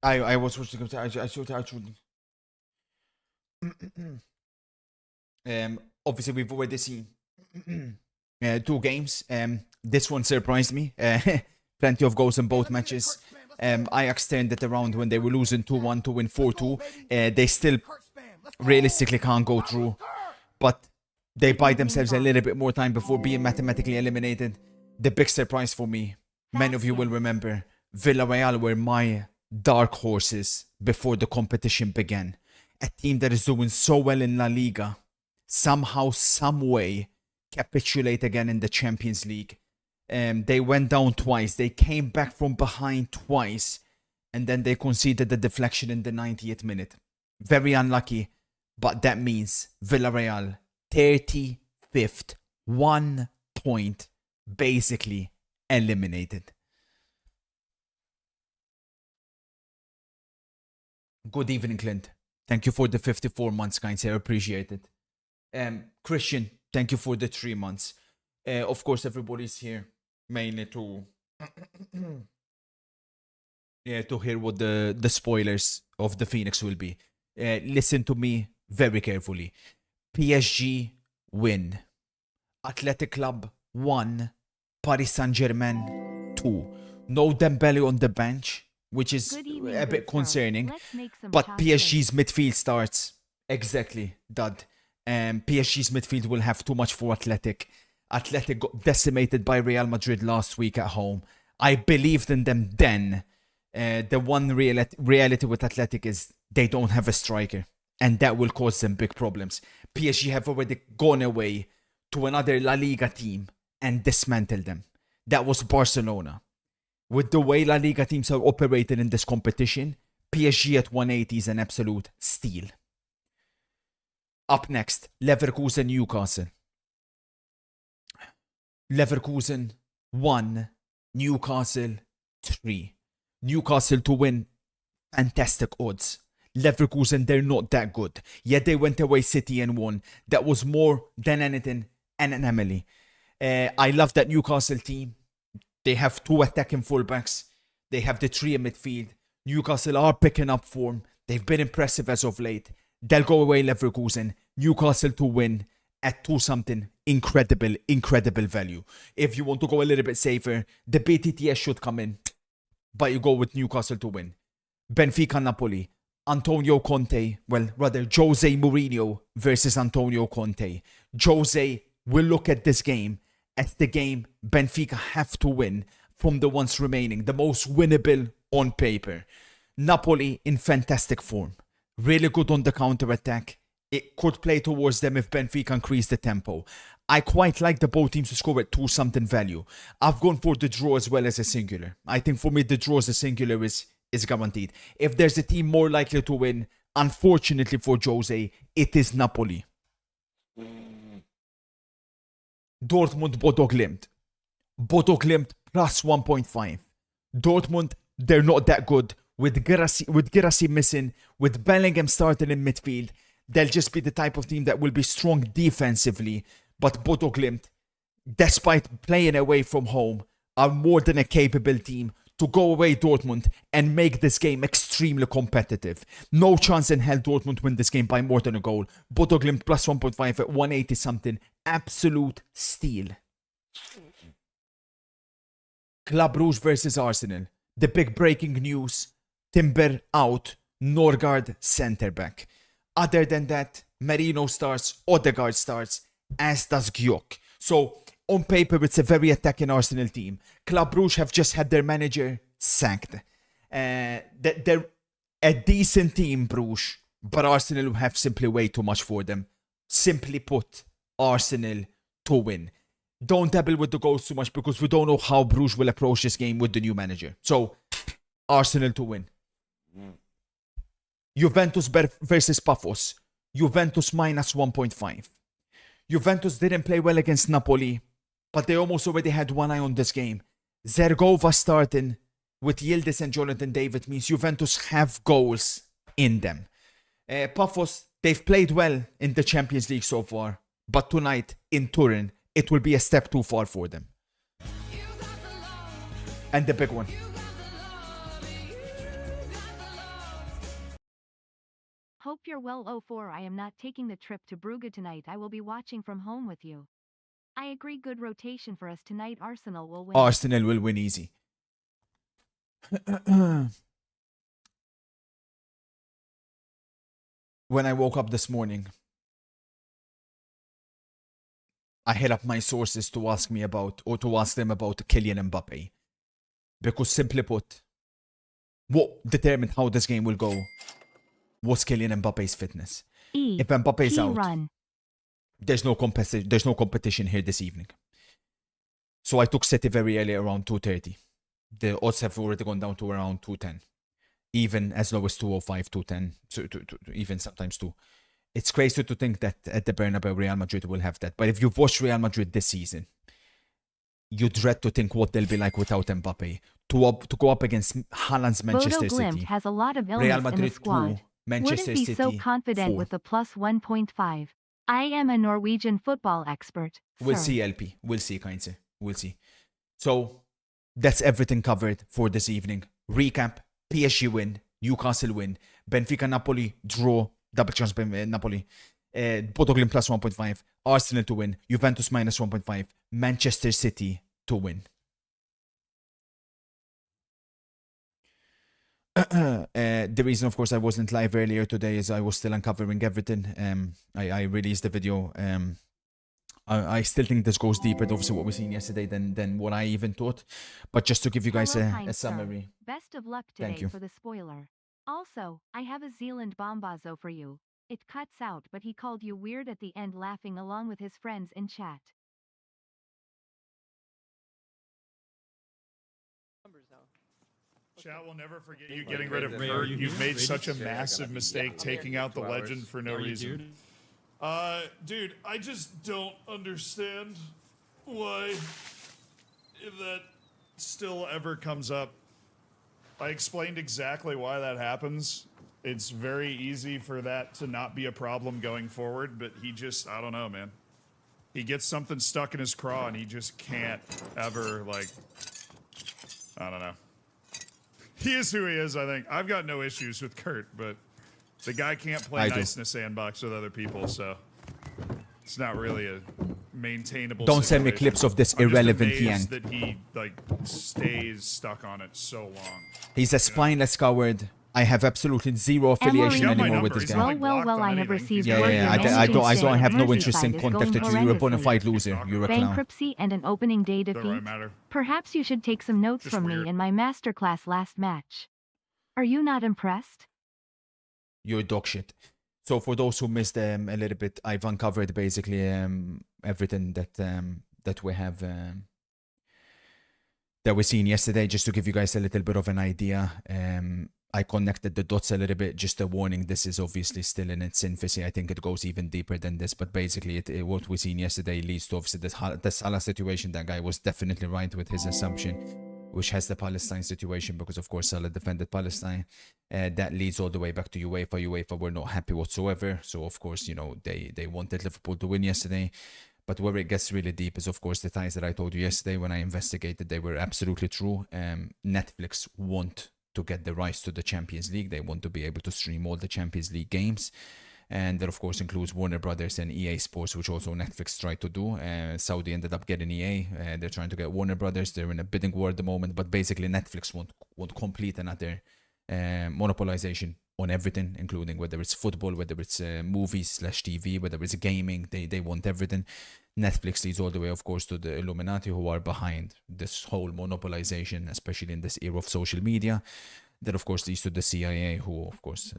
I was watching. I should. Obviously, we've already seen two games. This one surprised me. Plenty of goals in both matches. Ajax turned it around when they were losing 2-1 to win 4-2. They still realistically can't go through, but they buy themselves a little bit more time before being mathematically eliminated. The big surprise for me, many of you will remember, Villarreal were my dark horses before the competition began. A team that is doing so well in La Liga, somehow, some way, capitulate again in the Champions League. They went down twice. They came back from behind twice, and then they conceded the deflection in the 90th minute. Very unlucky, but that means Villarreal 35th, 1 point, basically eliminated. Good evening, Clint. Thank you for the 54 months, kind sir. Appreciate it. Christian, thank you for the 3 months. Of course, everybody's here mainly to to hear what the spoilers of the Phoenix will be. Listen to me very carefully. PSG win. Athletic Club 1. Paris Saint-Germain 2. No Dembele on the bench, which is a bit concerning. But PSG's midfield starts. Exactly, Dud. PSG's midfield will have too much for Athletic. Athletic got decimated by Real Madrid last week at home. I believed in them then. The one reality with Athletic is they don't have a striker, and that will cause them big problems. PSG have already gone away to another La Liga team and dismantled them. That was Barcelona. With the way La Liga teams are operated in this competition, PSG at 180 is an absolute steal. Up next, Leverkusen Newcastle. Leverkusen 1, Newcastle 3. Newcastle to win, fantastic odds. Leverkusen, they're not that good. Yet they went away City and won. That was more than anything an anomaly. I love that Newcastle team. They have 2 attacking fullbacks. They have the 3 in midfield. Newcastle are picking up form. They've been impressive as of late. They'll go away Leverkusen. Newcastle to win at 2-something. Incredible value. If you want to go a little bit safer, the BTTS should come in. But you go with Newcastle to win. Benfica Napoli. Antonio Conte, well, rather Jose Mourinho versus Antonio Conte. Jose will look at this game as the game Benfica have to win from the ones remaining, the most winnable on paper. Napoli in fantastic form. Really good on the counter-attack. It could play towards them if Benfica increase the tempo. I quite like the both teams to score at 2-something value. I've gone for the draw as well as a singular. I think for me the draw as a singular is guaranteed. If there's a team more likely to win, unfortunately for Jose, it is Napoli. Dortmund Bodo Glimt. Bodo Glimt plus 1.5. Dortmund, they're not that good. With Girassi missing, with Bellingham starting in midfield, they'll just be the type of team that will be strong defensively. But Bodo Glimt, despite playing away from home, are more than a capable team to go away Dortmund and make this game extremely competitive. No chance in hell Dortmund win this game by more than a goal. Bodo Glimt plus 1.5 at 180 something. Absolute steal. Club Brugge versus Arsenal. The big breaking news. Timber out. Norgard centre back. Other than that, Merino starts, Odegaard starts, as does Gyok. So, on paper, it's a very attacking Arsenal team. Club Brugge have just had their manager sacked. They're a decent team, Bruges, but Arsenal have simply way too much for them. Simply put, Arsenal to win. Don't dabble with the goals too much because we don't know how Bruges will approach this game with the new manager. So, Arsenal to win. Juventus versus Paphos. Juventus minus 1.5. Juventus didn't play well against Napoli, but they almost already had one eye on this game. Zergova starting with Yildiz and Jonathan David means Juventus have goals in them. Paphos, they've played well in the Champions League so far, but tonight in Turin, it will be a step too far for them. And the big one. Hope you're well. 04 I am not taking the trip to Brugge tonight. I will be watching from home with you. I agree, good rotation for us tonight. Arsenal will win. Arsenal will win easy. When I woke up this morning, I hit up my sources to ask them about Kylian Mbappe. Because simply put, what determined how this game will go was Kylian Mbappe's fitness. If Mbappe's out, there's no competition here this evening. So I took City very early, around 2:30. The odds have already gone down to around 210. Even as low as 205, 210, even sometimes 2. It's crazy to think that at the Bernabeu, Real Madrid will have that. But if you've watched Real Madrid this season, you dread to think what they'll be like without Mbappe. To go up against Haaland's Manchester Bodo Glimt City, has a lot of illness Real Madrid in the squad. 2, Manchester Wouldn't be City so confident 4. with the plus 1.5. I am a Norwegian football expert. We'll sir. see, LP. We'll see, Kainze. We'll see. So, that's everything covered for this evening. Recap, PSG win, Newcastle win, Benfica Napoli draw, double chance Napoli, Bodo Glimt plus 1.5, Arsenal to win, Juventus minus 1.5, Manchester City to win. The reason, of course, I wasn't live earlier today is I was still uncovering everything. I released the video. I still think this goes deeper, obviously, what we seen yesterday than what I even thought. But just to give you guys Hello, a kind summary. sir. Best of luck Thank today you. for the spoiler. Also, I have a Zealand bombazo for you. It cuts out, but he called you weird at the end, laughing along with his friends in chat. Chat will never forget you getting rid of Kurt. You've made such a massive mistake taking out the legend for no reason. Dude, I just don't understand why that still ever comes up. I explained exactly why that happens. It's very easy for that to not be a problem going forward, but he just, I don't know, man. He gets something stuck in his craw and he just can't ever, like, I don't know. He is who he is, I think. I've got no issues with Kurt, but the guy can't play nice in a sandbox with other people, so it's not really a maintainable Don't send me situation. clips of this I'm just irrelevant amazed yank. that he, like, stays stuck on it so long. He's a spineless coward. I have absolutely zero affiliation Emily, anymore number. with this He's guy. not, Well, like, well, blocked well, on I have anything. received Yeah, word Yeah, your I managing don't have no saying interest in Merseyside is contacting going you. You're a bona horrendously. fide loser. You're a clown. Bankruptcy and an opening day Doesn't defeat. really matter. Perhaps you should take some notes Just from weird. me in my masterclass last match. Are you not impressed? You're dog shit. So for those who missed a little bit, I've uncovered basically everything that we have that we seen yesterday, just to give you guys a little bit of an idea. I connected the dots a little bit. Just a warning, this is obviously still in its infancy. I think it goes even deeper than this, but basically what we seen yesterday leads to obviously the Salah situation. That guy was definitely right with his assumption, which has the Palestine situation, because of course Salah defended Palestine. That leads all the way back to UEFA. UEFA were not happy whatsoever. So of course, you know, they wanted Liverpool to win yesterday. But where it gets really deep is, of course, the ties that I told you yesterday when I investigated. They were absolutely true. Netflix want to get the rights to the Champions League. They want to be able to stream all the Champions League games. And that, of course, includes Warner Brothers and EA Sports, which also Netflix tried to do. Saudi ended up getting EA. They're trying to get Warner Brothers. They're in a bidding war at the moment. But basically, Netflix want complete another monopolization on everything, including whether it's football, whether it's movies/TV, whether it's gaming. They want everything. Netflix leads all the way, of course, to the Illuminati, who are behind this whole monopolization, especially in this era of social media. That, of course, leads to the CIA, who, of course,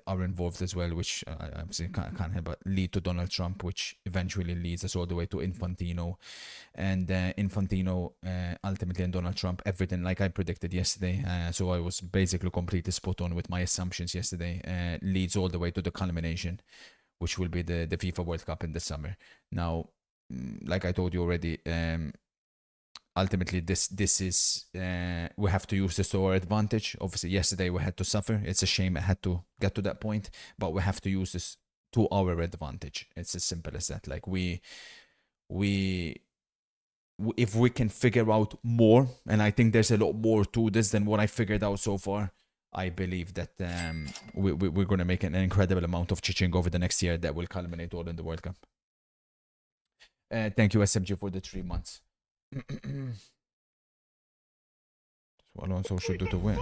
are involved as well, which I can't help but lead to Donald Trump, which eventually leads us all the way to Infantino. And Infantino, ultimately, and Donald Trump, everything like I predicted yesterday. So I was basically completely spot on with my assumptions yesterday. Leads all the way to the culmination, which will be the FIFA World Cup in the summer. Now, like I told you already, ultimately this is we have to use this to our advantage. Obviously yesterday we had to suffer. It's a shame it had to get to that point, but we have to use this to our advantage. It's as simple as that. Like we if we can figure out more, and I think there's a lot more to this than what I figured out so far, I believe that we're going to make an incredible amount of chiching over the next year that will culminate all in the World Cup. Thank you, SMG, for the 3 months. So Alonso should do to win.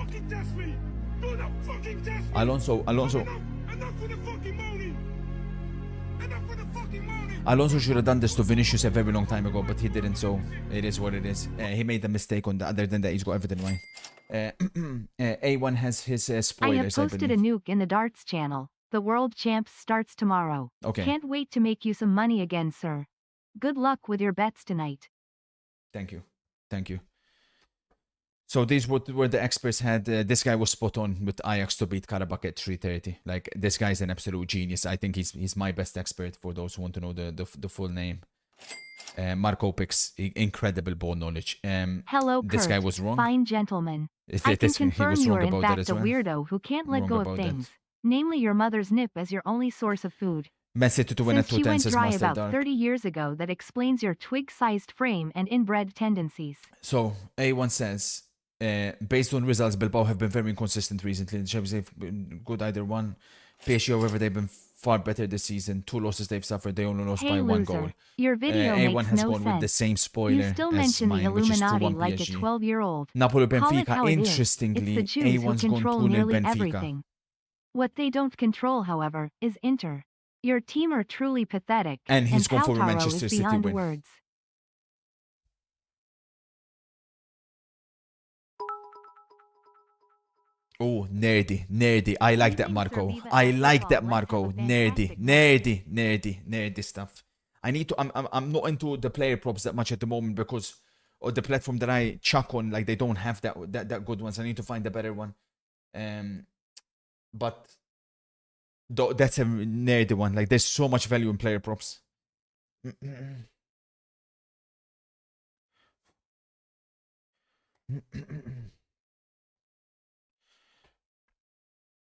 Alonso should have done this to Vinicius a very long time ago, but he didn't, so it is what it is. He made a mistake on that. Other than that, he's got everything right. A1 has his spoilers, I have posted a nuke in the darts channel. The World Champs starts tomorrow. Okay. Can't wait to make you some money again, sir. Good luck with your bets tonight. Thank you. Thank you. So these were the experts had. This guy was spot on with Ajax to beat Karabakh at 3:30. Like, this guy's an absolute genius. I think he's my best expert for those who want to know the full name. Marco picks incredible ball knowledge. Hello, this Kurt. guy was wrong. Fine gentleman. If I it can is, he confirm was you wrong are in about that fact as a well. weirdo who can't let Wrong go of about that. things. Namely, your mother's nip as your only source of food. Messi to win at Since she 2 went tenses dry Master about Dark. 30 years ago, that explains your twig-sized frame and inbred tendencies. So A1 says, based on results, Bilbao have been very inconsistent recently. In the Champions League, they've been good either one. PSG, however, they've been far better this season. 2 losses they've suffered. They only lost Hey, by 1 loser. goal. Your video A1 makes has no gone sense. with the same spoiler You still as mention the mine, which is Illuminati 2-1 like a PSG. 12-year-old. Napoli Call it how Benfica. it is. Interestingly, It's the Jews who A1's gone control 2-0 nearly Benfica. everything. What they don't control, however, is Inter. Your team are truly pathetic, And he's gone for Pautaro Manchester is City beyond win. words. Oh, nerdy. I like that, Marco. I like that, Marco. Nerdy stuff. I need to. I'm not into the player props that much at the moment because the platform that I chuck on, like, they don't have that good ones. I need to find a better one. But that's a nerdy one. Like, there's so much value in player props.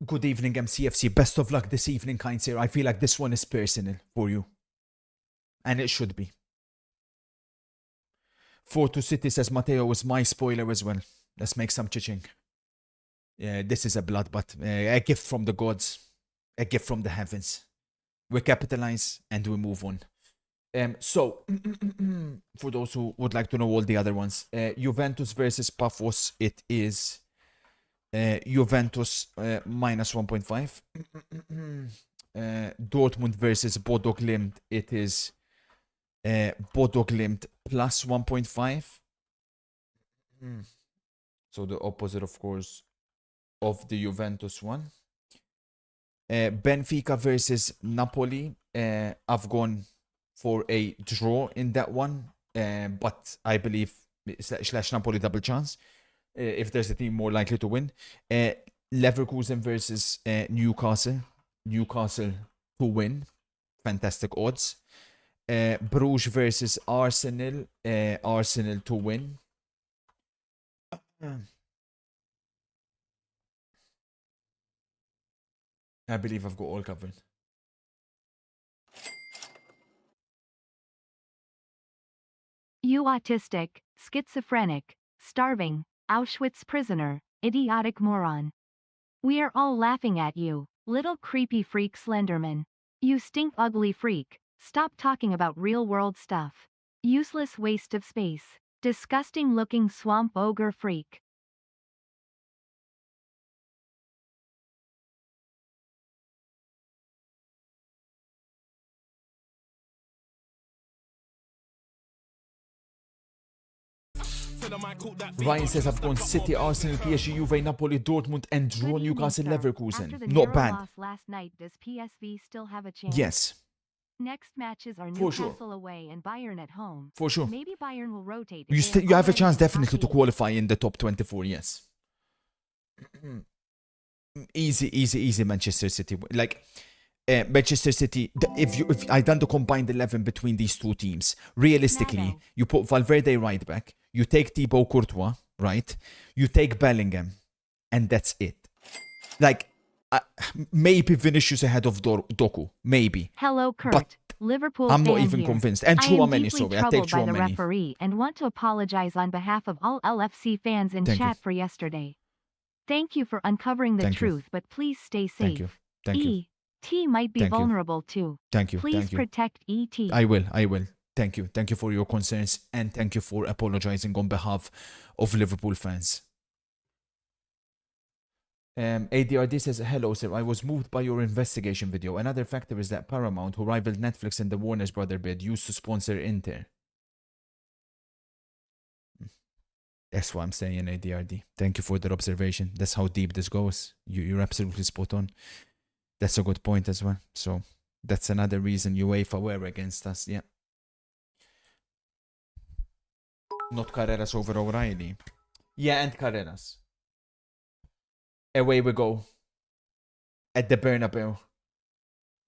Good evening, MCFC. Best of luck this evening, kind sir. I feel like this one is personal for you. And it should be. 4-2 City says Matteo is my spoiler as well. Let's make some chiching. Yeah, this is a bloodbath. A gift from the gods. A gift from the heavens. We capitalize and we move on. So, for those who would like to know all the other ones, Juventus versus Paphos, it is Juventus minus 1.5. Dortmund versus Bodo Glimt, it is Bodo Glimt plus 1.5. So the opposite, of course, of the Juventus one. Benfica versus Napoli. I've gone for a draw in that one, but I believe / Napoli double chance if there's a team more likely to win. Leverkusen versus Newcastle. Newcastle to win. Fantastic odds. Bruges versus Arsenal. Arsenal to win. I believe I've got all covered. You autistic, schizophrenic, starving, Auschwitz prisoner, idiotic moron. We are all laughing at you, little creepy freak Slenderman. You stink ugly freak. Stop talking about real-world stuff. Useless waste of space. Disgusting-looking swamp ogre freak. Ryan says I've gone City, Arsenal, PSG, Juve, Napoli, Dortmund, and draw Good evening, Newcastle, sir. Leverkusen. After the Not narrow bad. loss last night, does PSV still have a chance? Yes, Next matches are For sure. Newcastle away and Bayern at home. for sure. Maybe Bayern will rotate. if You they you have a already chance top definitely to eight. qualify in the top 24. Yes. Easy Manchester City. Like Manchester City. If I done the combined 11 between these two teams, realistically, Nado. you put Valverde right back. You take Thibaut Courtois, right? You take Bellingham, and that's it. Like maybe Vinicius ahead of Doku, maybe. Hello, Kurt. But Liverpool I'm not fan even here. convinced. And I am Chouameni, deeply sorry, I take troubled by the Chouameni. referee and want to apologize on behalf of all LFC fans in Thank you. chat for yesterday. Thank you for uncovering the Thank you. truth, but please stay safe. Thank you. Thank you. E.T. might be Thank you. vulnerable too. Thank you. Please Thank you. protect E.T. I will. Thank you. Thank you for your concerns and thank you for apologizing on behalf of Liverpool fans. ADRD says, hello sir, I was moved by your investigation video. Another factor is that Paramount, who rivaled Netflix in the Warner's brother bid, used to sponsor Inter. That's what I'm saying, ADRD. Thank you for that observation. That's how deep this goes. You're absolutely spot on. That's a good point as well. So that's another reason UEFA were against us, yeah. Not Carreras over O'Reilly. Yeah, and Carreras. Away we go. At the Bernabeu.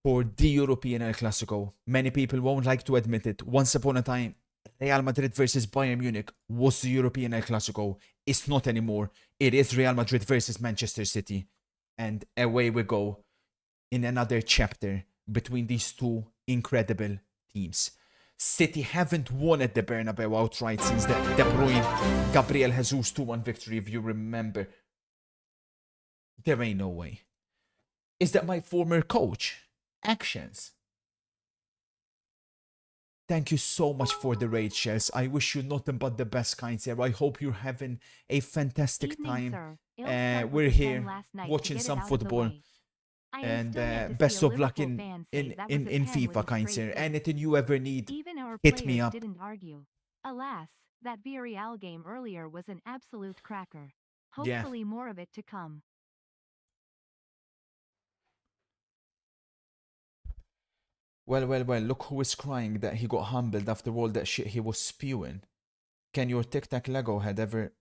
For the European El Clasico. Many people won't like to admit it. Once upon a time, Real Madrid versus Bayern Munich was the European El Clasico. It's not anymore. It is Real Madrid versus Manchester City. And away we go in another chapter between these two incredible teams. City haven't won at the Bernabeu outright since the De Bruyne, Gabriel Jesus 2-1 victory, if you remember. There ain't no way. Is that my former coach? Actions. Thank you so much for the raid, Shells. I wish you nothing but the best, kind sir. I hope you're having a fantastic Evening, time. sir. We're here watching to some get it out of the football. way. I am And still yet to best see a of luck Liverpool in fan say that was a 10 FIFA, with a kind straight sir. face. Anything you ever need, Even our hit me players up. didn't argue. Alas, that Villarreal game earlier was an absolute cracker. Yeah. Hopefully more of it to come. Well, look who is crying that he got humbled after all that shit he was spewing. Can your Tic Tac Lego head ever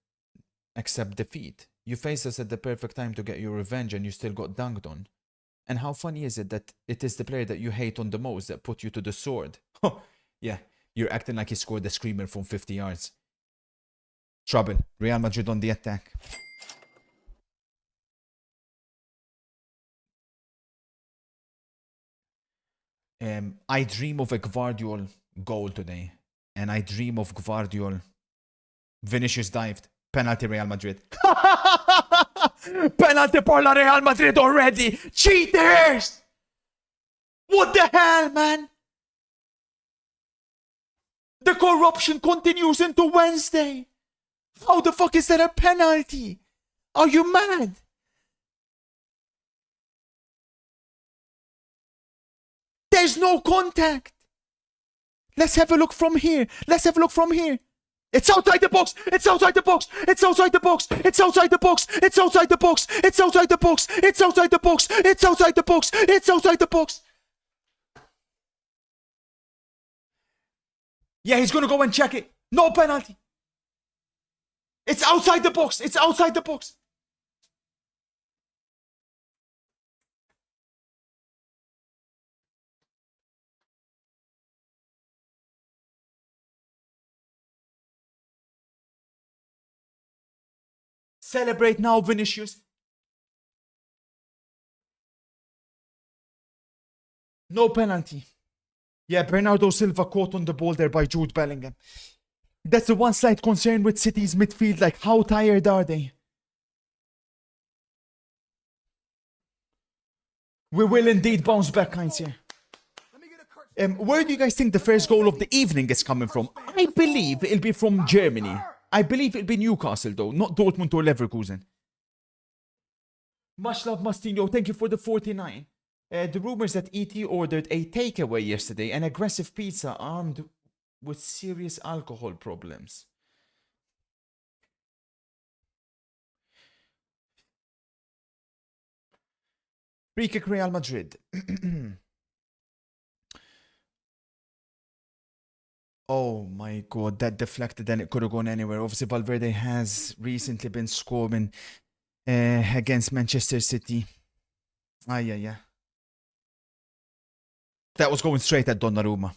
accept defeat? You faced us at the perfect time to get your revenge and you still got dunked on. And how funny is it that it is the player that you hate on the most that put you to the sword? Yeah, you're acting like he scored the screamer from 50 yards. Trouble. Real Madrid on the attack. I dream of a Gvardiol goal today. And I dream of Gvardiol. Vinicius dived. Penalty Real Madrid. Penalty for la Real Madrid already. Cheaters! What the hell, man? The corruption continues into Wednesday. How the fuck is that a penalty? Are you mad? There's no contact. Let's have a look from here. Let's have a look from here. It's outside the box. It's outside the box. It's outside the box. It's outside the box. It's outside the box. It's outside the box. It's outside the box. It's outside the box. It's outside the box. Yeah, he's gonna go and check it. No penalty. It's outside the box. It's outside the box. Celebrate now, Vinicius. No penalty. Yeah, Bernardo Silva caught on the ball there by Jude Bellingham. That's the one slight concern with City's midfield. Like, how tired are they? We will indeed bounce back, kinds here. Where do you guys think the first goal of the evening is coming from? I believe it'll be from Germany. I believe it'll be Newcastle, though, not Dortmund or Leverkusen. Much love, Mastinho. Thank you for the 49. The rumors that E.T. ordered a takeaway yesterday, an aggressive pizza armed with serious alcohol problems. Free kick Real Madrid. Oh my god, that deflected and it could have gone anywhere. Obviously, Valverde has recently been scoring against Manchester City. Yeah. That was going straight at Donnarumma.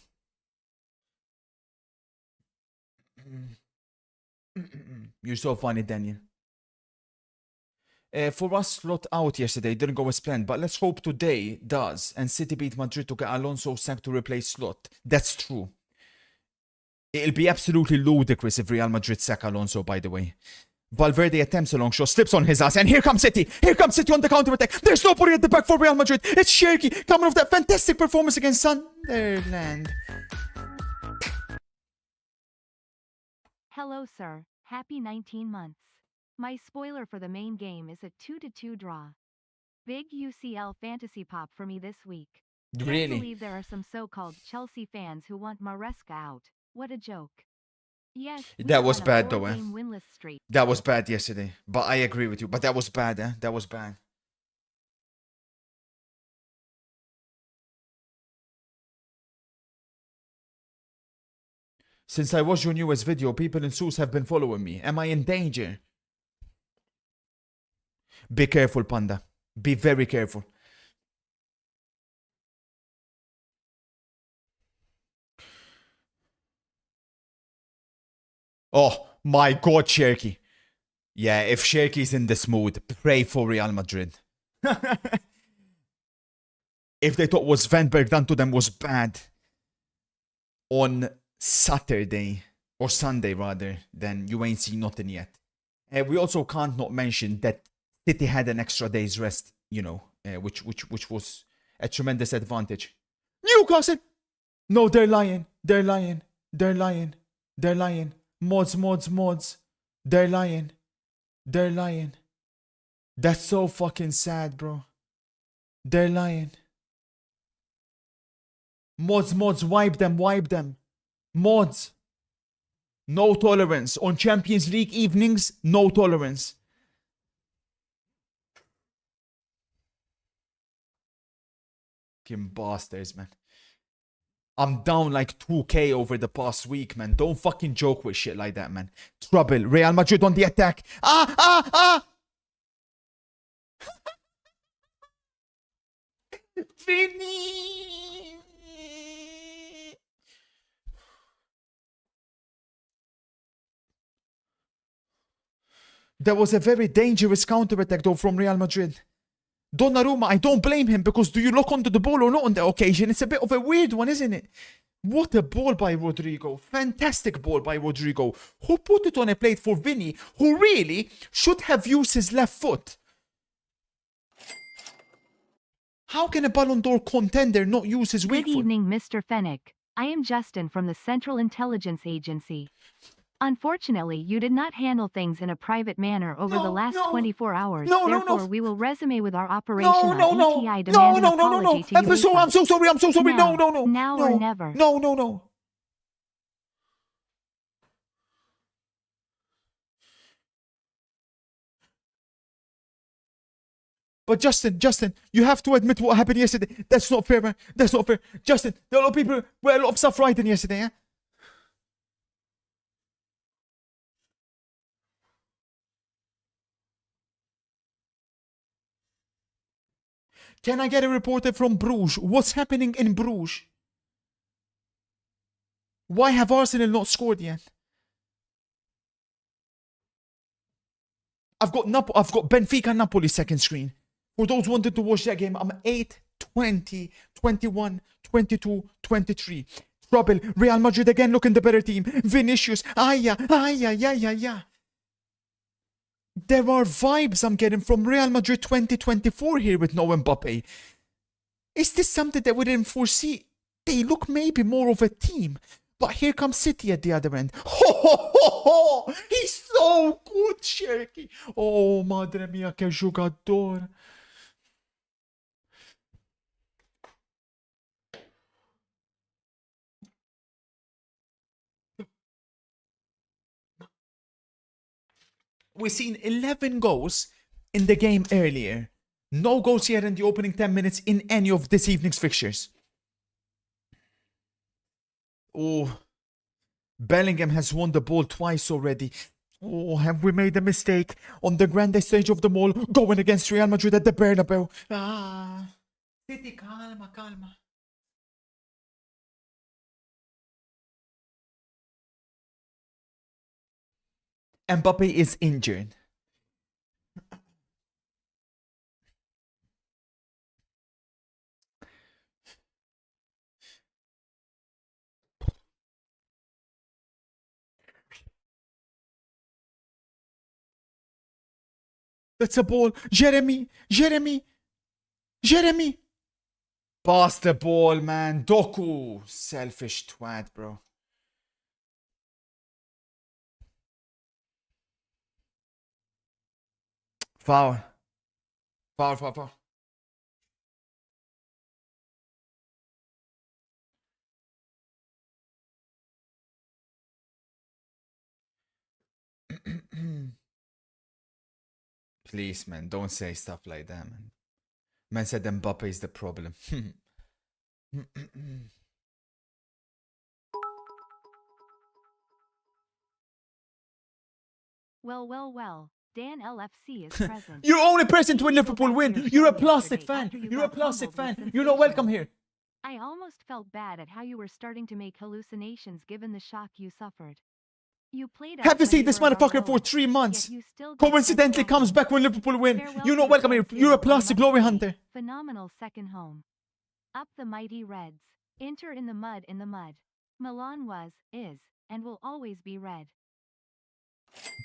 You're so funny, Daniel. For us, slot out yesterday didn't go as planned, but let's hope today does. And City beat Madrid to get Alonso sacked to replace Slot. That's true. It'll be absolutely ludicrous if Real Madrid sack Alonso, by the way. Valverde attempts a long shot, slips on his ass, and here comes City. Here comes City on the counter-attack. There's nobody at the back for Real Madrid. It's Cherki coming off that fantastic performance against Sunderland. Hello, sir. Happy 19 months. My spoiler for the main game is a 2-2 draw. Big UCL fantasy pop for me this week. Can't Really? believe there are some so-called Chelsea fans who want Maresca out. What a joke. Yes, That we're was on a bad, though, eh? 4-game winless streak. That was bad yesterday. But I agree with you. But that was bad, eh? That was bad. Since I watched your newest video, people in Sus have been following me. Am I in danger? Be careful, Panda. Be very careful. Oh my God, Cherki. Yeah, if Cherki's in this mood, pray for Real Madrid. If they thought what Svenberg done to them was bad on Saturday, or Sunday rather, then you ain't seen nothing yet. We also can't not mention that City had an extra day's rest, you know, which was a tremendous advantage. Newcastle! No, they're lying. They're lying. They're lying. They're lying. Mods. They're lying. They're lying. That's so fucking sad, bro. They're lying. Mods, wipe them. Mods. No tolerance. On Champions League evenings, no tolerance. Fucking bastards, man. I'm down like 2k over the past week, man. Don't fucking joke with shit like that, man. Trouble. Real Madrid on the attack. Vinny. That was a very dangerous counter-attack though from Real Madrid. Donnarumma, I don't blame him, because do you look onto the ball or not on the occasion? It's a bit of a weird one, isn't it? What a ball by Rodrigo. Fantastic ball by Rodrigo, who put it on a plate for Vinny, who really should have used his left foot. How can a Ballon d'Or contender not use his weak Good foot? evening, Mr. Fennec. I am Justin from the Central Intelligence Agency. Unfortunately, you did not handle things in a private manner over the last 24 hours. Therefore, we will resume with our operation on ETI demanding apology to UEFA. I'm so sorry. No. Now or never. No. But Justin, you have to admit what happened yesterday. That's not fair, man. That's not fair. Justin, there are a lot of people were a lot of stuff writing yesterday, eh? Can I get a reporter from Bruges? What's happening in Bruges? Why have Arsenal not scored yet? I've got Benfica Napoli second screen. For those wanted to watch that game, I'm 8, 20, 21, 22, 23. Trouble. Real Madrid again looking the better team. Vinicius. There are vibes I'm getting from Real Madrid 2024 here with no Mbappe. Is this something that we didn't foresee? They look maybe more of a team. But here comes City at the other end. He's so good, Cherki. Oh, madre mia, que jogador. We've seen 11 goals in the game earlier. No goals yet in the opening 10 minutes in any of this evening's fixtures. Oh, Bellingham has won the ball twice already. Oh, have we made a mistake on the grandest stage of them all, going against Real Madrid at the Bernabeu? City, calma. Mbappe is injured. That's a ball. Jeremy. Pass the ball, man. Doku. Selfish twat, bro. Foul. Foul. Please, man, don't say stuff like that, man. Man said Mbappe is the problem. Well. Dan LFC is present. You're only present when Please go Liverpool back to win. your You're a show plastic yesterday fan. after you You're a got plastic humbled fan. with You're not welcome sensation. here. I almost felt bad at how you were starting to make hallucinations given the shock you suffered. You played us Haven't when seen you this were at our motherfucker for lowest, 3 months. yet you still got Coincidentally sent comes packing. back when Liverpool win. Farewell You're to not the welcome here. San You're a Siro plastic on glory FC. hunter. Phenomenal second home. Up the mighty Reds. Inter in the mud. Milan was, is, and will always be red.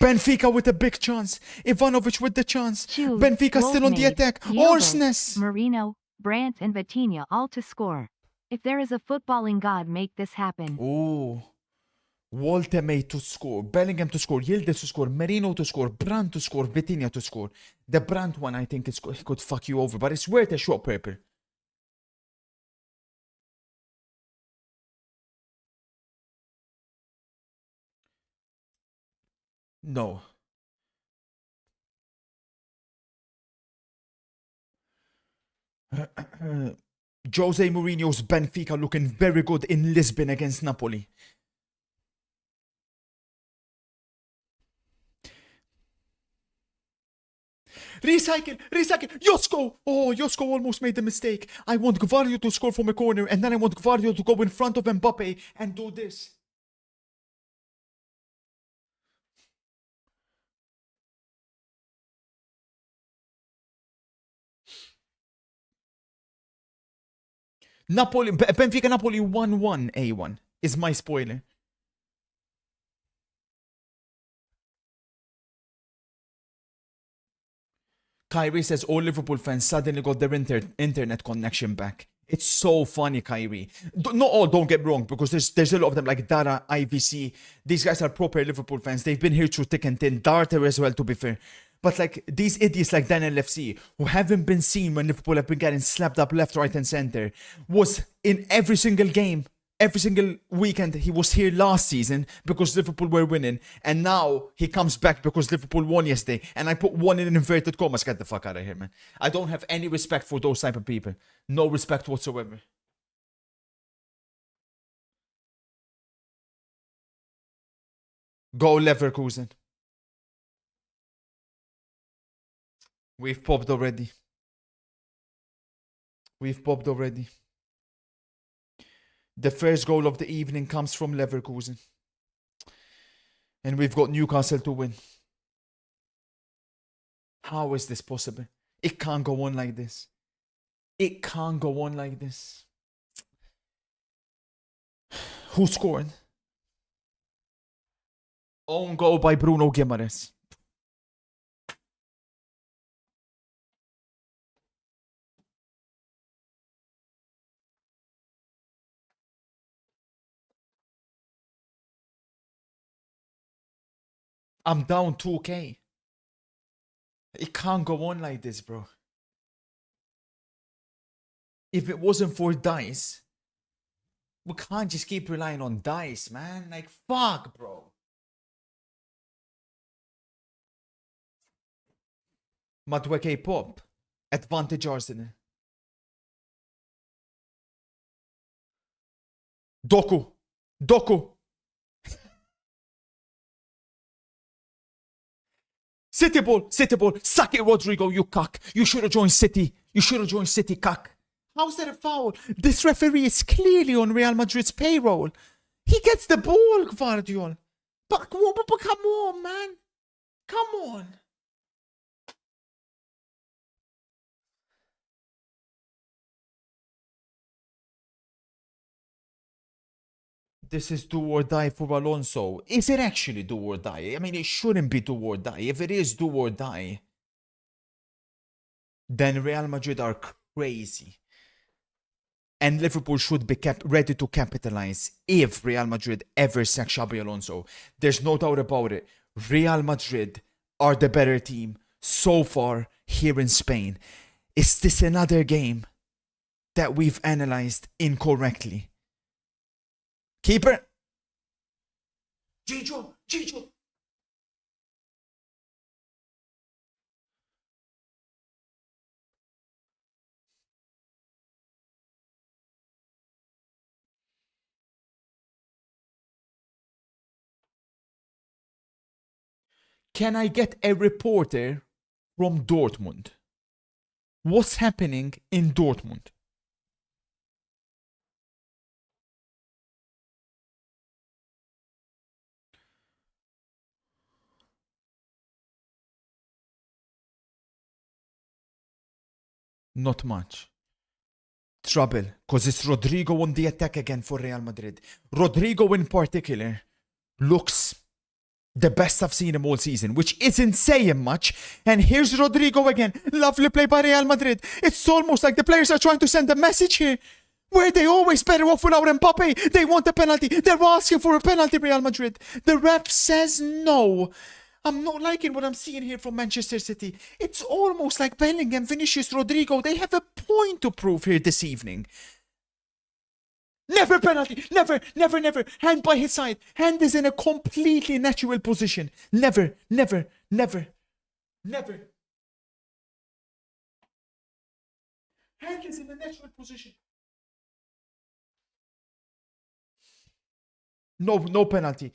Benfica with a big chance. Ivanovic with the chance. Choose Benfica still on the Wolfmaid, attack. Gilbert, Orsnes. Marino, Brandt and Vitinha all to score. If there is a footballing god, make this happen. Ooh. Walter May to score. Bellingham to score. Yildiz to score. Merino to score. Brandt to score. Vitinha to score. The Brandt one, I think, could fuck you over, but it's worth a shot, Purple. No. Jose Mourinho's Benfica looking very good in Lisbon against Napoli. Recycle! Josko! Oh, Josko almost made the mistake. I want Gvardio to score from a corner, and then I want Gvardio to go in front of Mbappe and do this. Benfica Napoli 1-1 A1 is my spoiler. Kyrie says all Liverpool fans suddenly got their internet connection back. It's so funny, Kyrie. Not all, don't get wrong, because there's a lot of them like Dara, IVC. These guys are proper Liverpool fans. They've been here through thick and thin. Darter as well, to be fair. But like these idiots like Dan LFC, who haven't been seen when Liverpool have been getting slapped up left, right, and center, was in every single game. Every single weekend he was here last season because Liverpool were winning, and now he comes back because Liverpool won yesterday. And I put one in inverted commas. Get the fuck out of here, man. I don't have any respect for those type of people. No respect whatsoever. Go Leverkusen. We've popped already. The first goal of the evening comes from Leverkusen. And we've got Newcastle to win. How is this possible? It can't go on like this. Who scored? Own goal by Bruno Guimaraes. I'm down 2k. It can't go on like this, bro. If it wasn't for DICE, we can't just keep relying on DICE, man. Like, fuck, bro. Madueke pop. Advantage Arsenal. Doku. City ball. Suck it, Rodrigo, you cuck. You should have joined City, cuck. How's that a foul? This referee is clearly on Real Madrid's payroll. He gets the ball, Gvardiol. But come on, man. Come on. This is do or die for Alonso. Is it actually do or die? I mean, it shouldn't be do or die. If it is do or die, then Real Madrid are crazy. And Liverpool should be kept ready to capitalize if Real Madrid ever sack Xabi Alonso. There's no doubt about it. Real Madrid are the better team so far here in Spain. Is this another game that we've analyzed incorrectly? Keeper. Gigio. Can I get a reporter from Dortmund? What's happening in Dortmund? Not much. Trouble, because it's Rodrigo on the attack again for Real Madrid. Rodrigo in particular looks the best I've seen him all season, which isn't saying much. And here's Rodrigo again. Lovely play by Real Madrid. It's almost like the players are trying to send a message here. Were they always better off without Mbappe? They want a penalty. They're asking for a penalty, Real Madrid. The ref says no. I'm not liking what I'm seeing here from Manchester City. It's almost like Bellingham, Vinicius, Rodrigo. They have a point to prove here this evening. Never penalty. Never. Hand by his side. Hand is in a completely natural position. Never. Hand is in a natural position. No penalty.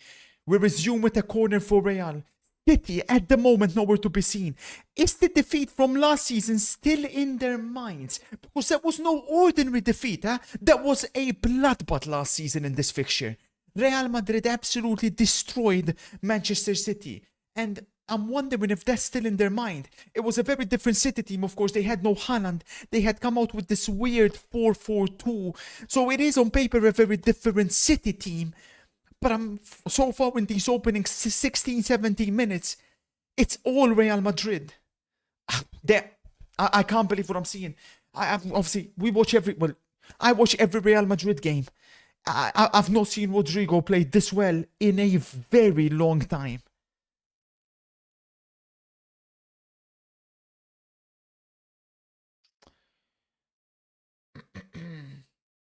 We resume with a corner for Real. City, at the moment, nowhere to be seen. Is the defeat from last season still in their minds? Because that was no ordinary defeat, huh? That was a bloodbath last season in this fixture. Real Madrid absolutely destroyed Manchester City. And I'm wondering if that's still in their mind. It was a very different City team, of course. They had no Haaland. They had come out with this weird 4-4-2. So it is on paper a very different City team. But so far in these opening 16, 17 minutes, it's all Real Madrid. I can't believe what I'm seeing. I watch every Real Madrid game. I've not seen Rodrigo play this well in a very long time.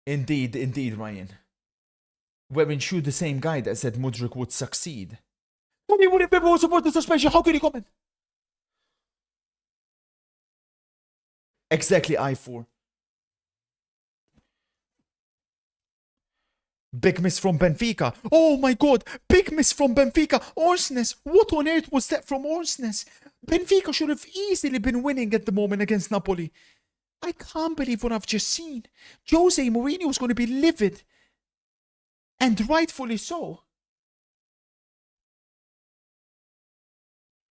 Indeed, Ryan. Weren't you the same guy that said Mudryk would succeed? What do you want people who support the suspension? How can you comment? Exactly, I4. Big miss from Benfica. Oh my god, big miss from Benfica. Orsnes, what on earth was that from Orsnes? Benfica should have easily been winning at the moment against Napoli. I can't believe what I've just seen. Jose Mourinho was going to be livid. And rightfully so.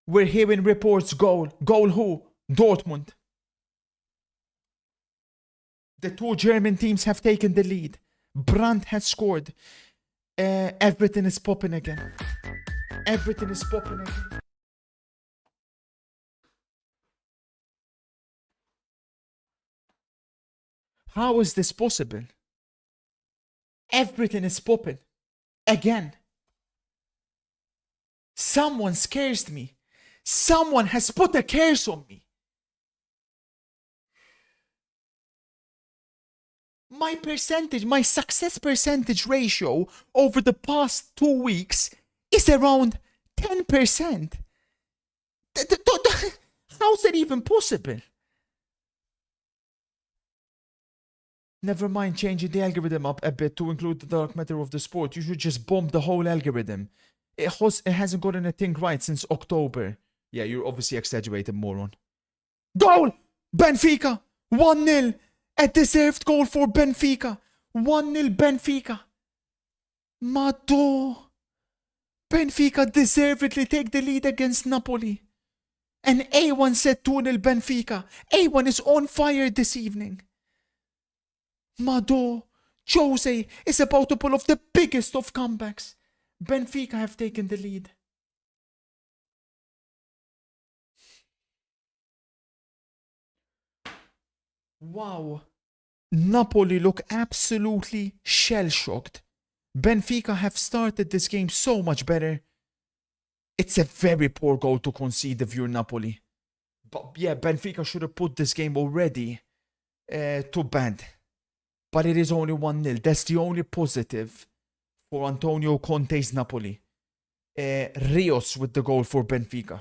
We're hearing reports goal. Goal who? Dortmund. The two German teams have taken the lead. Brandt has scored. Everything is popping again. Everything is popping again. How is this possible? Everything is popping. Again. Someone scares me. Someone has put a curse on me. My success percentage ratio over the past 2 weeks is around 10%. How's that even possible? Never mind changing the algorithm up a bit to include the dark matter of the sport. You should just bomb the whole algorithm. It hasn't gotten a thing right since October. Yeah, you're obviously exaggerating, moron. Goal! Benfica! 1-0! A deserved goal for Benfica. 1-0 Benfica. Mado. Benfica deservedly take the lead against Napoli. And A1 said 2-0 Benfica. A1 is on fire this evening. Mado, Jose is about to pull off the biggest of comebacks. Benfica have taken the lead. Wow. Napoli look absolutely shell-shocked. Benfica have started this game so much better. It's a very poor goal to concede if you're Napoli. But yeah, Benfica should have put this game already to bed. But it is only 1-0. That's the only positive for Antonio Conte's Napoli. Rios with the goal for Benfica.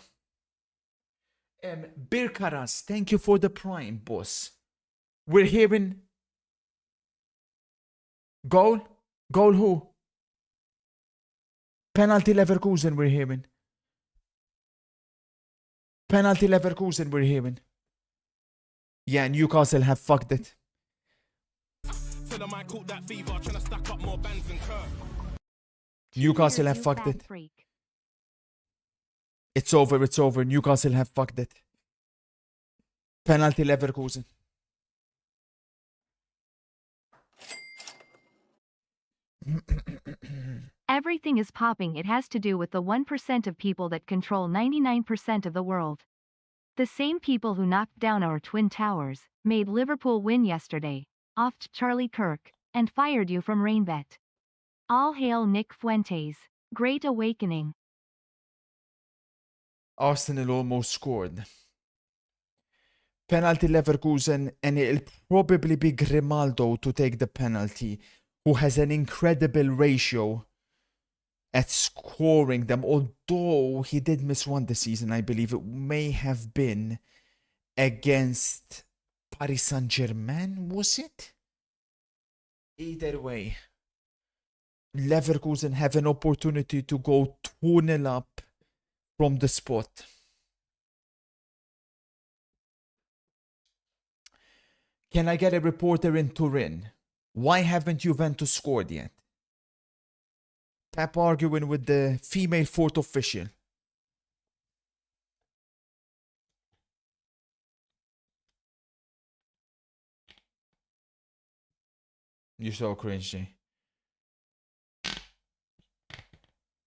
Birkaras, thank you for the prime, boss. We're hearing... Goal? Goal who? Penalty Leverkusen we're hearing. Penalty Leverkusen we're hearing. Yeah, Newcastle have fucked it. Newcastle have You fucked fat it. freak. It's over, it's over. Newcastle have fucked it. Penalty Leverkusen. Everything is popping. It has to do with the 1% of people that control 99% of the world. The same people who knocked down our Twin Towers, made Liverpool win yesterday, offed Charlie Kirk, and fired you from Rainbet. All hail Nick Fuentes. Great awakening. Arsenal almost scored. Penalty Leverkusen, and it'll probably be Grimaldo to take the penalty, who has an incredible ratio at scoring them, although he did miss one this season. I believe it may have been against Paris Saint-Germain, was it? Either way, Leverkusen have an opportunity to go 2-0 up from the spot. Can I get a reporter in Turin? Why haven't Juventus scored yet? Pep arguing with the female fourth official. You're so cringy.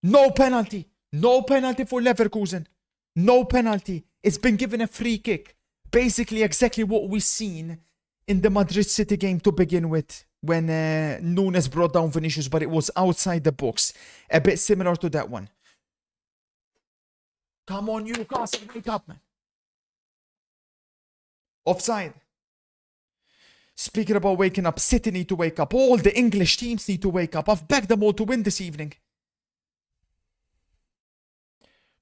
No penalty! No penalty for Leverkusen! No penalty! It's been given a free kick. Basically exactly what we've seen in the Madrid City game to begin with, when Nunes brought down Vinicius, but it was outside the box. A bit similar to that one. Come on, Newcastle, wake up, man. Offside. Speaking about waking up, City need to wake up. All the English teams need to wake up. I've backed them all to win this evening.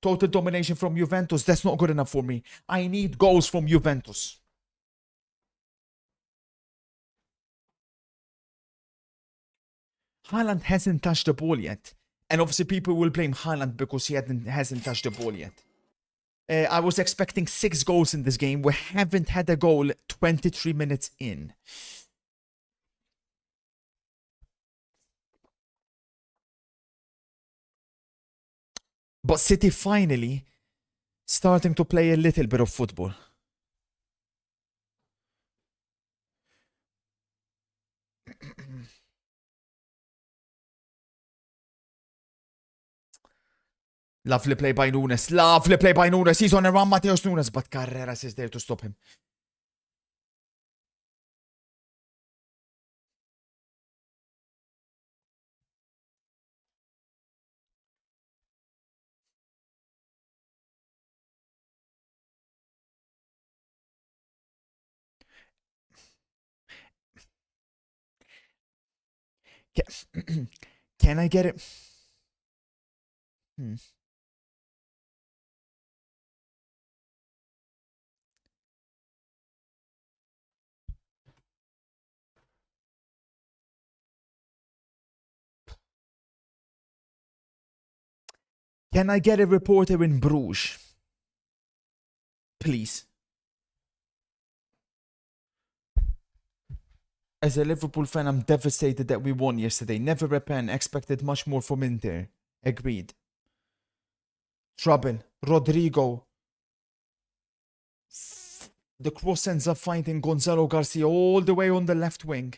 Total domination from Juventus, that's not good enough for me. I need goals from Juventus. Haaland hasn't touched the ball yet. And obviously people will blame Haaland because he hasn't touched the ball yet. I was expecting 6 goals in this game. We haven't had a goal 23 minutes in. But City finally starting to play a little bit of football. Lovely play by Nunes. Lovely play by Nunes. He's on a run, Mateus Nunes, but Carreras is there to stop him. Can I get it? Can I get a reporter in Bruges? Please. As a Liverpool fan, I'm devastated that we won yesterday. Never repent. Expected much more from Inter. Agreed. Trouble. Rodrigo. The cross ends up finding Gonzalo Garcia all the way on the left wing.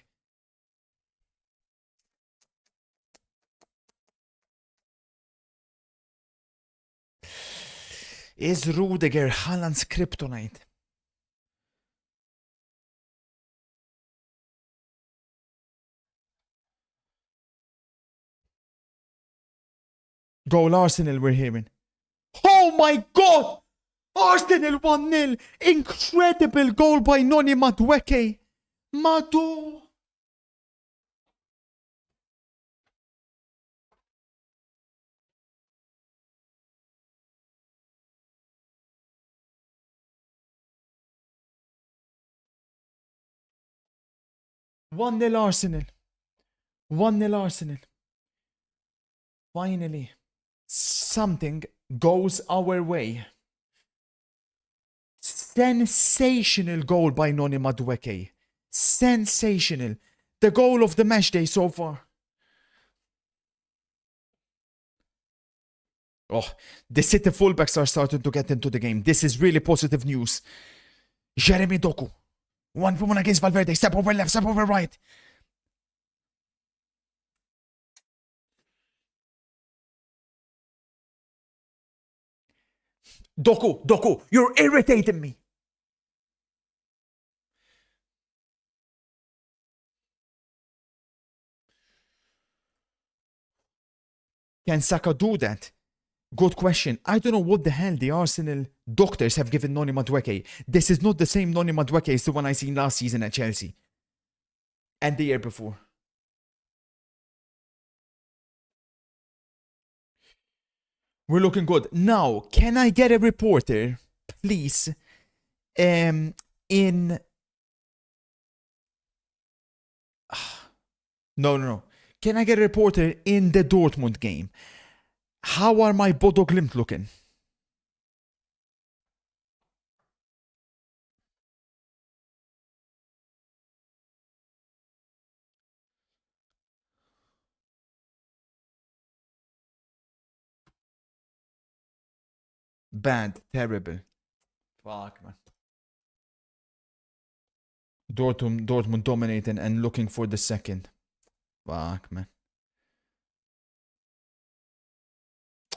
Is Rudiger Haaland's kryptonite? Goal Arsenal we're hearing. Oh my god! Arsenal 1-0! Incredible goal by Noni Madueke! Madu! One nil Arsenal. 1-0 Arsenal. Finally, something goes our way. Sensational goal by Noni Madueke. Sensational. The goal of the match day so far. Oh, the City fullbacks are starting to get into the game. This is really positive news. Jeremy Doku. 1-1 against Valverde. Step over left, step over right. Doku, you're irritating me. Can Saka do that? Good question. I don't know what the hell the Arsenal doctors have given Noni Madueke. This is not the same Noni Madueke as the one I seen last season at Chelsea. And the year before. We're looking good. Now, can I get a reporter, please, in... No. Can I get a reporter in the Dortmund game? How are my Bodo Glimt looking? Bad. Terrible. Fuck, man. Dortmund dominating and looking for the second. Fuck, man.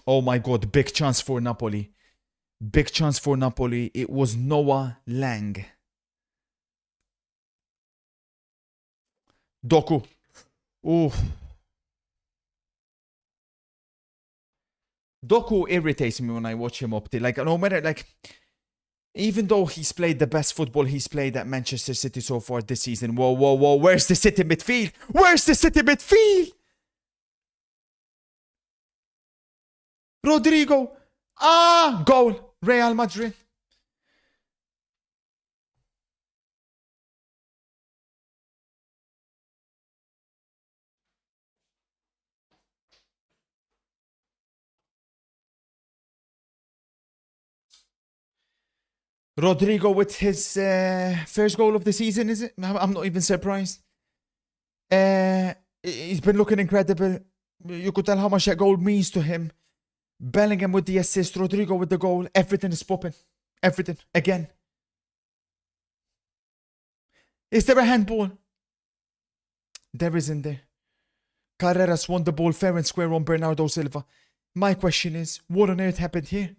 Oh my god, big chance for Napoli. Big chance for Napoli. It was Noah Lang. Doku. Ooh. Doku irritates me when I watch him up there. Like, no matter, like, even though he's played the best football he's played at Manchester City so far this season. Whoa. Where's the City midfield? Where's the City midfield? Rodrigo. Goal. Real Madrid. Rodrigo with his first goal of the season, is it? I'm not even surprised. He's been looking incredible. You could tell how much that goal means to him. Bellingham with the assist, Rodrigo with the goal. Everything is popping. Everything. Again. Is there a handball? There isn't there. Carreras won the ball fair and square on Bernardo Silva. My question is, what on earth happened here?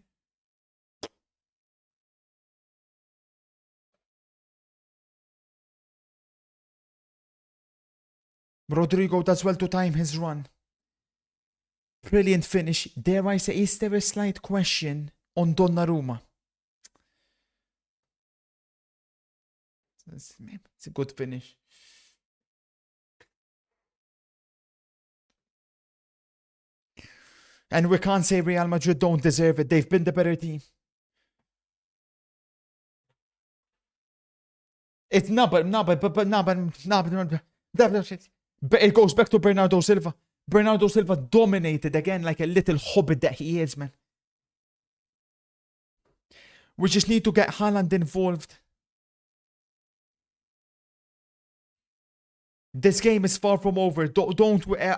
Rodrigo does well to time his run. Brilliant finish. Dare I say, is there a slight question on Donnarumma? It's a good finish. And we can't say Real Madrid don't deserve it. They've been the better team. It's but it goes back to Bernardo Silva. Bernardo Silva dominated again like a little hobbit that he is, man. We just need to get Haaland involved. This game is far from over.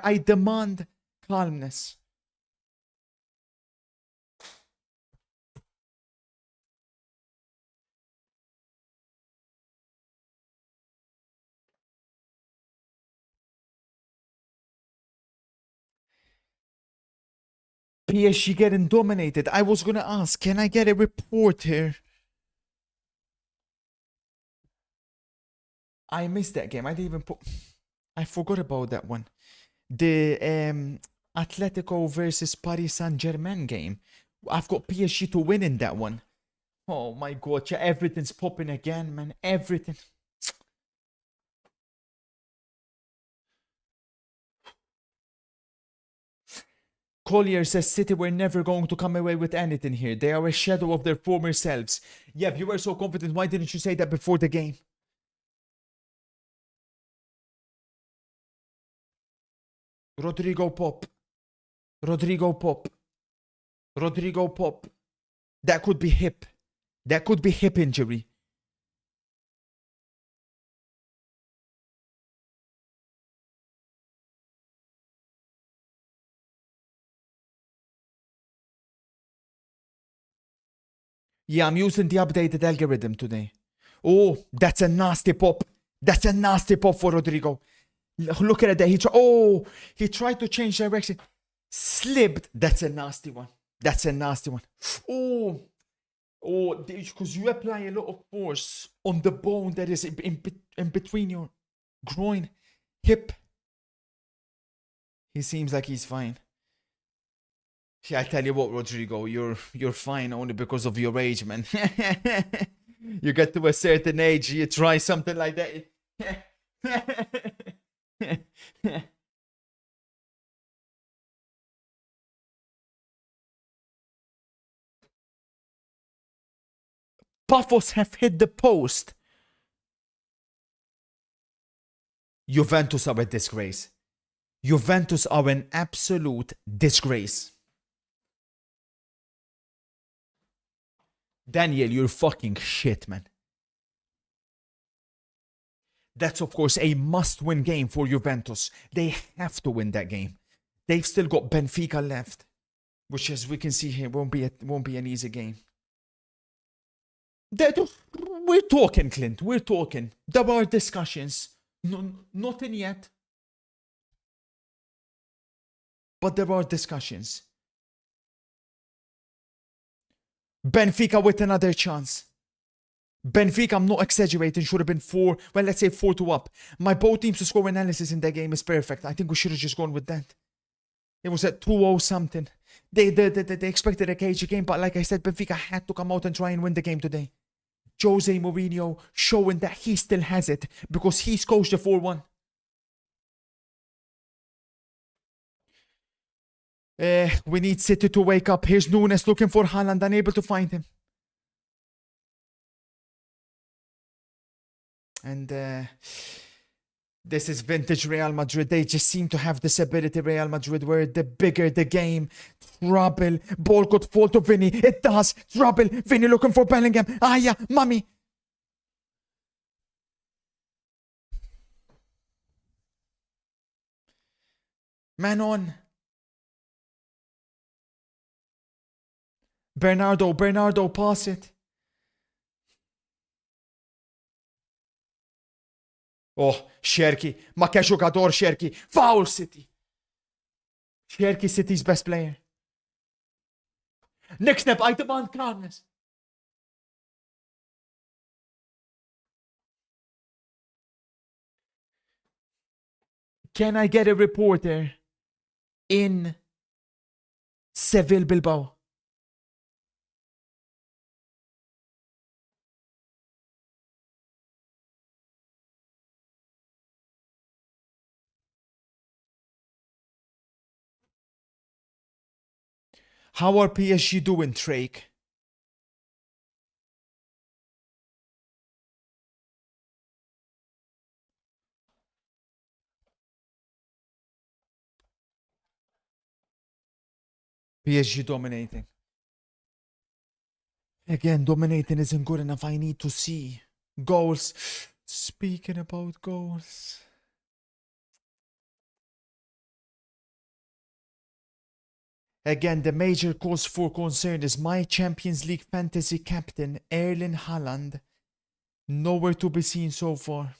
I demand calmness. PSG getting dominated. I was gonna ask, can I get a report here? I missed that game. I didn't even put... I forgot about that one. The Atletico versus Paris Saint-Germain game. I've got PSG to win in that one. Oh my god, yeah, everything's popping again, man. Everything. Collier says City were never going to come away with anything here. They are a shadow of their former selves. Yeah, if you were so confident, why didn't you say that before the game? Rodrigo Pop. Rodrigo Pop. Rodrigo Pop. That could be hip. That could be hip injury. Yeah, I'm using the updated algorithm today. Oh, that's a nasty pop. That's a nasty pop for Rodrigo. Look at that. He tried to change direction. Slipped. That's a nasty one. That's a nasty one. Oh, because you apply a lot of force on the bone that is in between your groin, hip. He seems like he's fine. Yeah, I tell you what, Rodrigo, you're fine only because of your age, man. You get to a certain age, you try something like that. Pafos have hit the post. Juventus are a disgrace. Juventus are an absolute disgrace. Daniel, you're fucking shit, man. That's, of course, a must-win game for Juventus. They have to win that game. They've still got Benfica left, which, as we can see here, won't be an easy game. We're talking, Clint. We're talking. There are discussions. No, nothing yet. But there are discussions. Benfica with another chance. Benfica, I'm not exaggerating, should have been 4, well, let's say 4-2 up. My both teams to score analysis in that game is perfect. I think we should have just gone with that. It was at 2-0 something. They expected a cagey game, but like I said, Benfica had to come out and try and win the game today. Jose Mourinho showing that he still has it because he's coached the 4-1. We need City to wake up. Here's Nunes looking for Haaland, unable to find him. And this is vintage Real Madrid. They just seem to have this ability, Real Madrid, where the bigger the game, trouble. Ball could fall to Vinny. It does. Trouble. Vinny looking for Bellingham. Ah, yeah, mummy. Man on. Bernardo, pass it. Oh, Sherky. Ma che giocatore, Sherky. Foul City. Sherky, City's best player. Next step, I demand calmness. Can I get a reporter in Seville Bilbao? How are PSG doing, Drake? PSG dominating. Again, dominating isn't good enough. I need to see goals. Speaking about goals. Again, the major cause for concern is my Champions League fantasy captain, Erling Haaland. Nowhere to be seen so far.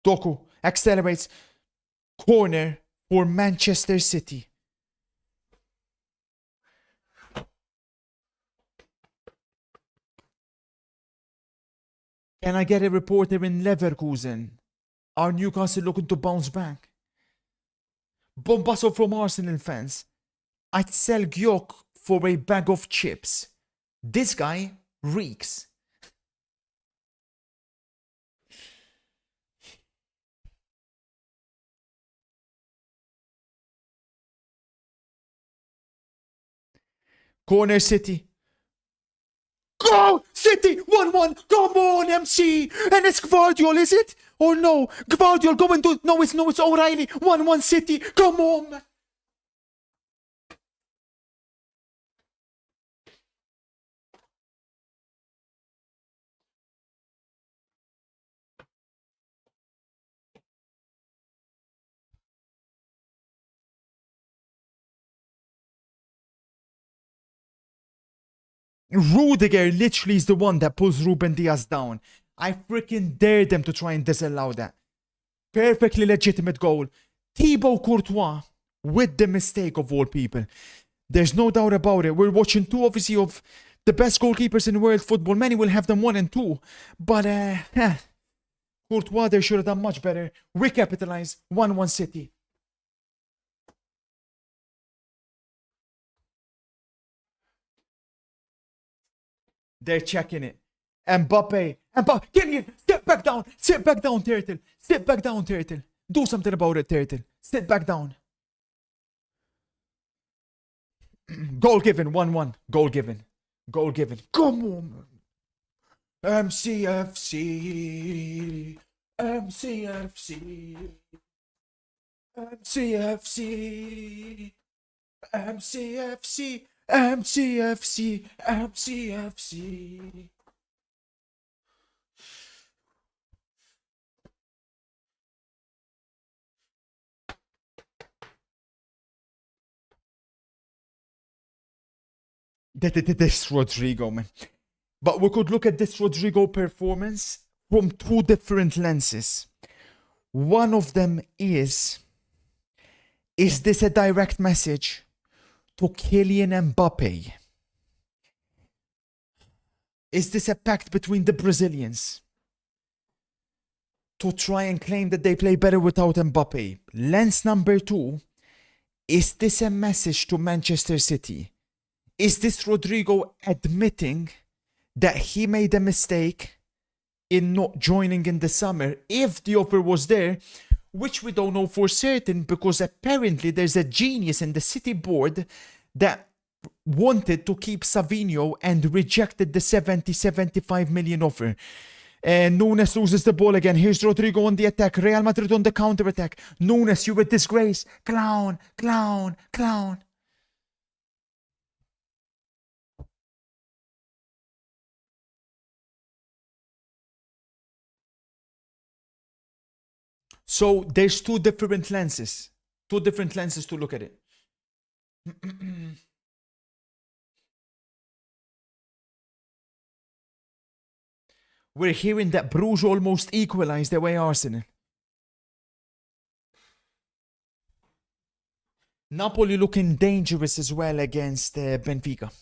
Doku accelerates. Corner for Manchester City. Can I get a reporter in Leverkusen? Are Newcastle looking to bounce back? Bombasso from Arsenal fans. I'd sell Gyok for a bag of chips. This guy reeks. Corner City. Go! City! 1-1! Come on, MC! And it's Gvardiol, is it? Or no? Gvardiol, go and do it. No, it's O'Reilly. 1-1 City. Come on, man. Rudiger literally is the one that pulls Ruben Diaz down. I freaking dare them to try and disallow that. Perfectly legitimate goal. Thibaut Courtois with the mistake of all people. There's no doubt about it. We're watching two, obviously, of the best goalkeepers in world football. Many will have them 1 and 2. But, Courtois, they should have done much better. Recapitalize. 1-1 City. They're checking it. Mbappe, Kylian, sit back down, Turtle. Sit back down, Turtle. Do something about it, Turtle. Sit back down. Goal given, 1-1. Goal given. Come on. MCFC. This Rodrigo, man. But we could look at this Rodrigo performance from two different lenses. One of them is this a direct message to Kylian Mbappe? Is this a pact between the Brazilians to try and claim that they play better without Mbappe? Lens number 2, is this a message to Manchester City? Is this Rodrigo admitting that he made a mistake in not joining in the summer if the offer was there, which we don't know for certain because apparently there's a genius in the City board that wanted to keep Savinho and rejected the 75 million offer. Nunes loses the ball again. Here's Rodrigo on the attack. Real Madrid on the counter-attack. Nunes, you a disgrace. Clown. So there's two different lenses to look at it. We're hearing that Bruges almost equalized away Arsenal. Napoli looking dangerous as well against Benfica.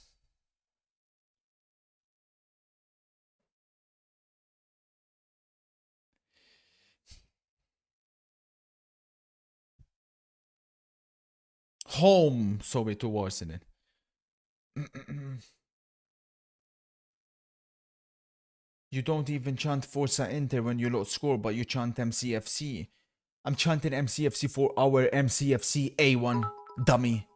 Home, sorry, to Arsenal. You don't even chant Forza Inter when you lot score, but you chant MCFC. I'm chanting MCFC for our MCFC A1 dummy.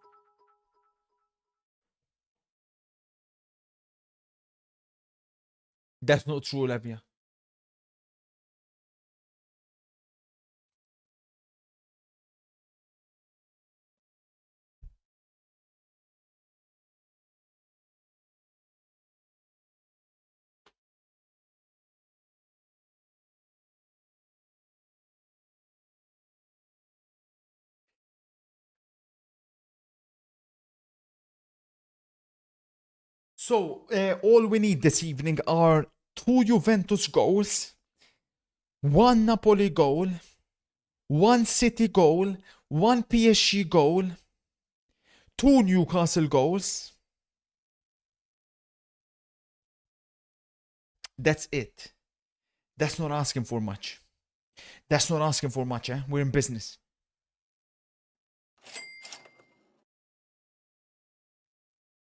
That's not true, Lavia. So, all we need this evening are 2 Juventus goals, 1 Napoli goal, 1 City goal, 1 PSG goal, 2 Newcastle goals. That's it. That's not asking for much. That's not asking for much, eh? We're in business.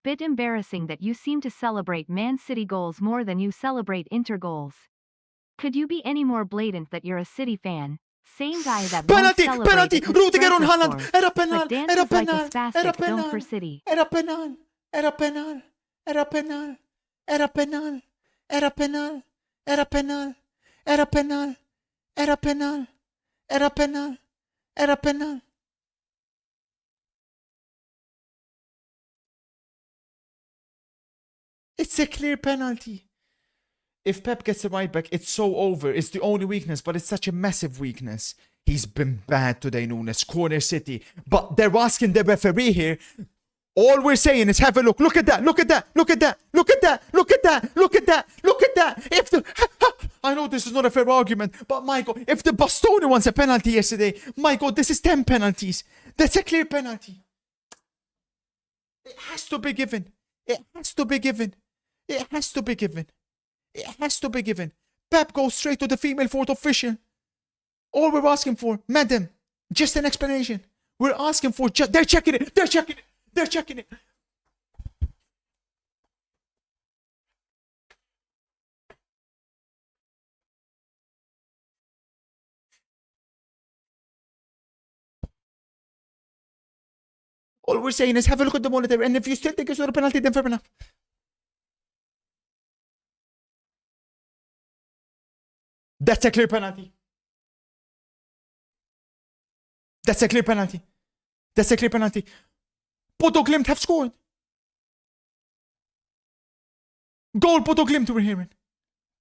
Bit embarrassing that you seem to celebrate Man City goals more than you celebrate Inter goals. Could you be any more blatant that you're a City fan? Same guy that Penalty! won't celebrate Penalty! if his Rudiger on striker Haaland! scores, Era penal! but dances Era like a penal! Era spastic don't penal! for City. Era penal! Era penal! Era penal! Era penal! Era penal! Era penal! Era penal! Era penal! Era penal! Era penal! It's a clear penalty. If Pep gets the right back, it's so over. It's the only weakness, but it's such a massive weakness. He's been bad today, Nunes. Corner City. But they're asking the referee here. All we're saying is have a look. Look at that. Look at that. Look at that. Look at that. Look at that. Look at that. Look at that. If the I know this is not a fair argument, but my God, if the Bastoni wants a penalty yesterday, my God, this is 10 penalties. That's a clear penalty. It has to be given. It has to be given. It has to be given. It has to be given. Pep goes straight to the female fourth official. All we're asking for, madam, just an explanation. We're asking for just. They're checking it. They're checking it. They're checking it. All we're saying is have a look at the monitor, and if you still think it's not a penalty, then fair enough. That's a clear penalty. That's a clear penalty. That's a clear penalty. Bodo Glimt have scored. Goal Bodo Glimt we're hearing.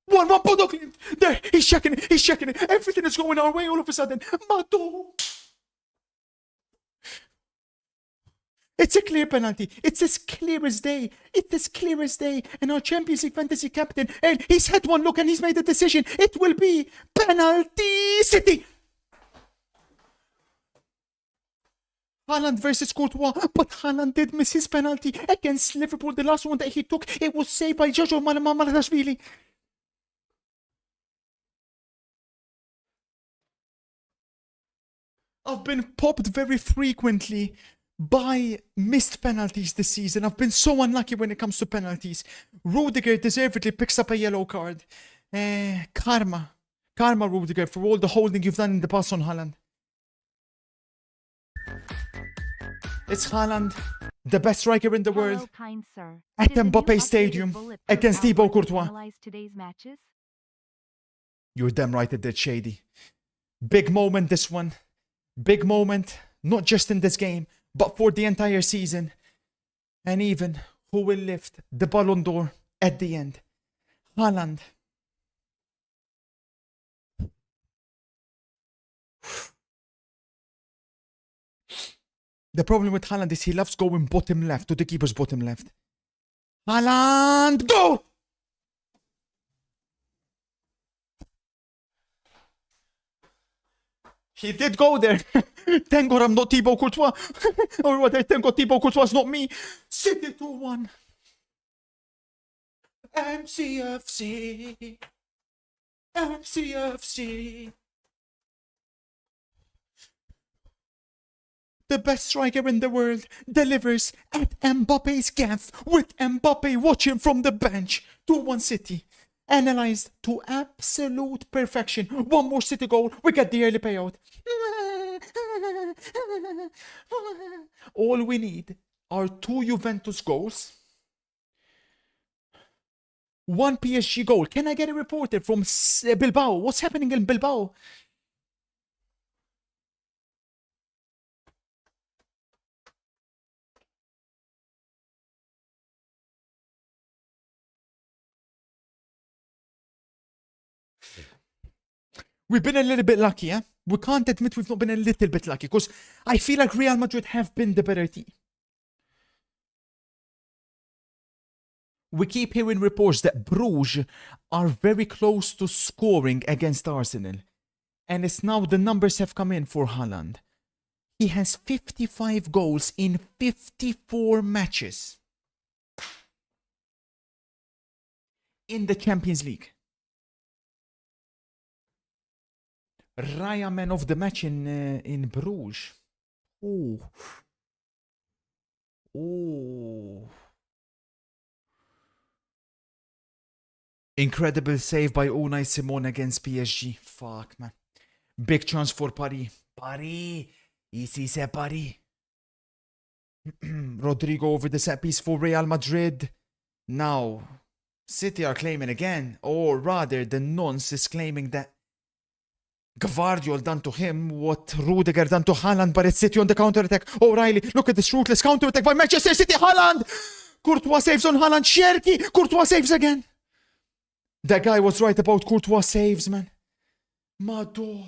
1-1 Bodo Glimt. There, he's checking it. He's checking it. Everything is going our way all of a sudden. Mato. It's a clear penalty. It's as clear as day. It's as clear as day. And our Champions League fantasy captain, and he's had one look and he's made a decision. It will be penalty City. Haaland versus Courtois, but Haaland did miss his penalty against Liverpool. The last one that he took, it was saved by Jojo Malatashvili. I've been popped very frequently by missed penalties this season. I've been so unlucky when it comes to penalties. Rudiger deservedly picks up a yellow card. Karma, Rudiger, for all the holding you've done in the past on Haaland. It's Haaland, the best striker in the world, Hello, kind sir. at Did the new Mbappe updated Stadium bulletproof against Thibaut outline Courtois. analyze today's matches? You're damn right it did, Shady. Big moment, this one. Big moment, not just in this game, but for the entire season. And even who will lift the Ballon d'Or at the end. Haaland. The problem with Haaland is he loves going bottom left to the keeper's bottom left. Haaland, go! He did go there. Thank God I'm not Thibaut Courtois. Or what? Thank God Thibaut Courtois is not me. City 2-1. MCFC. MCFC. The best striker in the world delivers at Mbappe's gaff with Mbappe watching from the bench. 2-1 City. Analyzed to absolute perfection. One more City goal, we get the early payout. All we need are 2 Juventus goals, 1 PSG goal. Can I get a reporter from Bilbao? What's happening in Bilbao? We've been a little bit lucky, eh? We can't admit we've not been a little bit lucky, because I feel like Real Madrid have been the better team. We keep hearing reports that Bruges are very close to scoring against Arsenal. And it's now the numbers have come in for Haaland. He has 55 goals in 54 matches in the Champions League. Raya man of the match in Bruges. Ooh. Ooh. Incredible save by Unai Simon against PSG. Fuck, man. Big chance for Paris. Paris. Easy say Paris. Rodrigo over the set piece for Real Madrid. Now, City are claiming again, or rather, the nonce is claiming that Gvardiol done to him what Rudiger done to Haaland, but it's City on the counter-attack. O'Reilly, look at this ruthless counter-attack by Manchester City. Haaland! Courtois saves on Haaland. Cherki! Courtois saves again. That guy was right about Courtois saves, man. Mado.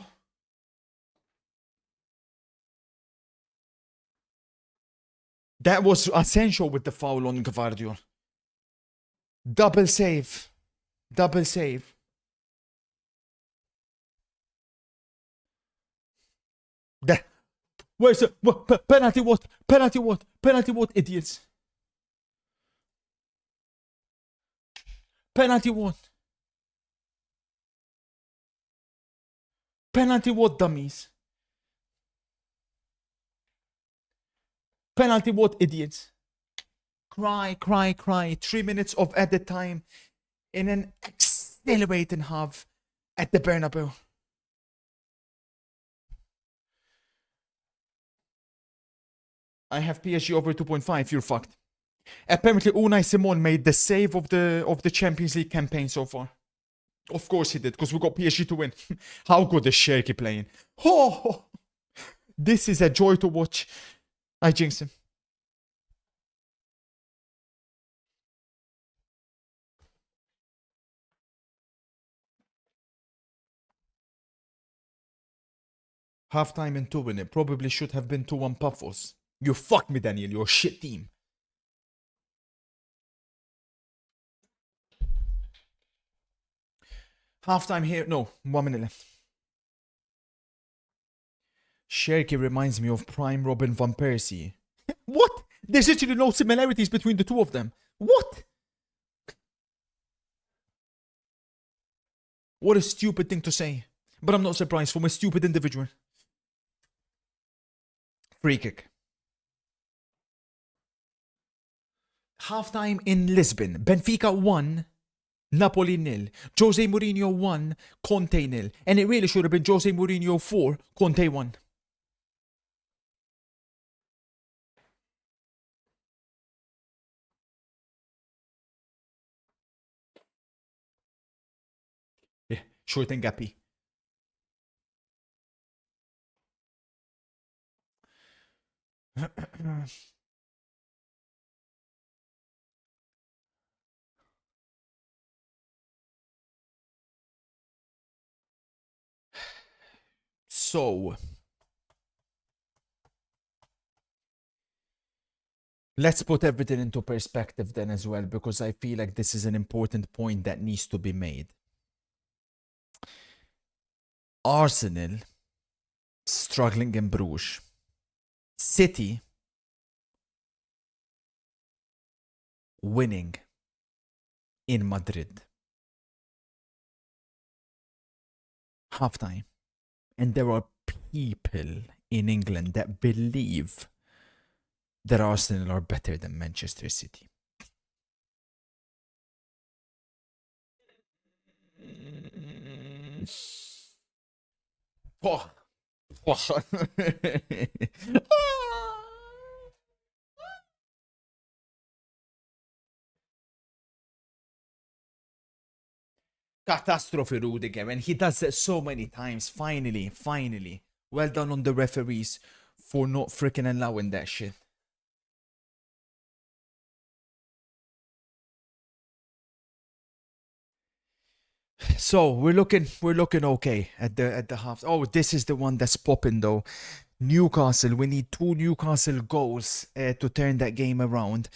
That was Asensio with the foul on Gvardiol. Double save. Double save. Where's the penalty? What? Penalty? What? Penalty? What? Idiots. Penalty? What? Penalty? What? Dummies. Penalty? What? Idiots. Cry, cry, cry. 3 minutes of added time in an accelerating half at the Bernabeu. I have PSG over 2.5. You're fucked. Apparently, Unai Simon made the save of the Champions League campaign so far. Of course he did, because we got PSG to win. How good is Cherki playing? Oh, this is a joy to watch. I jinx him. Halftime in 2-1. It probably should have been 2-1 Pafos. You fucked me, Daniel. You're a shit team. Halftime here. No, 1 minute left. Cherki reminds me of prime Robin Van Persie. What? There's literally no similarities between the two of them. What? What a stupid thing to say. But I'm not surprised from a stupid individual. Free kick. Halftime in Lisbon. Benfica 1, Napoli 0. Jose Mourinho 1, Conte 0. And it really should have been Jose Mourinho 4, Conte 1. Yeah, short and gappy. So, let's put everything into perspective then as well, because I feel like this is an important point that needs to be made. Arsenal struggling in Bruges. City winning in Madrid. Halftime. And there are people in England that believe that Arsenal are better than Manchester City. Oh. Oh. Catastrophe, Rudiger, and he does it so many times. Finally. Well done on the referees for not freaking allowing that shit. So we're looking okay at the half. Oh, this is the one that's popping though. Newcastle. We need 2 Newcastle goals to turn that game around.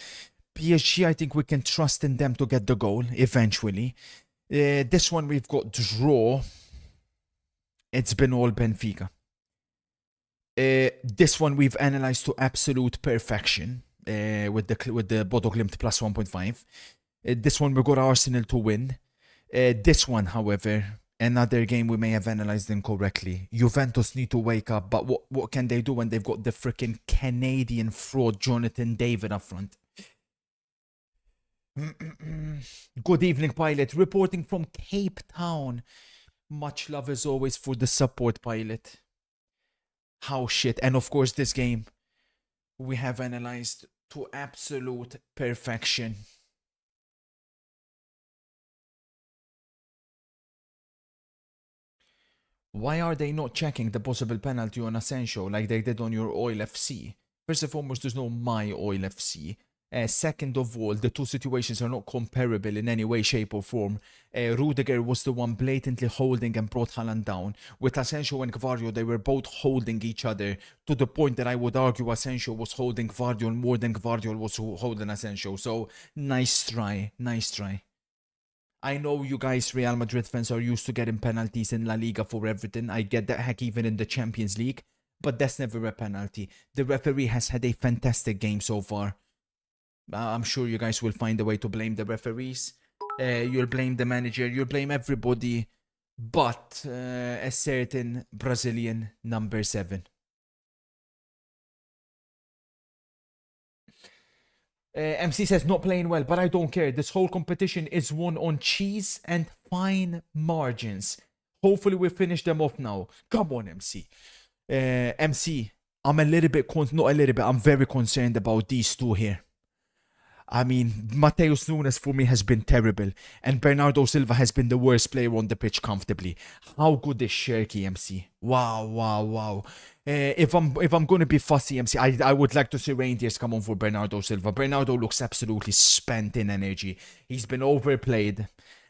PSG, I think we can trust in them to get the goal eventually. This one we've got draw. It's been all Benfica. This one we've analyzed to absolute perfection with the Bodo Glimt plus 1.5. This one we got Arsenal to win. This one, however, Another game we may have analyzed incorrectly. Juventus need to wake up, but what can they do when they've got the freaking Canadian fraud Jonathan David up front? Good evening, Pilot. Reporting from Cape Town. Much love as always for the support, Pilot. How shit. And of course, this game we have analyzed to absolute perfection. Why are they not checking the possible penalty on Asensio like they did on your Oil FC? First and foremost, there's no My Oil FC. Second of all, the two situations are not comparable in any way, shape or form. Rudiger was the one blatantly holding and brought Haaland down. With Asensio and Gvardiol, they were both holding each other to the point that I would argue Asensio was holding Gvardiol more than Gvardiol was holding Asensio. So, nice try, nice try. I know you guys, Real Madrid fans, are used to getting penalties in La Liga for everything. I get that, heck, even in the Champions League. But that's never a penalty. The referee has had a fantastic game so far. I'm sure you guys will find a way to blame the referees. You'll blame the manager. You'll blame everybody. But a certain Brazilian number 7. MC says not playing well, but I don't care. This whole competition is won on cheese and fine margins. Hopefully we finish them off now. Come on, MC. MC, I'm a little bit, not a little bit, I'm very concerned about these two here. I mean, Mateus Nunes for me has been terrible, and Bernardo Silva has been the worst player on the pitch comfortably. How good is Cherki, MC? Wow, wow, wow. If I'm gonna be fussy, MC, I would like to see reindeers come on for Bernardo Silva. Bernardo looks absolutely spent in energy. He's been overplayed,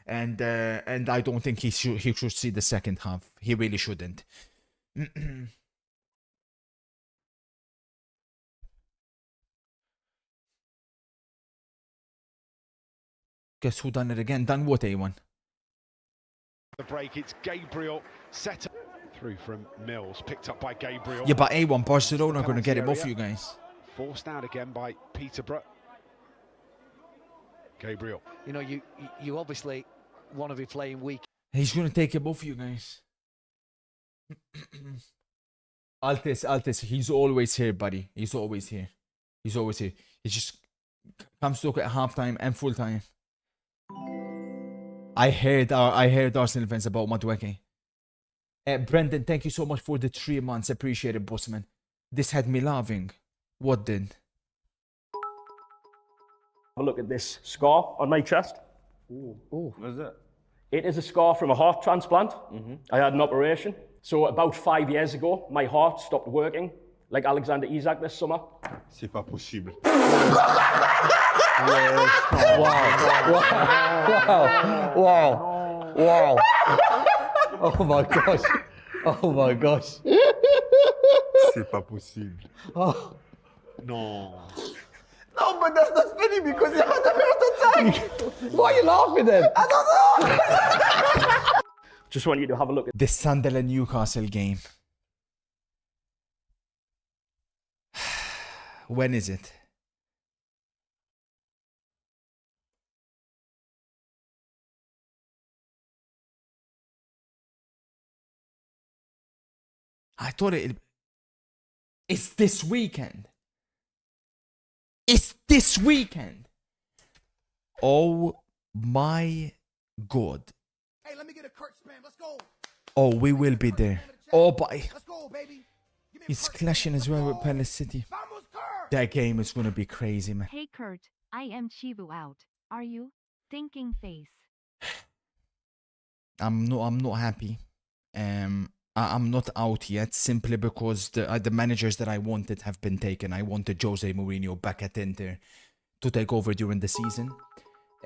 and I don't think he should see the second half. He really shouldn't. Guess who done it again? Done what, A1? The break, it's Gabriel set up through from Mills, picked up by Gabriel. Yeah, but A1, Barcelona are going to get him off you guys. Forced out again by Peterborough. Gabriel. You know, you obviously want to be playing weak. He's going to take him off you guys. Altis, he's always here, buddy. He's always here. He's always here. He just comes to look at halftime and full time. I heard Arsenal fans about Madueke. Brendan, thank you so much for the 3 months. Appreciate it, bossman. This had me laughing. What did? Have a look at this scar on my chest. Ooh. What is it? It is a scar from a heart transplant. I had an operation. So about 5 years ago, my heart stopped working, like Alexander Isak this summer. C'est pas possible. Wow. Oh my gosh. Oh my gosh. C'est pas possible. Oh. Non. No, but that's not funny because you had a heart attack. Why are you laughing then? I don't know. Just want you to have a look at The Sunderland Newcastle game. When is it? I thought it's this weekend. It's this weekend. Oh my God. Hey, let me get a Kurt spam. Let's go. Oh, we will be there. Oh, but Let's go, baby. Give me a he's Kurt clashing spam. as well with Let's go. Palace City. Vamos, Kurt. That game is gonna be crazy, man. Hey Kurt, I am Chivu out. Are you? Thinking face. I'm not happy. I'm not out yet simply because the managers that I wanted have been taken. I wanted Jose Mourinho back at Inter to take over during the season.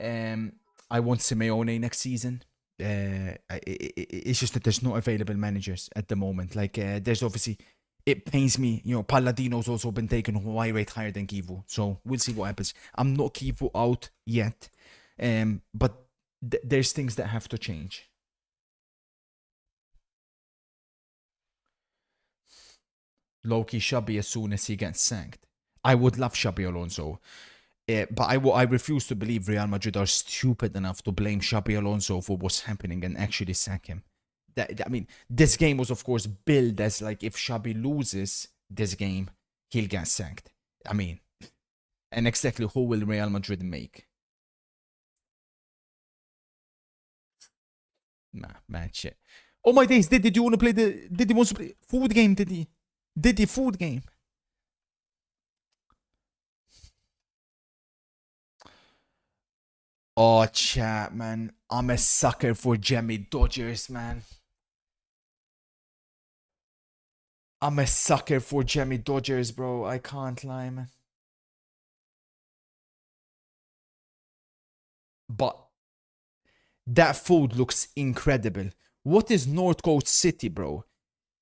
I want Simeone next season. It's just that there's no available managers at the moment. Like there's obviously, it pains me. You know, Palladino's also been taken, who I rate higher than Kivu. So we'll see what happens. I'm not Kivu out yet, but there's things that have to change. Low-key Xabi as soon as he gets sacked. I would love Xabi Alonso. But I refuse to believe Real Madrid are stupid enough to blame Xabi Alonso for what's happening and actually sack him. I mean, this game was, of course, billed as like if Xabi loses this game, he'll get sacked. I mean, and exactly who will Real Madrid make? Nah, man, shit. Oh my days, did you want to play did he want to play food game, did he? Did he food game? Oh, chat, man. I'm a sucker for Jemmy Dodgers, man. I'm a sucker for Jemmy Dodgers, bro. I can't lie, man. But that food looks incredible. What is North Coast City, bro?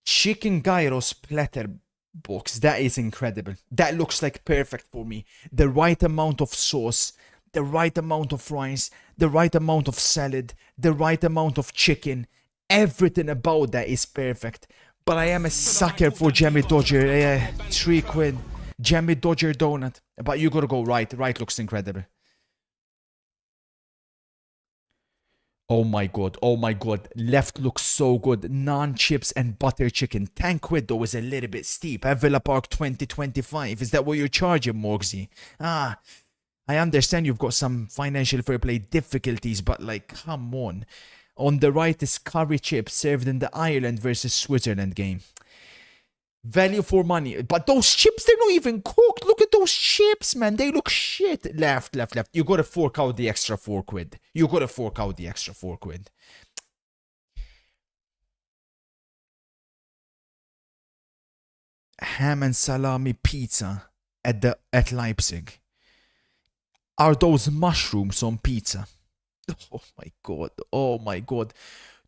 Chicken gyros platter box. That is incredible. That looks like perfect for me. The right amount of sauce, the right amount of rice, the right amount of salad, the right amount of chicken. Everything about that is perfect. But I am a sucker for Jemmy Dodger. Yeah, 3 quid. Jemmy Dodger donut. But you gotta go right. Right looks incredible. Oh my god, oh my god. Left looks so good. Naan, chips, and butter chicken. 10 quid though is a little bit steep. At Villa Park 2025. Is that what you're charging, Morgsy? Ah, I understand you've got some financial fair play difficulties, but like, come on. On the right is curry chips served in the Ireland versus Switzerland game. Value for money. But those chips, they're not even cooked. Look at those chips, man. They look shit. Left. You gotta fork out the extra 4 quid. You gotta fork out the extra 4 quid. Ham and salami pizza at Leipzig. Are those mushrooms on pizza? Oh my god. Oh my god.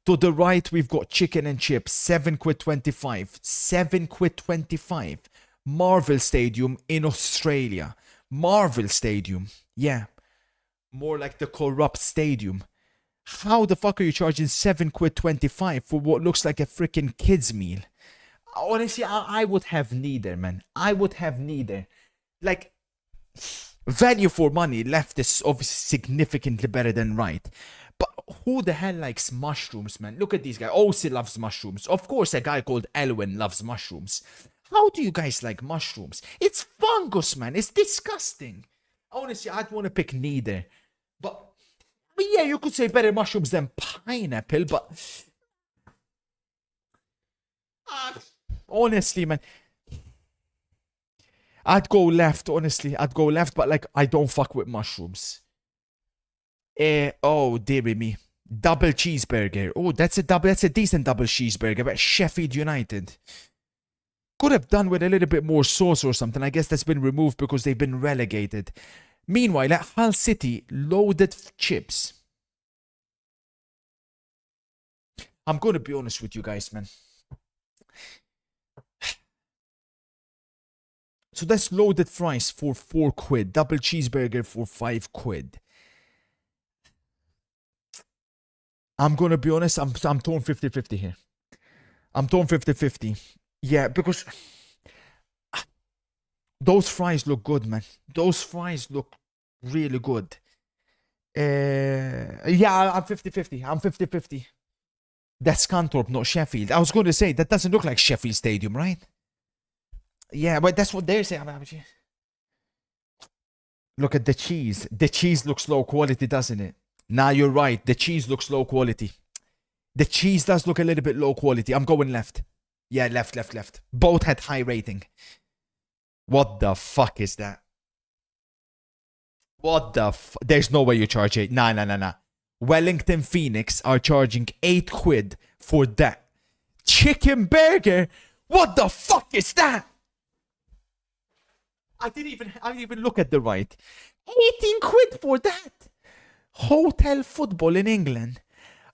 To the right, we've got chicken and chips, 7 quid 25. 7 quid 25. Marvel Stadium in Australia. Marvel Stadium. Yeah. More like the corrupt stadium. How the fuck are you charging 7 quid 25 for what looks like a freaking kid's meal? Honestly, I would have neither, man. I would have neither. Like, value for money, left is obviously significantly better than right. But who the hell likes mushrooms, man? Look at these guys. Osi loves mushrooms. Of course, a guy called Elwin loves mushrooms. How do you guys like mushrooms? It's fungus, man. It's disgusting. Honestly, I'd want to pick neither. But yeah, you could say better mushrooms than pineapple, but honestly, man, I'd go left, honestly. I'd go left, but like, I don't fuck with mushrooms. Oh, dearie me. Double cheeseburger. Oh, that's a decent double cheeseburger, but Sheffield United. Could have done with a little bit more sauce or something. I guess that's been removed because they've been relegated. Meanwhile, at Hull City, loaded chips. I'm gonna be honest with you guys, man. So that's loaded fries for 4 quid. Double cheeseburger for 5 quid. I'm gonna be honest, I'm torn 50-50 here. I'm torn 50-50. Yeah, because those fries look good, man. Those fries look really good. Yeah, I'm 50-50. I'm 50-50. That's Scunthorpe, not Sheffield. I was going to say, that doesn't look like Sheffield Stadium, right? Yeah, but that's what they're saying. Look at the cheese. The cheese looks low quality, doesn't it? Nah, you're right. The cheese looks low quality. The cheese does look a little bit low quality. I'm going left. Yeah, left. Both had high rating. What the fuck is that? What the There's no way you charge 8. Nah. Wellington Phoenix are charging 8 quid for that chicken burger. What the fuck is that? I didn't even look at the right. 18 quid for that. Hotel football in England.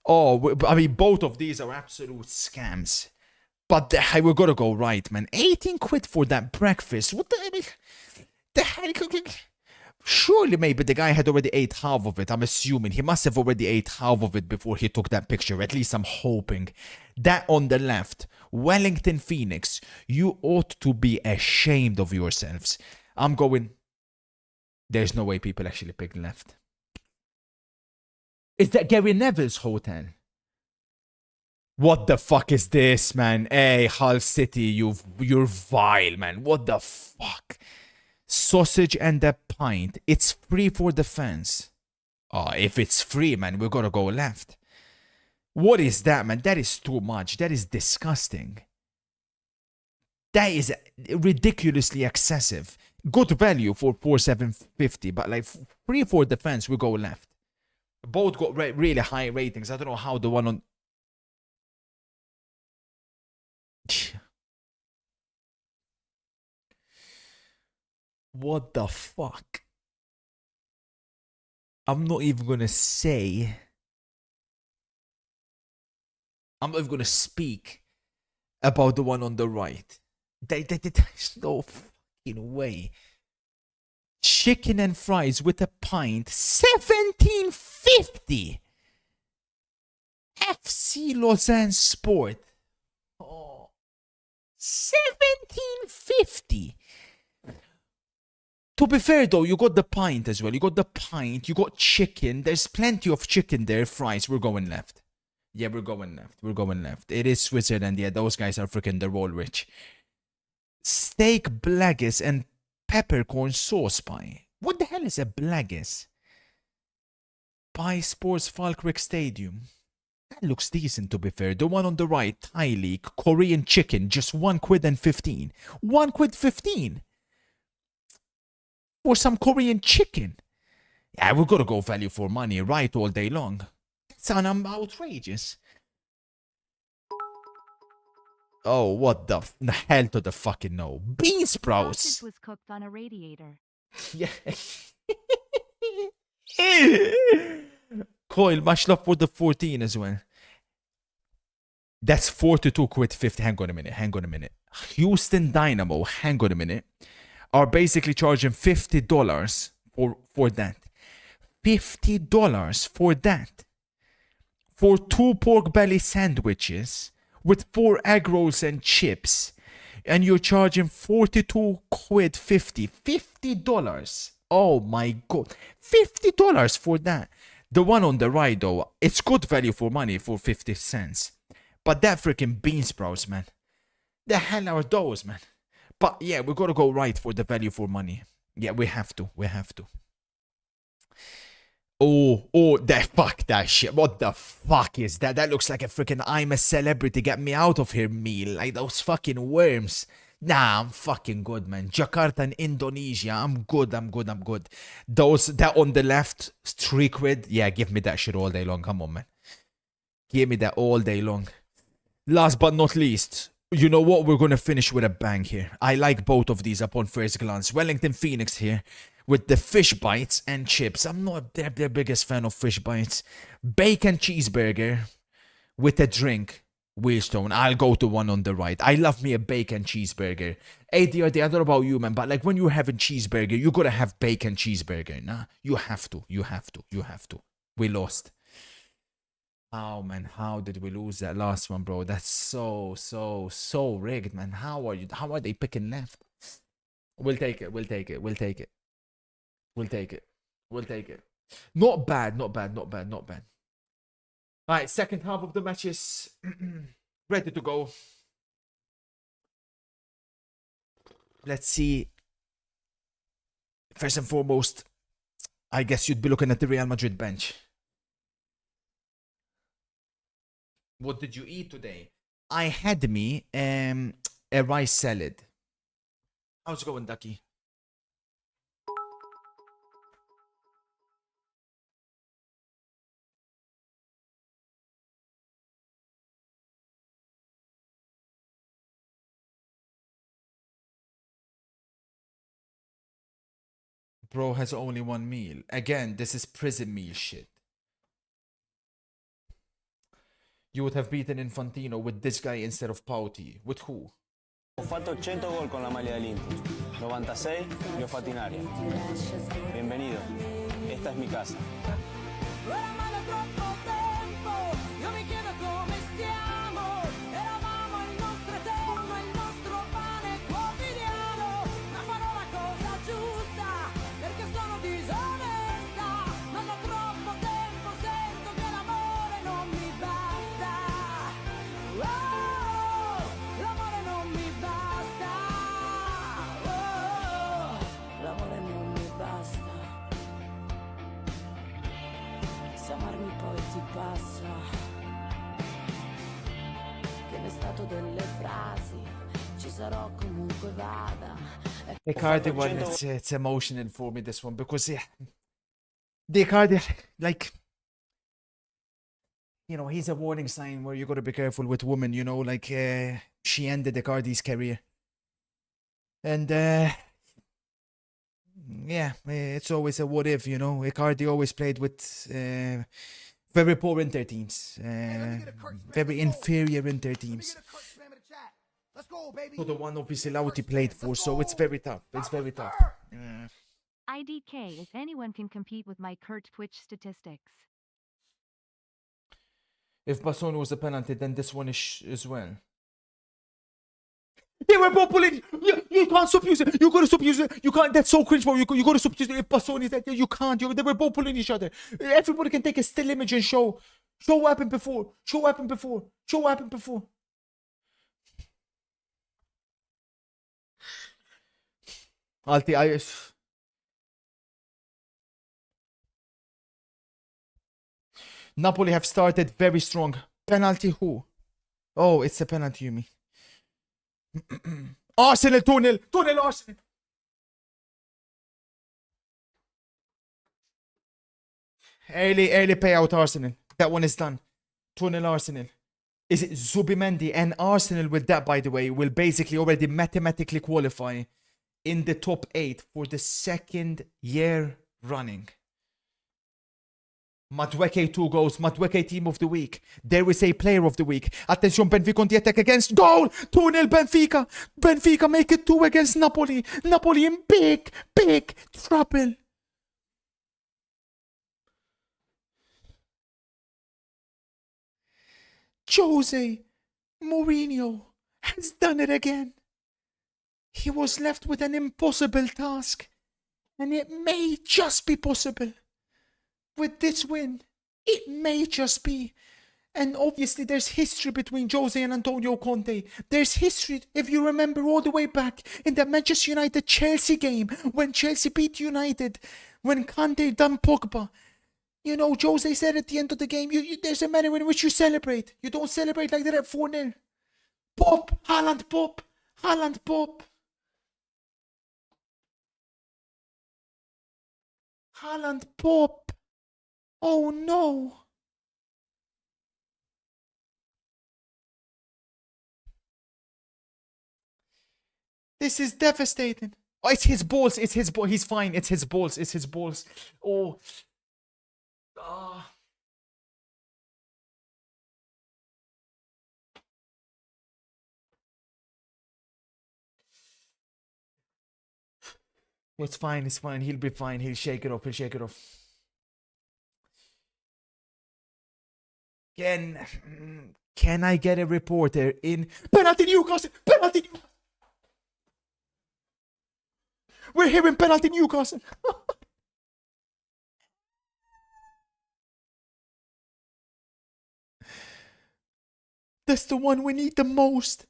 Oh, I mean, both of these are absolute scams. But we're gonna go right, man. 18 quid for that breakfast. What the hell? Surely maybe the guy had already ate half of it. I'm assuming he must have already ate half of it before he took that picture. At least I'm hoping. That on the left, Wellington Phoenix. You ought to be ashamed of yourselves. I'm going. There's no way people actually picked left. Is that Gary Neville's hotel? What the fuck is this, man? Hey, Hull City, you're vile, man. What the fuck? Sausage and a pint. It's free for the fans. Oh, if it's free, man, we're gonna go left. What is that, man? That is too much. That is disgusting. That is ridiculously excessive. Good value for 4,750, but like free for the fans, we go left. Both got really high ratings. I don't know how the one on. What the fuck? I'm not even gonna say. I'm not even gonna speak about the one on the right. There's no fucking way. Chicken and fries with a pint, 1750. FC Lausanne Sport. Oh, 1750. To be fair though, you got the pint as well. You got the pint, you got chicken. There's plenty of chicken there. Fries, we're going left. Yeah, we're going left. We're going left. It is Switzerland. Yeah, those guys are freaking the roll rich. Steak blaggis and peppercorn sauce pie. What the hell is a blaggis? Pie Sports Falkirk Stadium. That looks decent to be fair. The one on the right, Thai League, Korean chicken, just £1.15. £1.15 for some Korean chicken. Yeah, we're gonna go value for money, right, all day long. That's outrageous. Oh, what the hell to the fucking no. Bean sprouts. Sausage was cooked on a radiator. Yeah. Coil, much love for the 14 as well. That's 42.50. Hang on a minute. Houston Dynamo, hang on a minute, are basically charging $50 for that. $50 for that. For 2 pork belly sandwiches with 4 egg rolls and chips, and you're charging 42 quid 50. $50. Oh my god. $50 for that. The one on the right though, it's good value for money for 50 cents. But that freaking bean sprouts, man. The hell are those, man? But yeah, we gotta go right for the value for money. Yeah, we have to. Oh, fuck that shit. What the fuck is that? That looks like a freaking I'm a celebrity, get me out of here meal. Like those fucking worms. Nah, I'm fucking good, man. Jakarta in Indonesia. I'm good. That on the left, 3 quid. Yeah, give me that shit all day long. Come on, man. Give me that all day long. Last but not least, you know what? We're gonna finish with a bang here. I like both of these upon first glance. Wellington Phoenix here with the fish bites and chips. I'm not their biggest fan of fish bites. Bacon cheeseburger with a drink. Wheelstone. I'll go to one on the right. I love me a bacon cheeseburger. ADRD, I don't know about you, man, but like when you're having cheeseburger, you gotta have bacon cheeseburger. Nah, you have to. We lost. Oh man, how did we lose that last one, bro? That's so rigged, man. How are they picking left? We'll take it. Not bad. Alright, second half of the match is ready to go. Let's see. First and foremost, I guess you'd be looking at the Real Madrid bench. What did you eat today? I had me a rice salad. How's it going, Ducky? Bro has only one meal. Again, this is prison meal shit. You would have beaten Infantino with this guy instead of Pauti. With who? Ho fatto 100 gol con la maglia dell'Inter, 96 li ho fatti in aria. Bienvenido, esta es mi casa. Icardi one, it's emotional for me, this one, because yeah, the Icardi, like, you know, he's a warning sign where you gotta be careful with women, you know, like, she ended Icardi's career. And, yeah, it's always a what if, you know. Icardi always played with very poor Inter teams, very inferior Inter teams. Let's go, baby. So the one obviously Lauti played for, so it's very tough. It's very tough. IDK if anyone can compete with my Kurt Twitch statistics. If Bassoni was a penalty, then this one is as well. They were both pulling. You can't stop using it. You gotta stop using it. You can't. That's so cringe, bro. You gotta stop using it. If Bassoni is that, you can't. They were both pulling each other. Everybody can take a still image and show what happened before. Show what happened before. Show what happened before. Napoli have started very strong. Penalty who? Oh, it's a penalty, you mean. Arsenal 2-0. 2-0 Arsenal. Early payout Arsenal. That one is done. 2-0 Arsenal. Is it Zubimendi and Arsenal with that, by the way, will basically already mathematically qualify in the top 8 for the second year running. Madueke 2 goals. Madueke team of the week. There is a player of the week. Attention, Benfica on the attack against goal. 2-0 Benfica. Benfica make it 2 against Napoli. Napoli in big trouble. Jose Mourinho has done it again. He was left with an impossible task, and it may just be possible. With this win, it may just be. And obviously there's history between Jose and Antonio Conte. There's history, if you remember, all the way back in the Manchester United-Chelsea game, when Chelsea beat United, when Conte done Pogba. You know, Jose said at the end of the game, there's a manner in which you celebrate. You don't celebrate like that at 4-0. Pop! Haaland pop! Haaland pop! Haaland pop! Oh no! This is devastating. Oh, it's his balls. It's his ball. He's fine. It's his balls. It's his balls. Oh. Ah. It's fine. It's fine. He'll be fine. He'll shake it off. He'll shake it off. Can I get a reporter in? Penalty Newcastle! Penalty Newcastle! We're hearing penalty Newcastle! That's the one we need the most.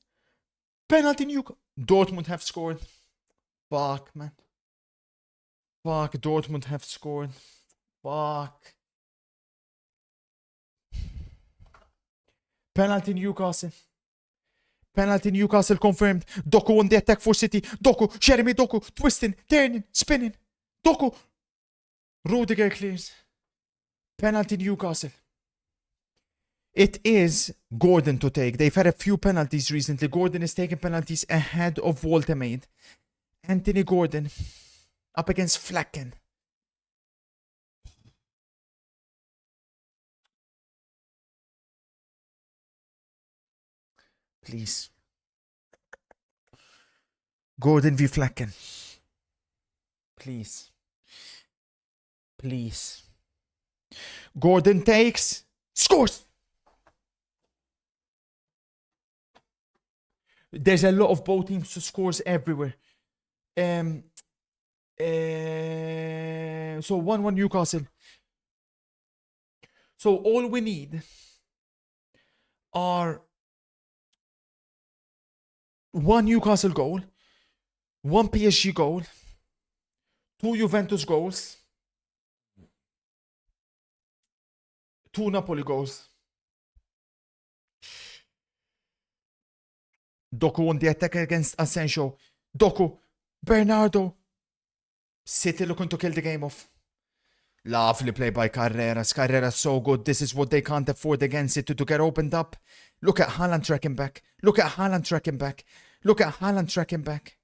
Penalty Newcastle. Dortmund have scored. Fuck, man. Fuck, Dortmund have scored. Fuck. Penalty Newcastle. Penalty Newcastle confirmed. Doku on the attack for City. Doku, Jeremy Doku, twisting, turning, spinning. Doku. Rudiger clears. Penalty Newcastle. It is Gordon to take. They've had a few penalties recently. Gordon is taking penalties ahead of Woltemade. Anthony Gordon up against Flecken. Please. Gordon v Flecken. Please. Please. Gordon takes. Scores! There's a lot of both teams to scores everywhere. So 1-1 Newcastle. So all we need are 1 Newcastle goal, 1 PSG goal, 2 Juventus goals, 2 Napoli goals. Doku on the attack against Asensio. Doku. Bernardo. City looking to kill the game off. Lovely play by Carreras. Carreras so good. This is what they can't afford against City to get opened up. Look at Haaland tracking back. Look at Haaland tracking back. Look at Haaland tracking back.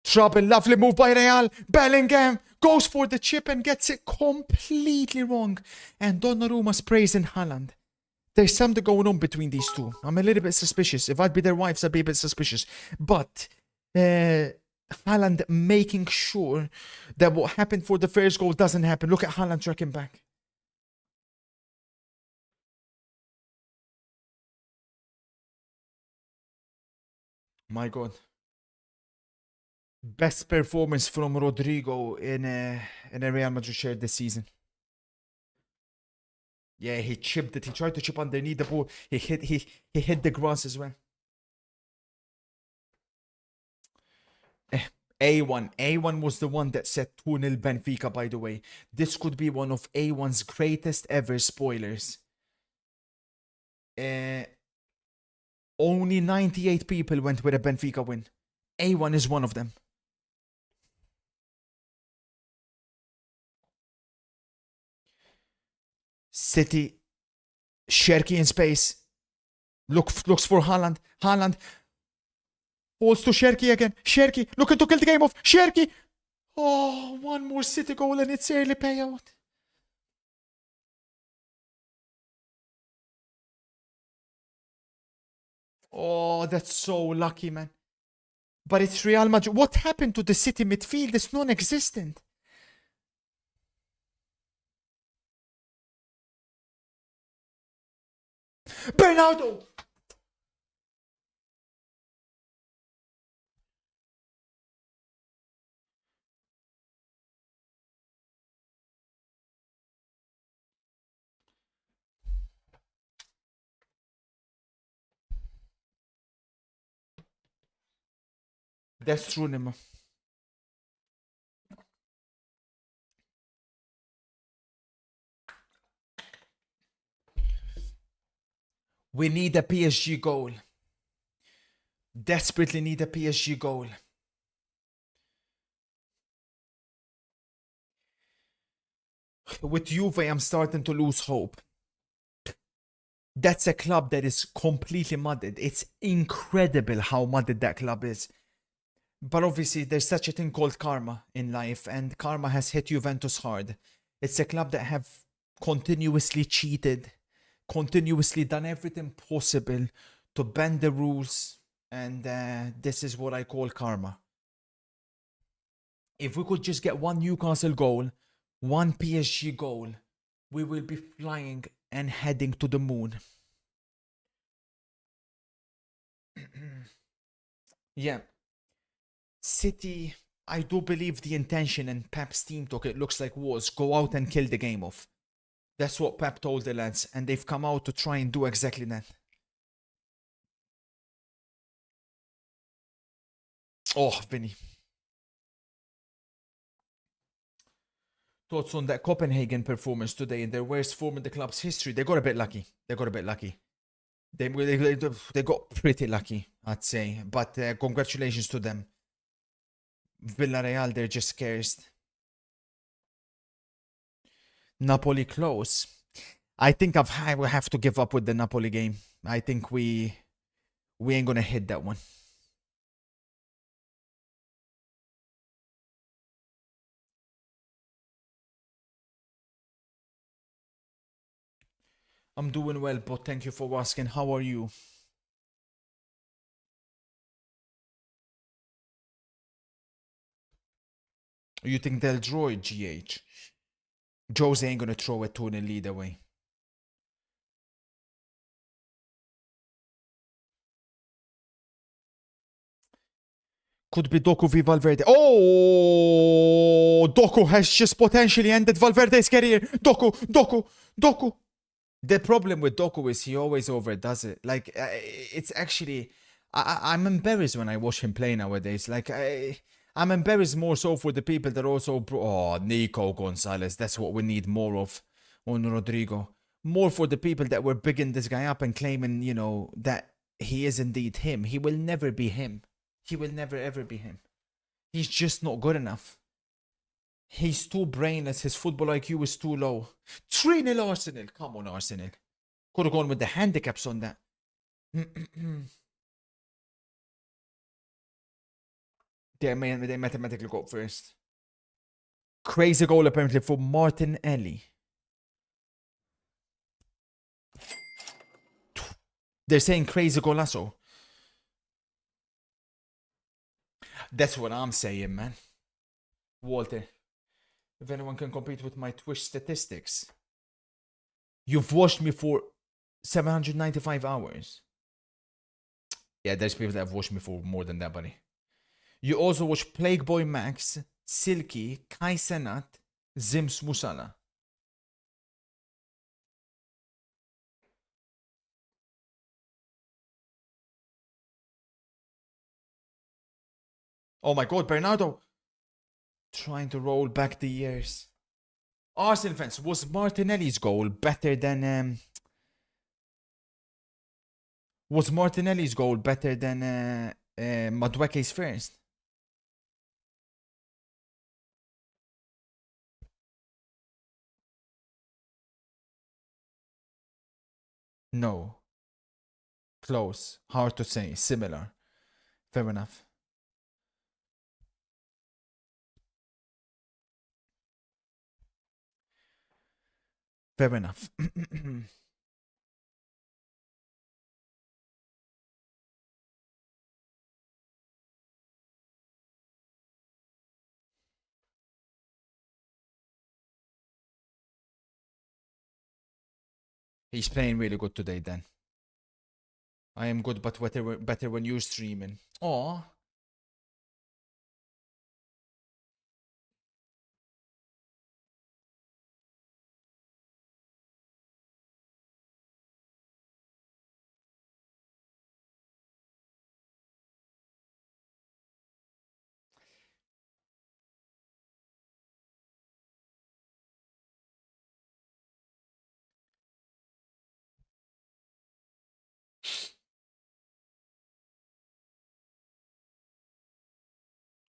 Trouble. Lovely move by Real. Bellingham goes for the chip and gets it completely wrong. And Donnarumma's praising Haaland. There's something going on between these two. I'm a little bit suspicious. If I'd be their wives, I'd be a bit suspicious. But Haaland making sure that what happened for the first goal doesn't happen. Look at Haaland tracking back. My God. Best performance from Rodrigo in a Real Madrid shirt this season. Yeah, he chipped it. He tried to chip underneath the ball. He hit the grass as well. A1 was the one that set 2-0 Benfica, by the way. This could be one of A1's greatest ever spoilers. Only 98 people went with a Benfica win. A1 is one of them. City. Cherki in space. Looks for Haaland. Haaland. Falls to Cherki again. Cherki looking to kill the game off. Cherki. Oh, one more City goal and it's early payout. Oh, that's so lucky, man. But it's Real Madrid. What happened to the City midfield? It's non-existent. Bernardo! That's true, Nima. We need a PSG goal. Desperately need a PSG goal. With Juve, I'm starting to lose hope. That's a club that is completely mudded. It's incredible how mudded that club is. But obviously, there's such a thing called karma in life, and karma has hit Juventus hard. It's a club that have continuously cheated, continuously done everything possible to bend the rules, and this is what I call karma. If we could just get one Newcastle goal, one PSG goal, we will be flying and heading to the moon. Yeah. City, I do believe the intention and Pep's team talk, it looks like, was go out and kill the game off. That's what Pep told the lads, and they've come out to try and do exactly that. Oh, Vinny. Thoughts on that Copenhagen performance today in their worst form in the club's history? They got a bit lucky. They got pretty lucky, I'd say. But congratulations to them. Villarreal, they're just cursed. Napoli close. I think I will have to give up with the Napoli game. I think we ain't gonna hit that one. I'm doing well, but thank you for asking. How are you? You think they'll draw it, GH? Jose ain't gonna throw a 2-0 lead away. Could be Doku v Valverde. Oh, Doku has just potentially ended Valverde's career. Doku. The problem with Doku is he always overdoes it. Like, it's actually... I'm embarrassed when I watch him play nowadays. Like, I'm embarrassed more so for the people that also... Oh, Nico Gonzalez. That's what we need more of on Rodrigo. More for the people that were bigging this guy up and claiming, you know, that he is indeed him. He will never be him. He will never ever be him. He's just not good enough. He's too brainless. His football IQ is too low. 3-0 Arsenal. Come on, Arsenal. Could have gone with the handicaps on that. They mathematically got first. Crazy goal apparently for Martinelli. They're saying crazy golazo. That's what I'm saying, man. Walter, if anyone can compete with my Twitch statistics. You've watched me for 795 hours. Yeah, there's people that have watched me for more than that, buddy. You also watch Plague Boy Max, Silky, Kai Senat, Zims Musala. Oh my god, Bernardo! Trying to roll back the years. Arsenal fans, was Martinelli's goal better than was Martinelli's goal better than Madueke's first? No. Close. Hard to say. Similar. Fair enough. Fair enough. He's playing really good today, then. I am good, but better when you're streaming. Aw.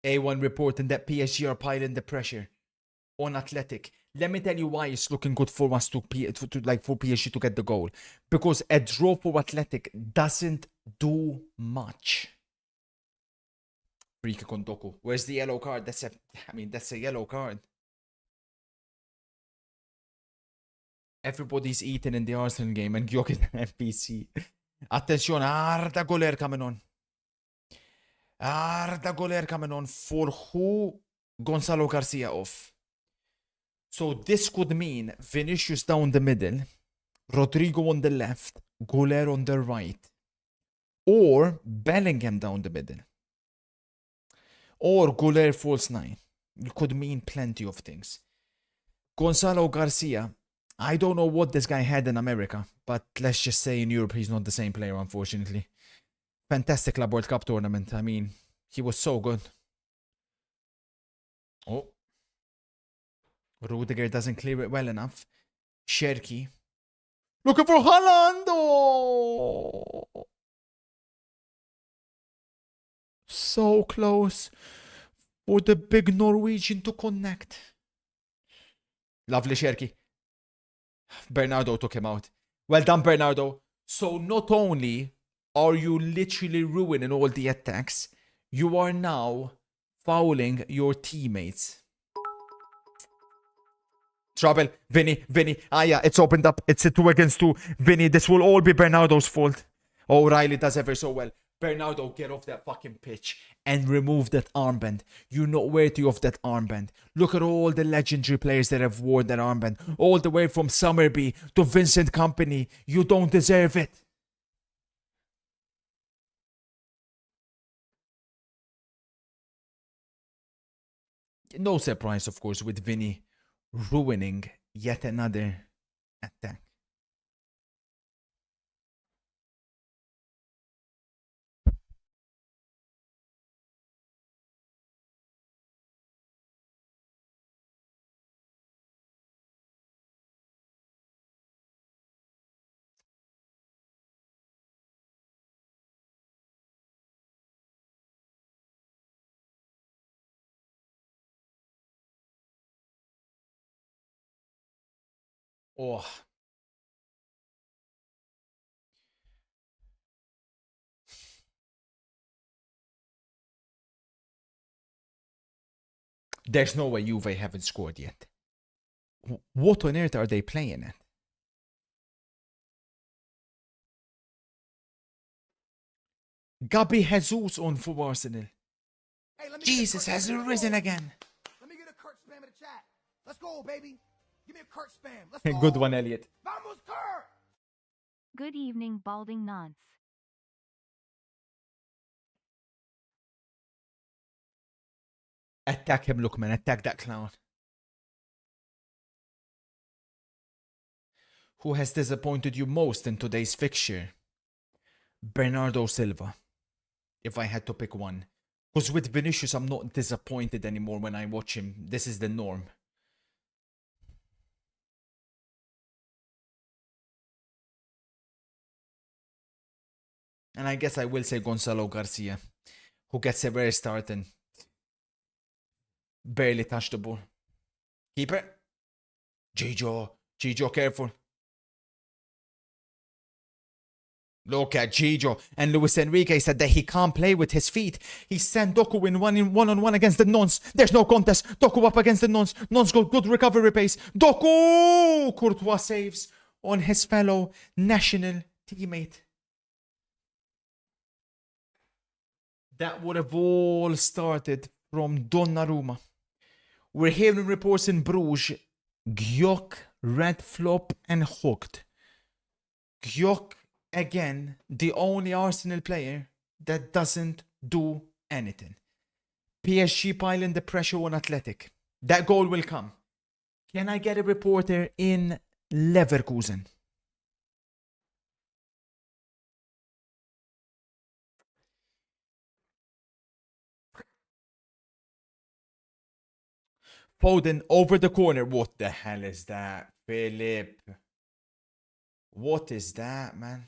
A1 reporting that PSG are piling the pressure on Athletic. Let me tell you why it's looking good for us for PSG to get the goal. Because a draw for Athletic doesn't do much. Freaky Kondoku. Where's the yellow card? That's a yellow card. Everybody's eating in the Arsenal game and Gyok is an NPC. Attention, Arda Goler coming on. Arda Goler coming on for who? Gonzalo Garcia off. So this could mean Vinicius down the middle, Rodrigo on the left, Goler on the right, or Bellingham down the middle, or Goler false 9. It could mean plenty of things. Gonzalo Garcia, I don't know what this guy had in America, but let's just say in Europe he's not the same player, unfortunately. Fantastic Club World Cup tournament. I mean, he was so good. Oh. Rudiger doesn't clear it well enough. Cherki. Looking for Haaland! Oh. So close for the big Norwegian to connect. Lovely Cherki. Bernardo took him out. Well done, Bernardo. So not only are you literally ruining all the attacks, you are now fouling your teammates. Trouble. Vinny. Ah, yeah, it's opened up. It's a 2 against 2. Vinny, this will all be Bernardo's fault. Oh, Riley does ever so well. Bernardo, get off that fucking pitch and remove that armband. You're not worthy of that armband. Look at all the legendary players that have worn that armband. All the way from Summerby to Vincent Kompany. You don't deserve it. No surprise, of course, with Vinny ruining yet another attack. Oh. There's no way Juve haven't scored yet. What on earth are they playing at? Gabi Jesus on for Arsenal. Hey, let me Jesus get a has Kurt spam. risen again. Let me get a Kurt spam in the chat. Let's go, baby. Give me a Kurt spam. Let's go. Good one, Elliot. Vamos, Kurt. Good evening, balding nonce. Attack him, Lookman. Attack that clown. Who has disappointed you most in today's fixture? Bernardo Silva. If I had to pick one. Because with Vinicius, I'm not disappointed anymore when I watch him. This is the norm. And I guess I will say Gonzalo Garcia, who gets a rare start and barely touched the ball. Keeper. Gijo. Gijo, careful. Look at Gijo. And Luis Enrique said that he can't play with his feet. He sent Doku in one-on-one against the Nons. There's no contest. Doku up against the Nons. Nons got good recovery pace. Doku! Courtois saves on his fellow national teammate. That would have all started from Donnarumma. We're hearing reports in Bruges. Gyok, red flop and hooked. Gyok, again, the only Arsenal player that doesn't do anything. PSG piling the pressure on Athletic. That goal will come. Can I get a reporter in Leverkusen? Foden over the corner. What the hell is that, Philip? What is that, man?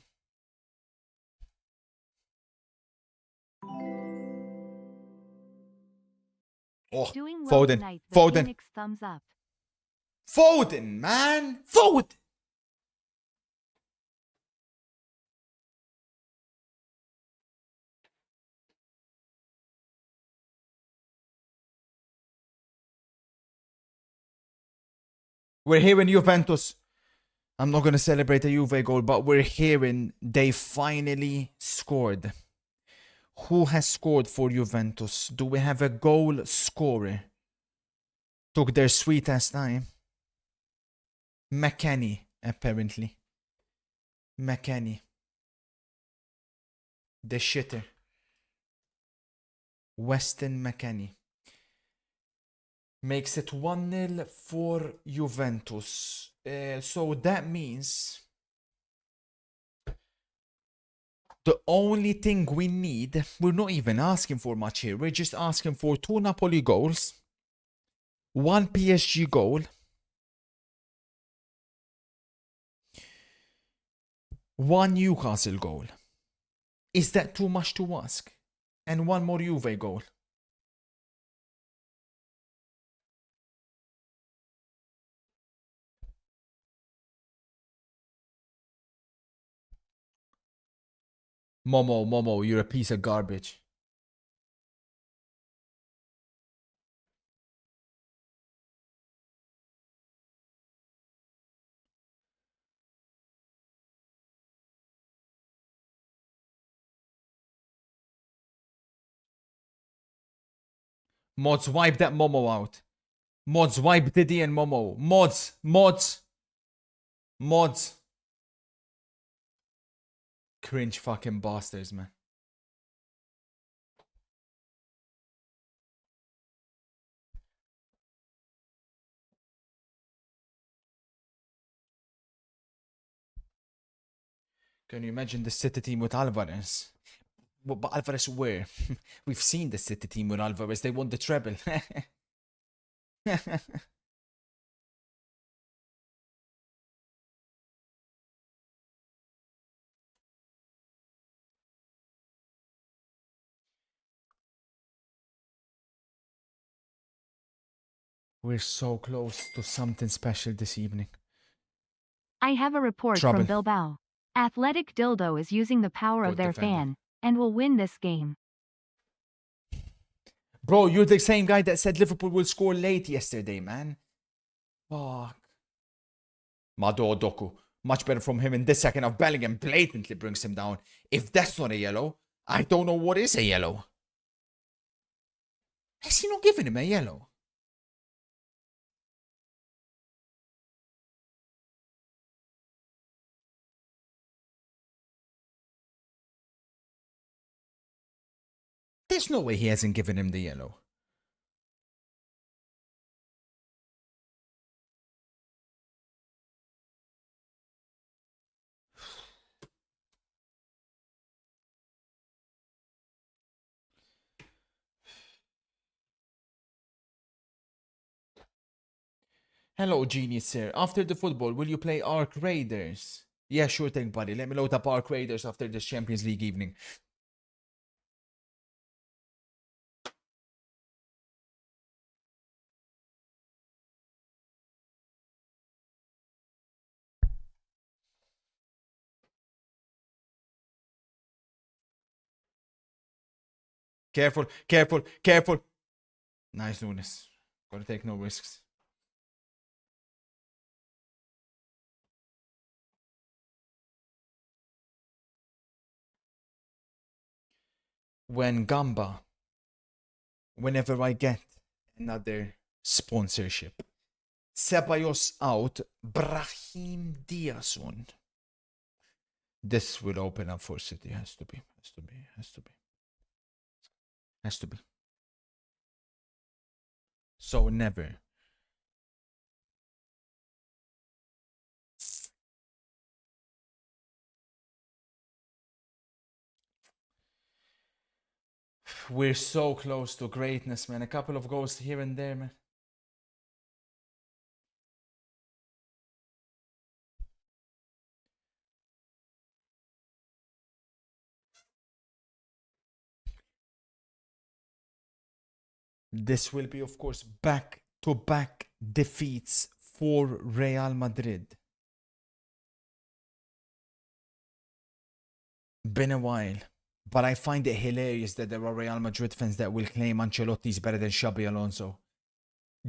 Oh, Doing well Foden. tonight, the Foden. Phoenix thumbs up. Foden, man. Foden. We're hearing Juventus. I'm not going to celebrate a Juve goal, but we're hearing they finally scored. Who has scored for Juventus? Do we have a goal scorer? Took their sweet ass time. McKennie, apparently. McKennie. The shitter. Weston McKennie. Makes it 1-0 for Juventus. So that means the only thing we need, we're not even asking for much here. We're just asking for 2 Napoli goals, 1 PSG goal, 1 Newcastle goal. Is that too much to ask? And 1 more Juve goal. Momo, you're a piece of garbage. Mods, wipe that Momo out. Mods, wipe Diddy and Momo. Mods. Cringe fucking bastards, man. Can you imagine the City team with Alvarez? But Alvarez where? We've seen the City team with Alvarez. They won the treble. We're so close to something special this evening. I have a report Trouble. from Bilbao. Athletic Dildo is using the power of Good their defender. fan and will win this game. Bro, you're the same guy that said Liverpool will score late yesterday, man. Fuck. Mado Doku. Much better from him in this second half. Bellingham blatantly brings him down. If that's not a yellow, I don't know what is a yellow. Has he not given him a yellow? There's no way he hasn't given him the yellow. Hello, genius sir. After the football, will you play Ark Raiders? Yeah, sure thing, buddy. Let me load up Ark Raiders after this Champions League evening. Careful, careful, careful. Nice, Nunes. Gotta take no risks. When Gamba, whenever I get another sponsorship, Ceballos out, Brahim Diaz on. This will open up for City. Has to be. Has to be. Has to be. Has to be. So never. We're so close to greatness, man. A couple of goals here and there, man. This will be, of course, back-to-back defeats for Real Madrid. Been a while. But I find it hilarious that there are Real Madrid fans that will claim Ancelotti is better than Xabi Alonso.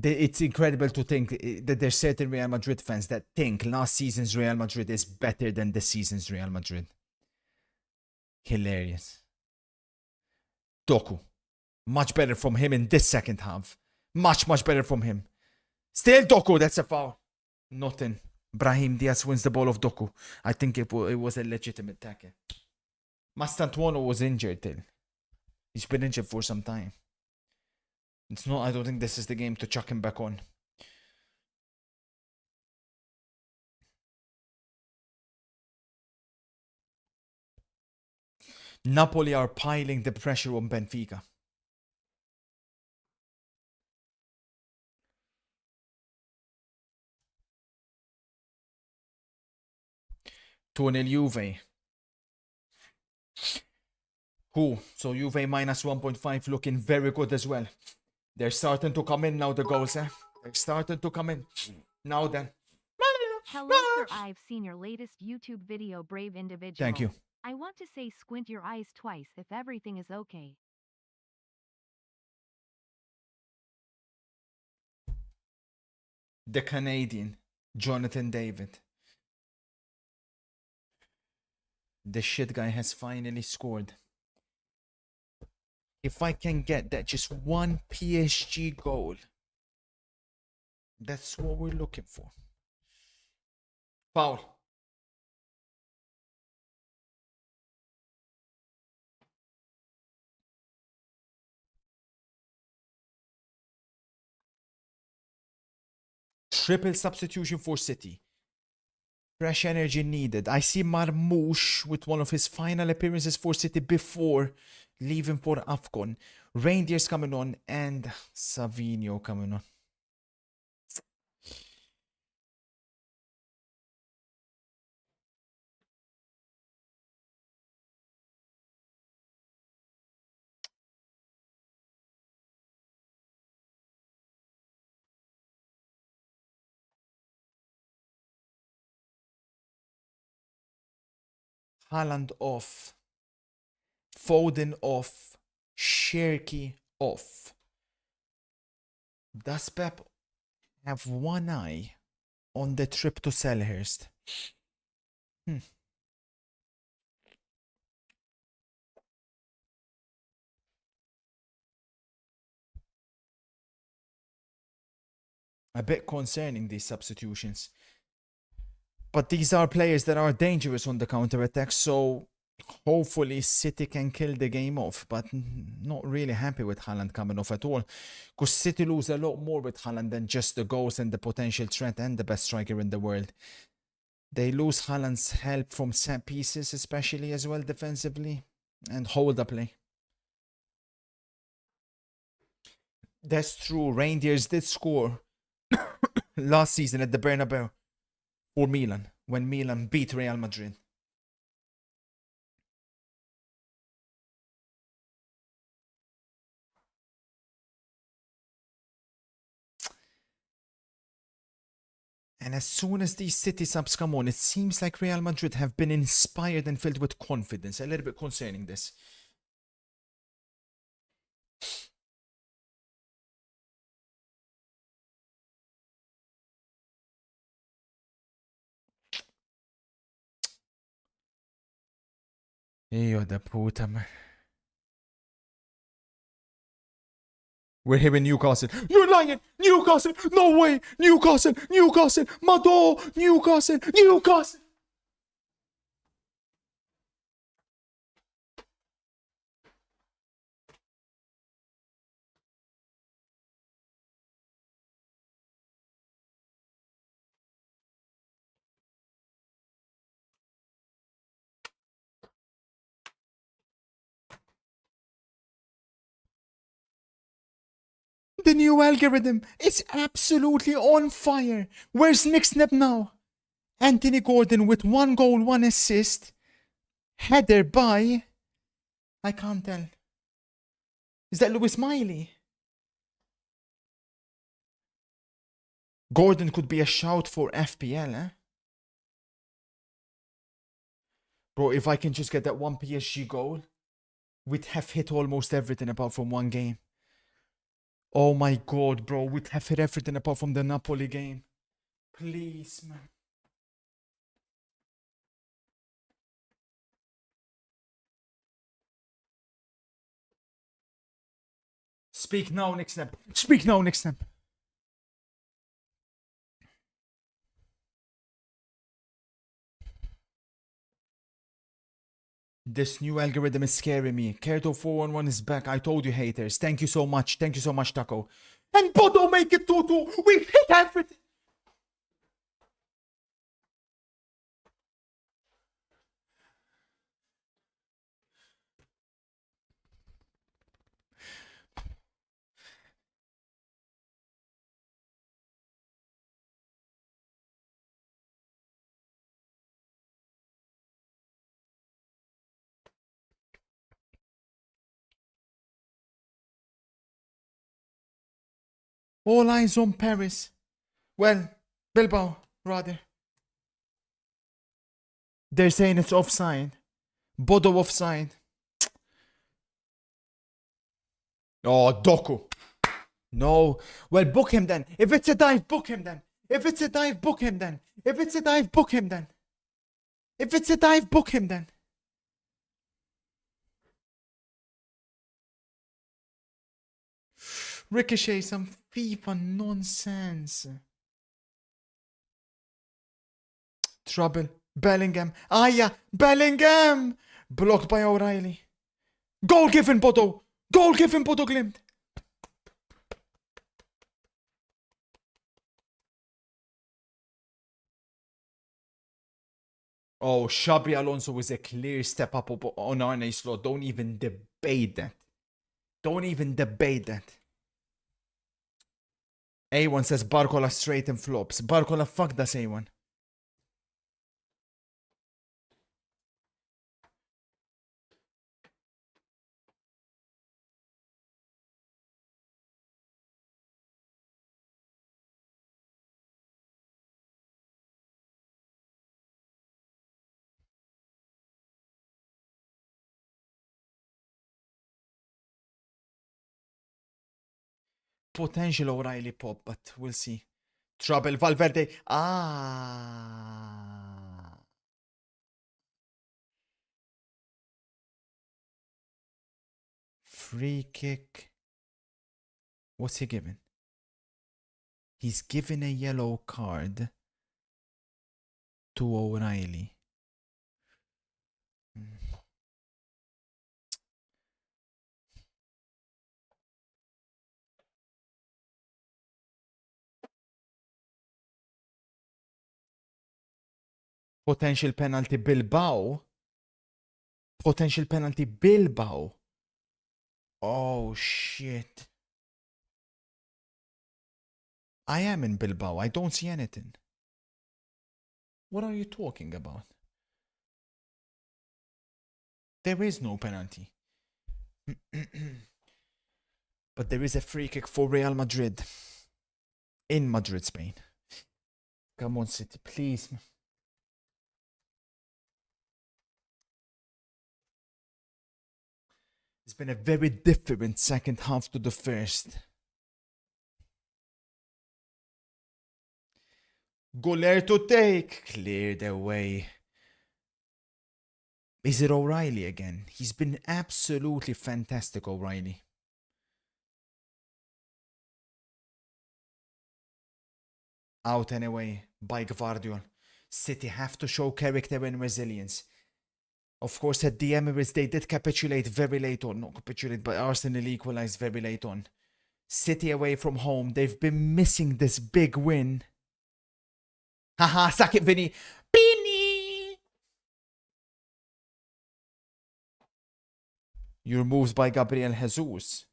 It's incredible to think that there's certain Real Madrid fans that think last season's Real Madrid is better than this season's Real Madrid. Hilarious. Doku. Much better from him in this second half. Much better from him. Still Doku, that's a foul. Nothing. Brahim Diaz wins the ball of Doku. I think it was a legitimate tackle. Mastantuono was injured till. He's been injured for some time. It's not, I don't think this is the game to chuck him back on. Napoli are piling the pressure on Benfica. To nil Juve. Who? So Juve minus 1.5 looking very good as well. They're starting to come in now, the goals, eh? They're starting to come in. Now then. Hello, sir. I've seen your latest YouTube video, Brave Individual. Thank you. I want to say squint your eyes twice if everything is okay. The Canadian, Jonathan David. The shit guy has finally scored. If I can get that just one PSG goal, that's what we're looking for. Foul. Triple substitution for City. Fresh energy needed. I see Marmoush with one of his final appearances for City before leaving for AFCON. Reindeers coming on and Savinho coming on. Haaland off. Foden off. Cherki off. Does Pep have one eye on the trip to Selhurst? A bit concerning, these substitutions. But these are players that are dangerous on the counter-attack, so hopefully City can kill the game off. But not really happy with Haaland coming off at all, because City lose a lot more with Haaland than just the goals and the potential threat and the best striker in the world. They lose Haaland's help from set pieces, especially as well defensively, and hold the play. That's true. Reindeers did score last season at the Bernabeu for Milan, when Milan beat Real Madrid. And as soon as these City subs come on, it seems like Real Madrid have been inspired and filled with confidence. A little bit concerning this. Io da puta, man. We're here in Newcastle. You're lying! Newcastle! No way! Newcastle! Newcastle! Mado! Newcastle! Newcastle! The new algorithm is absolutely on fire. Where's Nick Snap now? Anthony Gordon with 1 goal, 1 assist. Header by... I can't tell. Is that Lewis Miley? Gordon could be a shout for FPL, eh? Bro, if I can just get that one PSG goal, we'd have hit almost everything apart from one game. Oh my god, bro, we'd have hit everything apart from the Napoli game. Please, man. Speak now, Nick Snap. Speak now, Nick Snap. This new algorithm is scaring me. Kerto 411 is back. I told you, haters. Thank you so much. Thank you so much, Taco. And Bodo make it 2-2. We hit everything. All eyes on Paris. Well, Bilbao, rather. They're saying it's offside. Bodo offside. Oh, Doku. No. Well, book him then. If it's a dive, book him then. If it's a dive, book him then. If it's a dive, book him then. If it's a dive, book him then. Ricochet, some FIFA nonsense. Trouble. Bellingham. Ah, yeah. Bellingham! Blocked by O'Reilly. Goal given, Bodo. Goal given, Bodo Glimt. Oh, Xabi Alonso was a clear step up on Arne Slot. Don't even debate that. Don't even debate that. A1 says Barcola straight and flops. Barcola, fuck does A1. potential O'Reilly pop, but we'll see. Trouble, Valverde. Ah. Free kick. What's he given? He's given a yellow card to O'Reilly. Potential penalty Bilbao. Potential penalty Bilbao. Oh shit. I am in Bilbao. I don't see anything. What are you talking about? There is no penalty. But there is a free kick for Real Madrid. In Madrid, Spain. Come on, City, please. It's been a very different second half to the first. Goller to take. Cleared away. Is it O'Reilly again? He's been absolutely fantastic, O'Reilly. Out anyway by Gvardiol. City have to show character and resilience. Of course, at the Emirates, they did capitulate very late on. Not capitulate, but Arsenal equalized very late on. City away from home. They've been missing this big win. Haha, sack it, Vinny. Vinny! You're moved by Gabriel Jesus.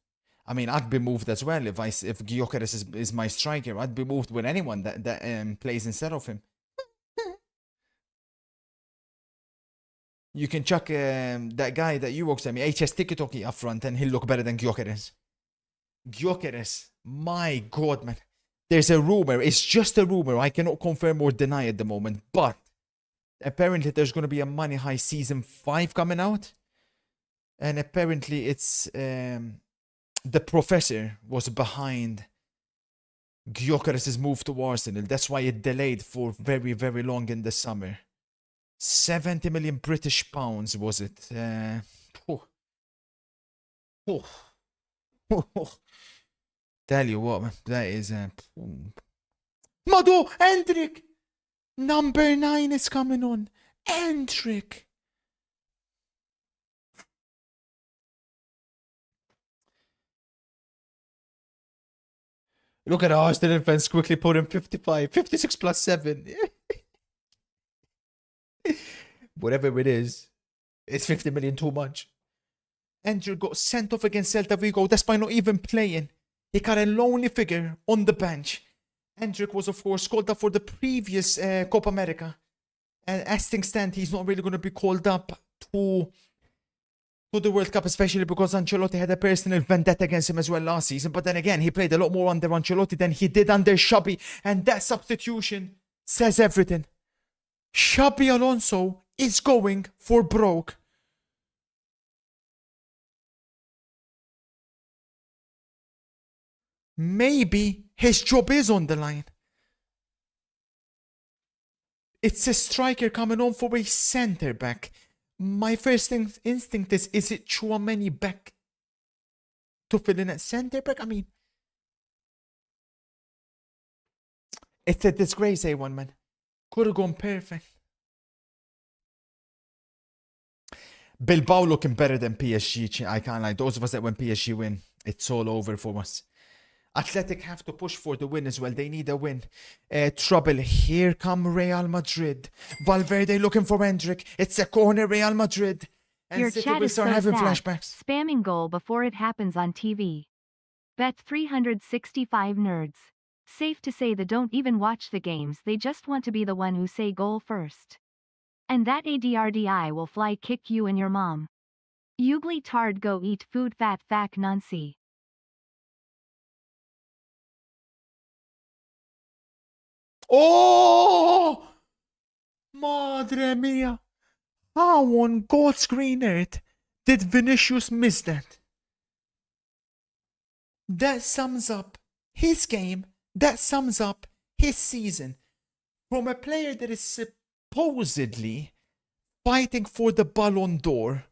I mean, I'd be moved as well if Gyökeres is my striker. I'd be moved with anyone that plays instead of him. You can chuck that guy that you work at me, HS Tikitoki up front, and he'll look better than Gyökeres. Gyökeres, my God, man. There's a rumor. It's just a rumor. I cannot confirm or deny at the moment. But apparently there's going to be a Money High Season 5 coming out. And apparently it's... the professor was behind Gyökeres' move to Arsenal. That's why it delayed for very, very long in the summer. 70 million British pounds, was it? Tell you what, man, that is... Mado, Endrick! Number 9 is coming on. Endrick! Look at Arsenal fans quickly put in 55. 56 plus 7. Whatever it is, it's 50 million too much. Andrew got sent off against Celta Vigo despite not even playing. He got a lonely figure on the bench. Hendrick was, of course, called up for the previous Copa America. And as things stand, he's not really going to be called up to the World Cup, especially because Ancelotti had a personal vendetta against him as well last season. But then again, he played a lot more under Ancelotti than he did under Xabi. And that substitution says everything. Xabi Alonso is going for broke. Maybe his job is on the line. It's a striker coming on for a centre back. My first instinct is it Tchouameni back to fill in at centre back? I mean, it's a disgrace, A1, man. Could have gone perfect. Bilbao looking better than PSG. I can't lie. Those of us that when PSG win, it's all over for us. Athletic have to push for the win as well. They need a win. Trouble. Here come Real Madrid. Valverde looking for Hendrick. It's a corner, Real Madrid. And Your City chat will is so start having sad. flashbacks. Spamming goal before it happens on TV. Bet 365 nerds. Safe to say they don't even watch the games, they just want to be the one who say goal first. And that ADRDI will fly kick you and your mom. Ugly tard go eat food fat fac Nancy. Oh! Madre mia! How on God's green earth did Vinicius miss that? That sums up his game that sums up his season from a player that is supposedly fighting for the Ballon d'Or,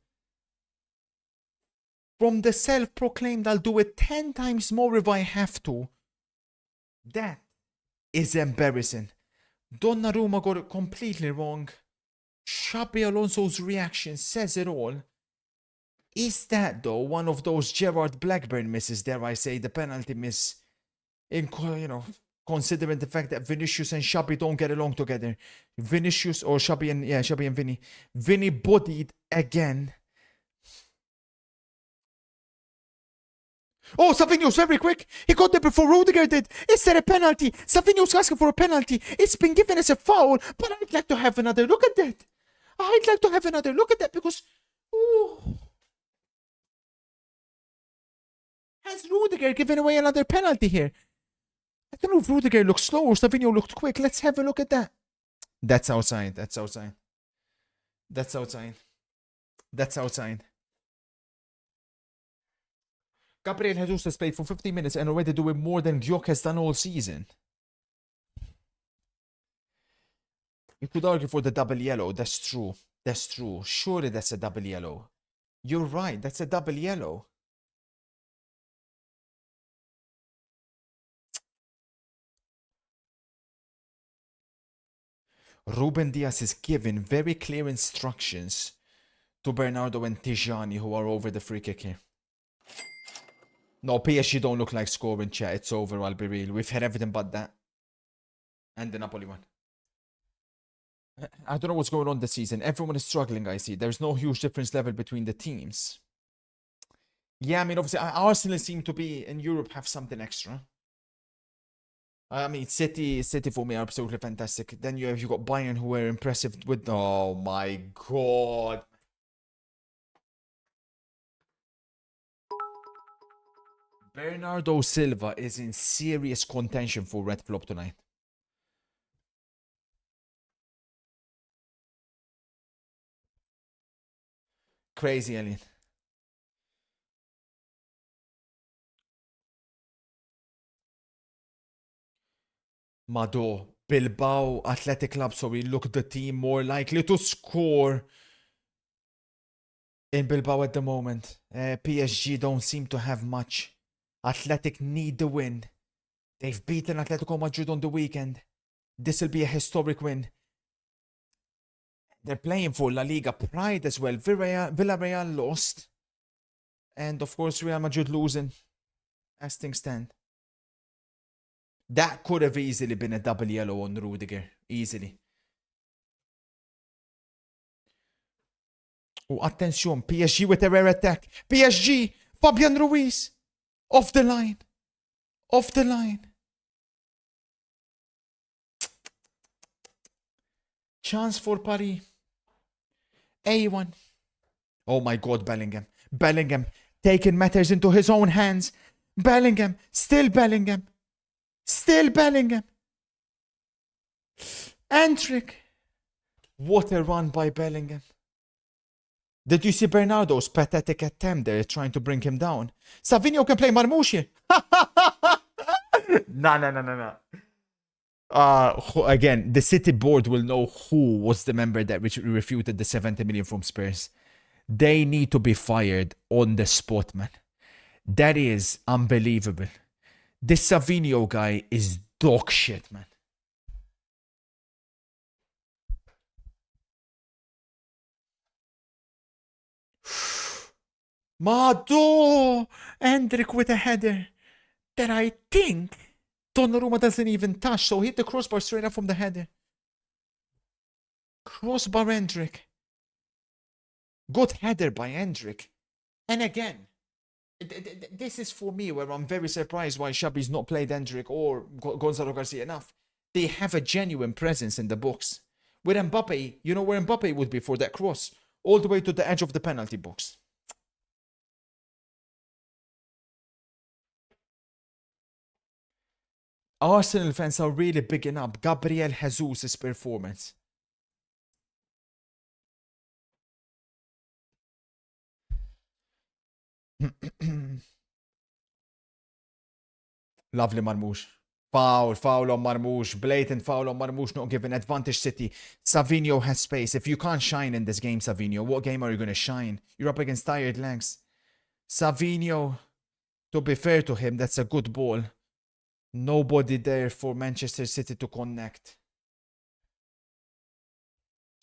from the self-proclaimed I'll do it 10 times more if I have to. That is embarrassing. Donnarumma got it completely wrong. Xabi Alonso's reaction says it all. Is that, though, one of those Gerard Blackburn misses, dare I say, the penalty miss, considering the fact that Vinicius and Xabi don't get along together. Vinicius, or Xabi and Vinny. Vinny bodied again. Oh, Savinho's very quick. He got there before Rudiger did. Is there a penalty? Savinho's asking for a penalty. It's been given as a foul, but I'd like to have another look at that. I'd like to have another look at that because... Ooh. Has Rudiger given away another penalty here? I don't know if Rudiger looked slow or Savinho looked quick. Let's have a look at that. That's outside. That's outside. That's outside. That's outside. Gabriel Jesus has played for 50 minutes and already doing more than Gyok has done all season. You could argue for the double yellow. That's true. That's true. Surely that's a double yellow. You're right. That's a double yellow. Ruben Diaz is giving very clear instructions to Bernardo and Tijani, who are over the free kick here. No, PSG don't look like scoring, chat. It's over, I'll be real. We've had everything but that. And the Napoli one. I don't know what's going on this season. Everyone is struggling, I see. There's no huge difference level between the teams. Yeah, I mean, obviously, Arsenal seem to be, in Europe, have something extra. I mean, City for me are absolutely fantastic. Then you got Bayern, who were impressive with... Oh, my God. Bernardo Silva is in serious contention for red flop tonight. Crazy, alien. Mado, Bilbao Athletic Club, so we look the team more likely to score in Bilbao at the moment. PSG don't seem to have much. Athletic need the win. They've beaten Atletico Madrid on the weekend. This will be a historic win. They're playing for La Liga pride as well. Villarreal lost. And of course Real Madrid losing as things stand. That could have easily been a double yellow on Rudiger. Easily. Oh, attention. PSG with a rare attack. PSG. Fabian Ruiz. Off the line. Off the line. Chance for Paris. A1. Oh my God, Bellingham. Bellingham taking matters into his own hands. Bellingham. Still Bellingham. Still Bellingham. Endrick. What a run by Bellingham. Did you see Bernardo's pathetic attempt there trying to bring him down? Savinho can play Marmouche here. No. Again, the City board will know who was the member that refuted the 70 million from Spurs. They need to be fired on the spot, man. That is unbelievable. This Savinho guy is dog shit, man. Mado! Endrick with a header that I think Donnarumma doesn't even touch, so hit the crossbar straight up from the header. Crossbar Endrick. Good header by Endrick. And again, this is for me where I'm very surprised why Xabi's not played Endrick or Gonzalo Garcia enough. They have a genuine presence in the box. With Mbappe, you know where Mbappe would be for that cross? All the way to the edge of the penalty box. Arsenal fans are really bigging up Gabriel Jesus' performance. Lovely Marmoush. Foul on Marmoush. Blatant foul on Marmoush, not giving advantage City. Savinho has space. If you can't shine in this game, Savinho, what game are you going to shine? You're up against tired legs. Savinho, to be fair to him, that's a good ball. Nobody there for Manchester City to connect.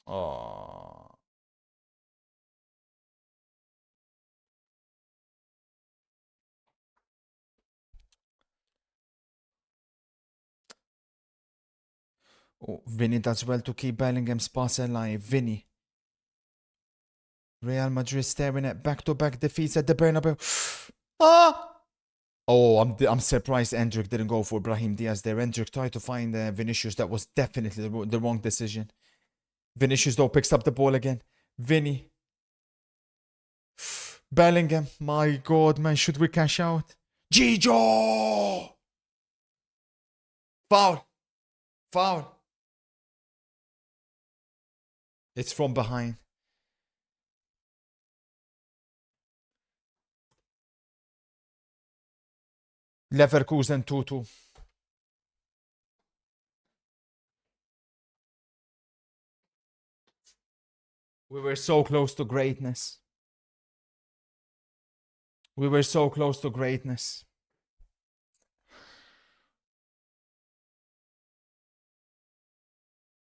Oh. Oh, Vinny does well to keep Bellingham's pass alive. Vinny. Real Madrid staring at back-to-back defeats at the Bernabeu. Ah! Oh, I'm surprised Endrick didn't go for Brahim Diaz there. Endrick tried to find Vinicius. That was definitely the wrong decision. Vinicius though picks up the ball again. Vinny. Bellingham. My God, man. Should we cash out? Gijo! Foul. Foul. It's from behind. Leverkusen 2-2. We were so close to greatness. We were so close to greatness.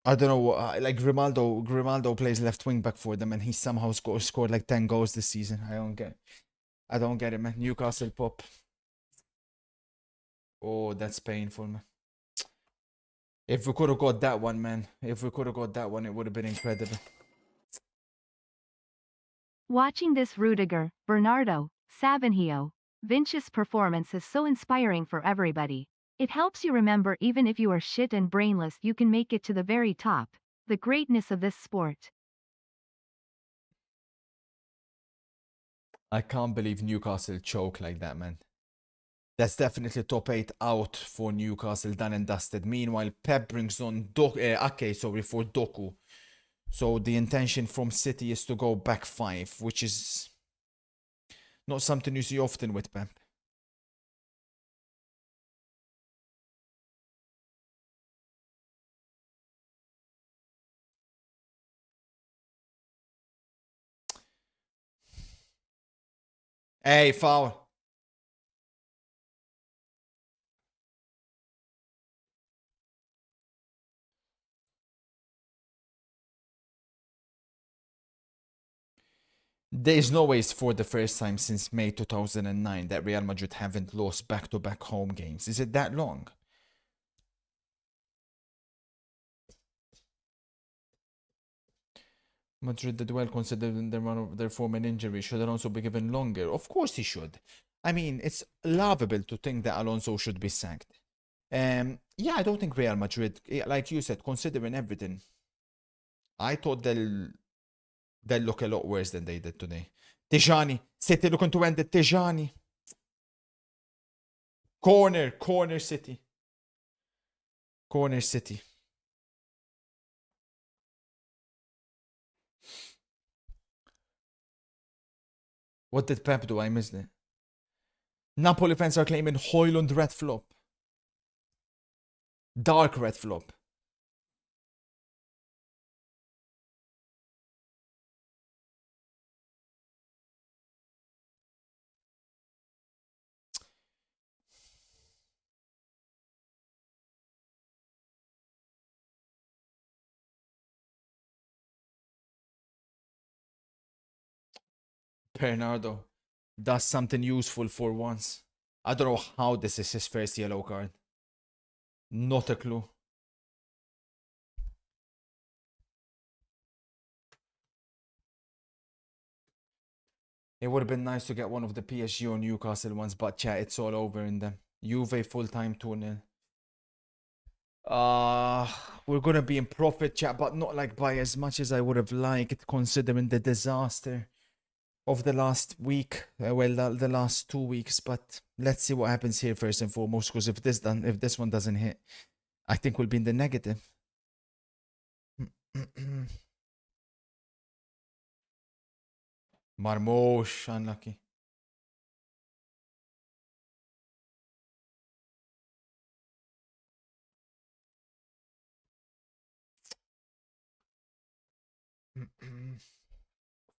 I don't know what, like Grimaldo plays left wing back for them and he somehow scored like 10 goals this season. I don't get it, man. Newcastle pop. Oh, that's painful, man. If we could have got that one, man. If we could have got that one, it would have been incredible. Watching this Rudiger, Bernardo, Savinho, Vinicius performance is so inspiring for everybody. It helps you remember even if you are shit and brainless you can make it to the very top. The greatness of this sport. I can't believe Newcastle choke like that, man. That's definitely top 8 out for Newcastle, done and dusted. Meanwhile, Pep brings on Ake, for Doku. So the intention from City is to go back 5, which is not something you see often with Pep. Hey, foul. There's no way it's for the first time since May 2009 that Real Madrid haven't lost back-to-back home games. Is it that long? Madrid did well considering their form and injury. Should Alonso be given longer? Of course he should. I mean, it's laughable to think that Alonso should be sacked. Yeah, I don't think Real Madrid, like you said, considering everything, I thought they'll look a lot worse than they did today. Tijani, City looking to end it. Tijani. Corner City. Corner City. What did Pep do? I missed it. Napoli fans are claiming Højlund red flop. Dark red flop. Bernardo does something useful for once. I don't know how this is his first yellow card. Not a clue. It would have been nice to get one of the PSG or Newcastle ones, but chat, it's all over in them. Juve full-time 2-0. We're gonna be in profit, chat, but not like by as much as I would have liked, considering the disaster of the last week. Well, the last 2 weeks. But let's see what happens here first and foremost. Because if this one doesn't hit, I think we'll be in the negative. Marmoush, unlucky.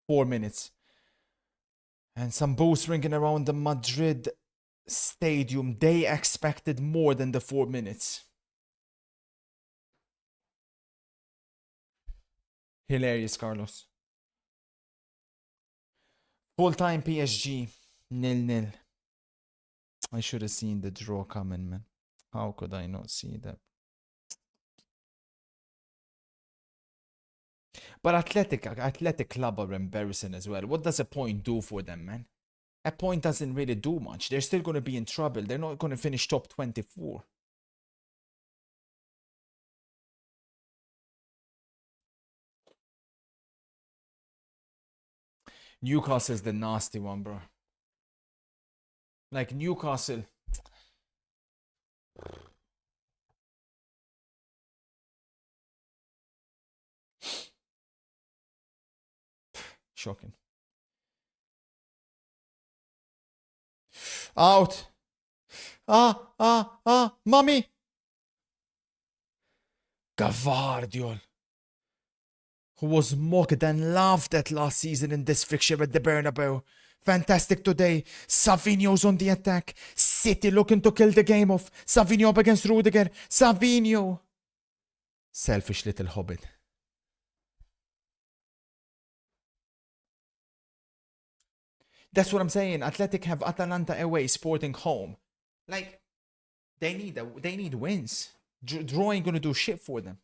4 minutes. And some boos ringing around the Madrid stadium. They expected more than the 4 minutes. Hilarious, Carlos. Full-time PSG, 0-0. I should have seen the draw coming, man. How could I not see that? But Athletic Club are embarrassing as well. What does a point do for them, man? A point doesn't really do much. They're still going to be in trouble. They're not going to finish top 24. Newcastle's the nasty one, bro. Like Newcastle. Shocking. Out. Mommy. Gavardiol, who was mocked and laughed at last season in this fixture at the Bernabeu. Fantastic today. Savinho's on the attack. City looking to kill the game off. Savinho up against Rudiger. Savinho. Selfish little hobbit. That's what I'm saying. Athletic have Atalanta away, Sporting home. Like, they need wins. Draw ain't gonna do shit for them.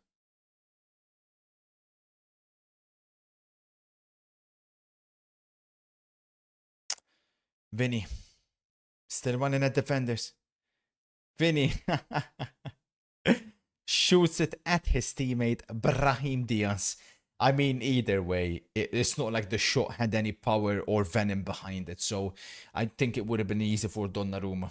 Vinny. Still running at defenders. Vinny. Shoots it at his teammate Brahim Diaz. I mean, either way, it's not like the shot had any power or venom behind it. So I think it would have been easy for Donnarumma.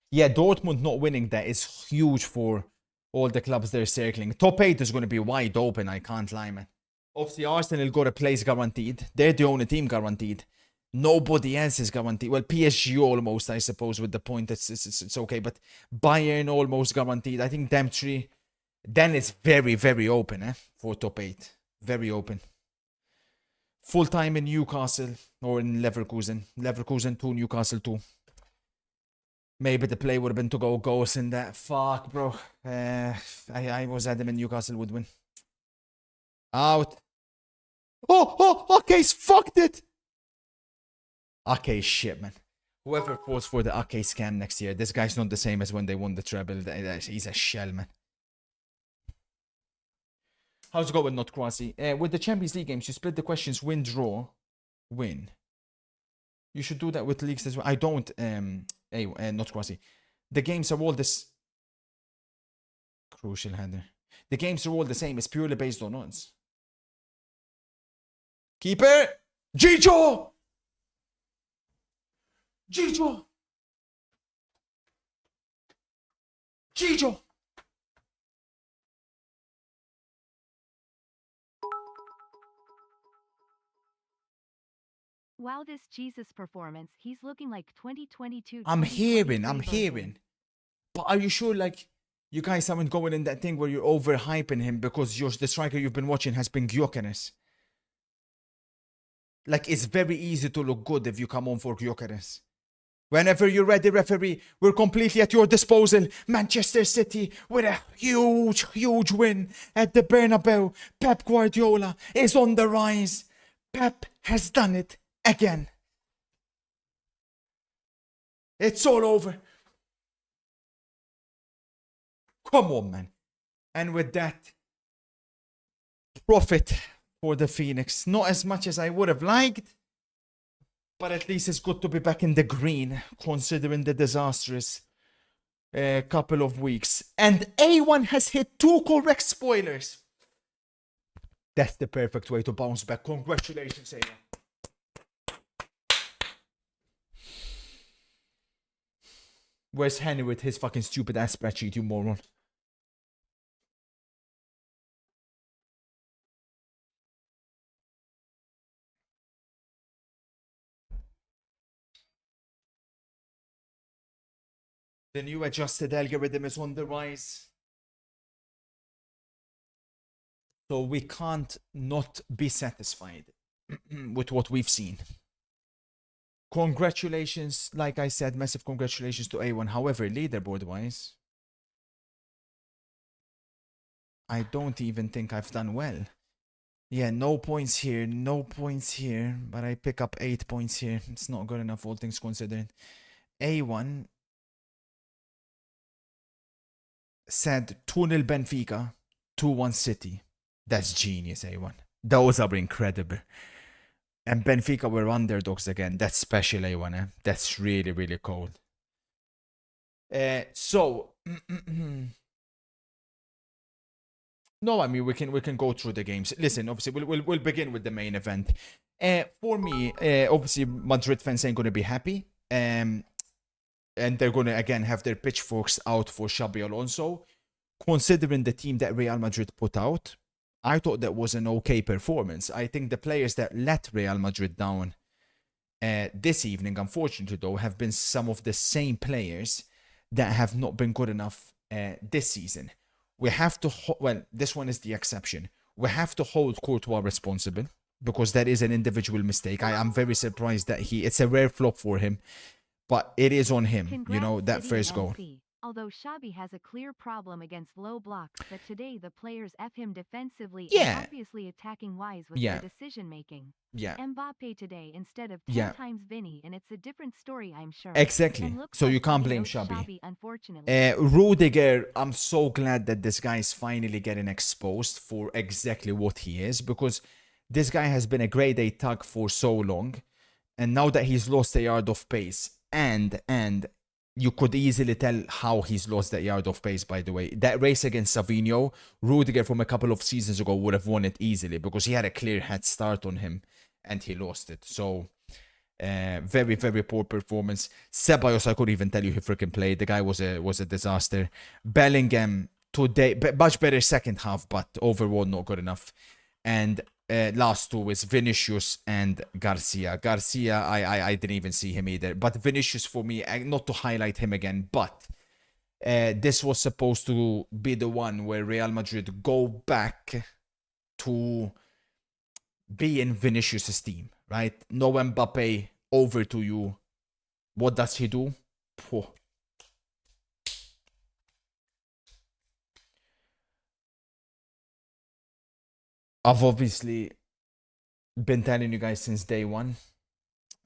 Yeah, Dortmund not winning that is huge for all the clubs they're circling. Top 8 is going to be wide open, I can't lie, man. Obviously, Arsenal got a place guaranteed. They're the only team guaranteed. Nobody else is guaranteed. Well, PSG almost, I suppose, with the point. It's okay, but Bayern almost guaranteed. I think them three. Then it's very, very open, for top 8. Very open. Full time in Newcastle or in Leverkusen. Leverkusen 2, Newcastle 2. Maybe the play would have been to go goals in that. Fuck, bro. I was adamant Newcastle would win. Out. Oh, Ake's fucked it. Ake shit, man. Whoever falls for the Ake scam next year, this guy's not the same as when they won the treble. He's a shell, man. How's it going, not Kwasi? With the Champions League games, you split the questions win, draw, win. You should do that with leagues as well. I don't, not Kwasi. The games are all this. Crucial header. The games are all the same. It's purely based on odds. Keeper! Gijo! Gijo! Gijo! Wow, this Jesus performance, he's looking like 2022. I'm 2023 hearing. version. But are you sure, like, you guys haven't going in that thing where you're overhyping him because the striker you've been watching has been Gyökeres? Like, it's very easy to look good if you come on for Gyökeres. Whenever you're ready, referee, we're completely at your disposal. Manchester City with a huge, huge win at the Bernabeu. Pep Guardiola is on the rise. Pep has done it again. It's all over. Come on, man. And with that, profit for the Phoenix. Not as much as I would have liked, but at least it's good to be back in the green, considering the disastrous couple of weeks. And A1 has hit 2 correct spoilers. That's the perfect way to bounce back. Congratulations, A1. Where's Henry with his fucking stupid ass spreadsheet, you moron? The new adjusted algorithm is on the rise. So we can't not be satisfied with what we've seen. Congratulations, like I said, massive congratulations to A1. However, leaderboard-wise, I don't even think I've done well. Yeah, no points here, no points here, but I pick up 8 points here. It's not good enough, all things considered. A1 said 2-0 Benfica, 2-1 City. That's genius, A1. Those are incredible. And Benfica were underdogs again. That's special, A1. Eh? That's really, really cold. So... No, I mean we can go through the games. Listen, obviously we'll begin with the main event. For me, obviously Madrid fans ain't gonna be happy. And they're gonna again have their pitchforks out for Xabi Alonso. Considering the team that Real Madrid put out, I thought that was an okay performance. I think the players that let Real Madrid down this evening, unfortunately though, have been some of the same players that have not been good enough this season. We have to, well, this one is the exception. We have to hold Courtois responsible because that is an individual mistake. I am very surprised that it's a rare flop for him, but it is on him, Congrats, you know, that City first goal. MC. Although Xabi has a clear problem against low blocks, that today the players F him defensively Yeah. and obviously attacking wise with Yeah. their decision making. Yeah. Mbappe today instead of 10 Yeah. times Vinny, and it's a different story, I'm sure. Exactly. And looks So like you can't Xabi blame knows Xabi. unfortunately. Rudiger, I'm so glad that this guy is finally getting exposed for exactly what he is, because this guy has been a grade A tug for so long, and now that he's lost a yard of pace, and you could easily tell how he's lost that yard of pace, by the way. That race against Savinho, Rudiger from a couple of seasons ago would have won it easily because he had a clear head start on him and he lost it. So, very, very poor performance. Ceballos, I couldn't even tell you he freaking played. The guy was a disaster. Bellingham, today, much better second half, but overall not good enough. And last two is Vinicius and Garcia. Garcia, I didn't even see him either. But Vinicius, for me, not to highlight him again, but this was supposed to be the one where Real Madrid go back to be in Vinicius' team, right? No Mbappe, over to you. What does he do? Poor. I've obviously been telling you guys since day one.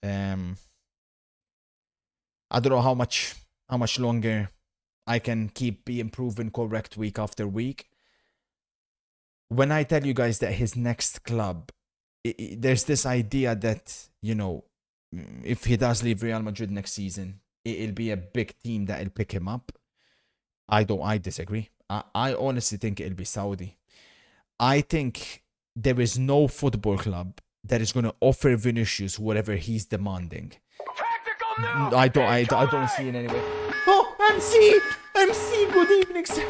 I don't know how much longer I can keep being proven correct week after week. When I tell you guys that his next club, there's this idea that, you know, if he does leave Real Madrid next season, it'll be a big team that'll pick him up. I disagree. I honestly think it'll be Saudi. I think there is no football club that is going to offer Vinicius whatever he's demanding. I don't see it anyway. Oh, MC, good evening, sir.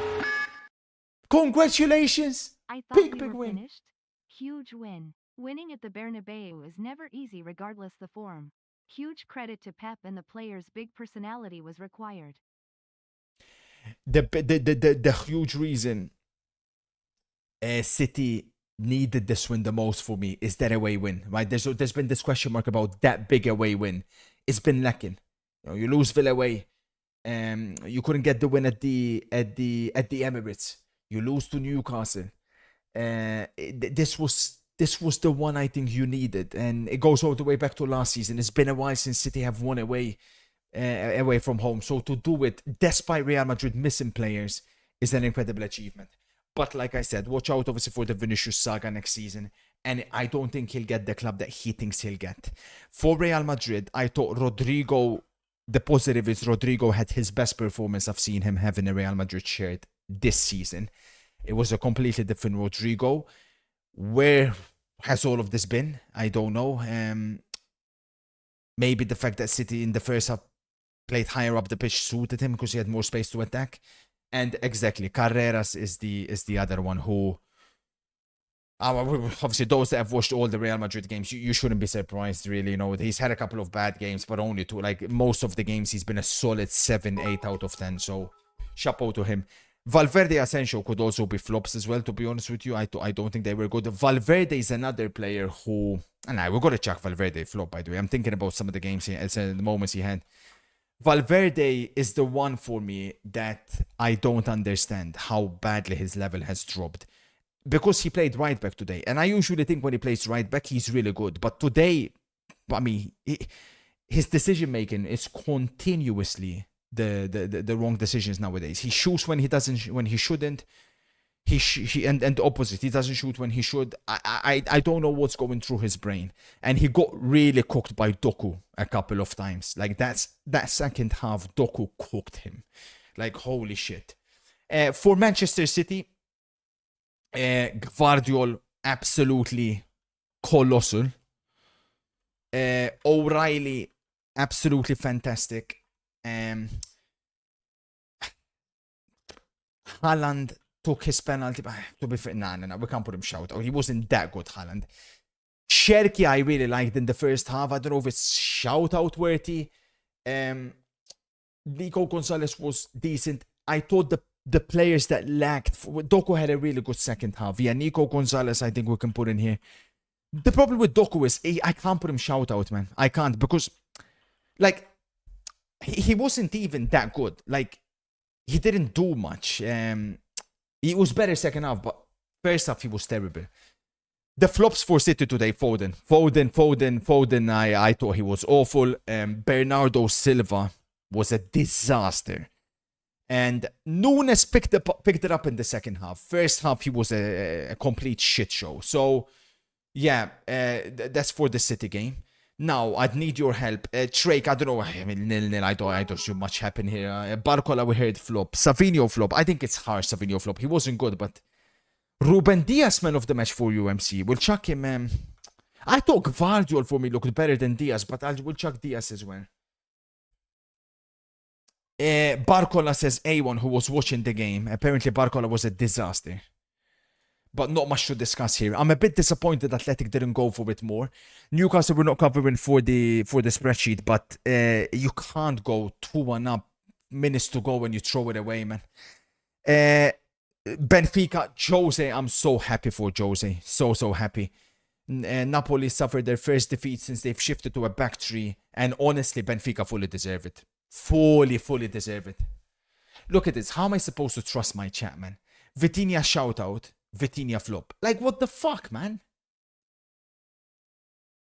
Congratulations. I thought Big we were win. finished. Huge win. Winning at the Bernabeu is never easy regardless the form. Huge credit to Pep and the players' big personality was required. The huge reason City needed this win the most for me is that away win, right? There's been this question mark about that big away win. It's been lacking. You lose Villa away, you couldn't get the win at the Emirates. You lose to Newcastle. This was the one I think you needed, and it goes all the way back to last season. It's been a while since City have won away from home, so to do it despite Real Madrid missing players is an incredible achievement. But like I said, watch out obviously for the Vinicius saga next season, and I don't think he'll get the club that he thinks he'll get. For Real Madrid, I thought Rodrigo, the positive is Rodrigo had his best performance I've seen him have in a Real Madrid shirt this season. It was a completely different Rodrigo. Where has all of this been? I don't know. Maybe the fact that City in the first half played higher up the pitch suited him because he had more space to attack. And exactly, Carreras is the other one who, obviously those that have watched all the Real Madrid games, you shouldn't be surprised really. You know, he's had a couple of bad games, but only two. Like most of the games, he's been a solid 7, 8 out of 10. So, chapeau to him. Valverde Asensio could also be flops as well, to be honest with you. I don't think they were good. Valverde is another player who... And we're going to check Valverde flop, by the way. I'm thinking about some of the games the moments he had. Valverde is the one for me that I don't understand how badly his level has dropped. Because he played right back today. And I usually think when he plays right back, he's really good. But today, I mean, his decision making is continuously the wrong decisions nowadays. He shoots when he shouldn't. And the opposite. He doesn't shoot when he should. I don't know what's going through his brain. And he got really cooked by Doku a couple of times. Like that second half, Doku cooked him. Like holy shit. For Manchester City, Gvardiol absolutely colossal. O'Reilly absolutely fantastic. Haaland took his penalty. To be fair, no, we can't put him shout out. He wasn't that good, Haaland. Cherki I really liked in the first half. I don't know if it's shout out worthy. Nico Gonzalez was decent. I thought the players that lacked... Doku had a really good second half. Yeah, Nico Gonzalez I think we can put in here. The problem with Doku is I can't put him shout out, man. I can't because like he wasn't even that good. Like he didn't do much. He was better second half, but first half he was terrible. The flops for City today, Foden. I thought he was awful. Bernardo Silva was a disaster. And Nunes picked it up in the second half. First half he was a complete shit show. So yeah, that's for the City game. Now, I'd need your help. Drake, I don't know. I mean, 0-0. I don't see much happen here. Barcola, we heard flop. Savinho flop. I think it's harsh, Savinho flop. He wasn't good, but... Ruben Diaz, man of the match for UMC. We'll chuck him. I thought Gvardiol for me looked better than Diaz, but we'll chuck Diaz as well. Barcola says A1, who was watching the game. Apparently, Barcola was a disaster. But not much to discuss here. I'm a bit disappointed Athletic didn't go for it more. Newcastle were not covering for the spreadsheet, but you can't go 2-1 up, minutes to go when you throw it away, man. Benfica, Jose, I'm so happy for Jose. So happy. Napoli suffered their first defeat since they've shifted to a back three, and honestly, Benfica fully deserve it. Fully deserve it. Look at this. How am I supposed to trust my chat, man? Vitinha shout out. Vitinha flop. Like, what the fuck, man?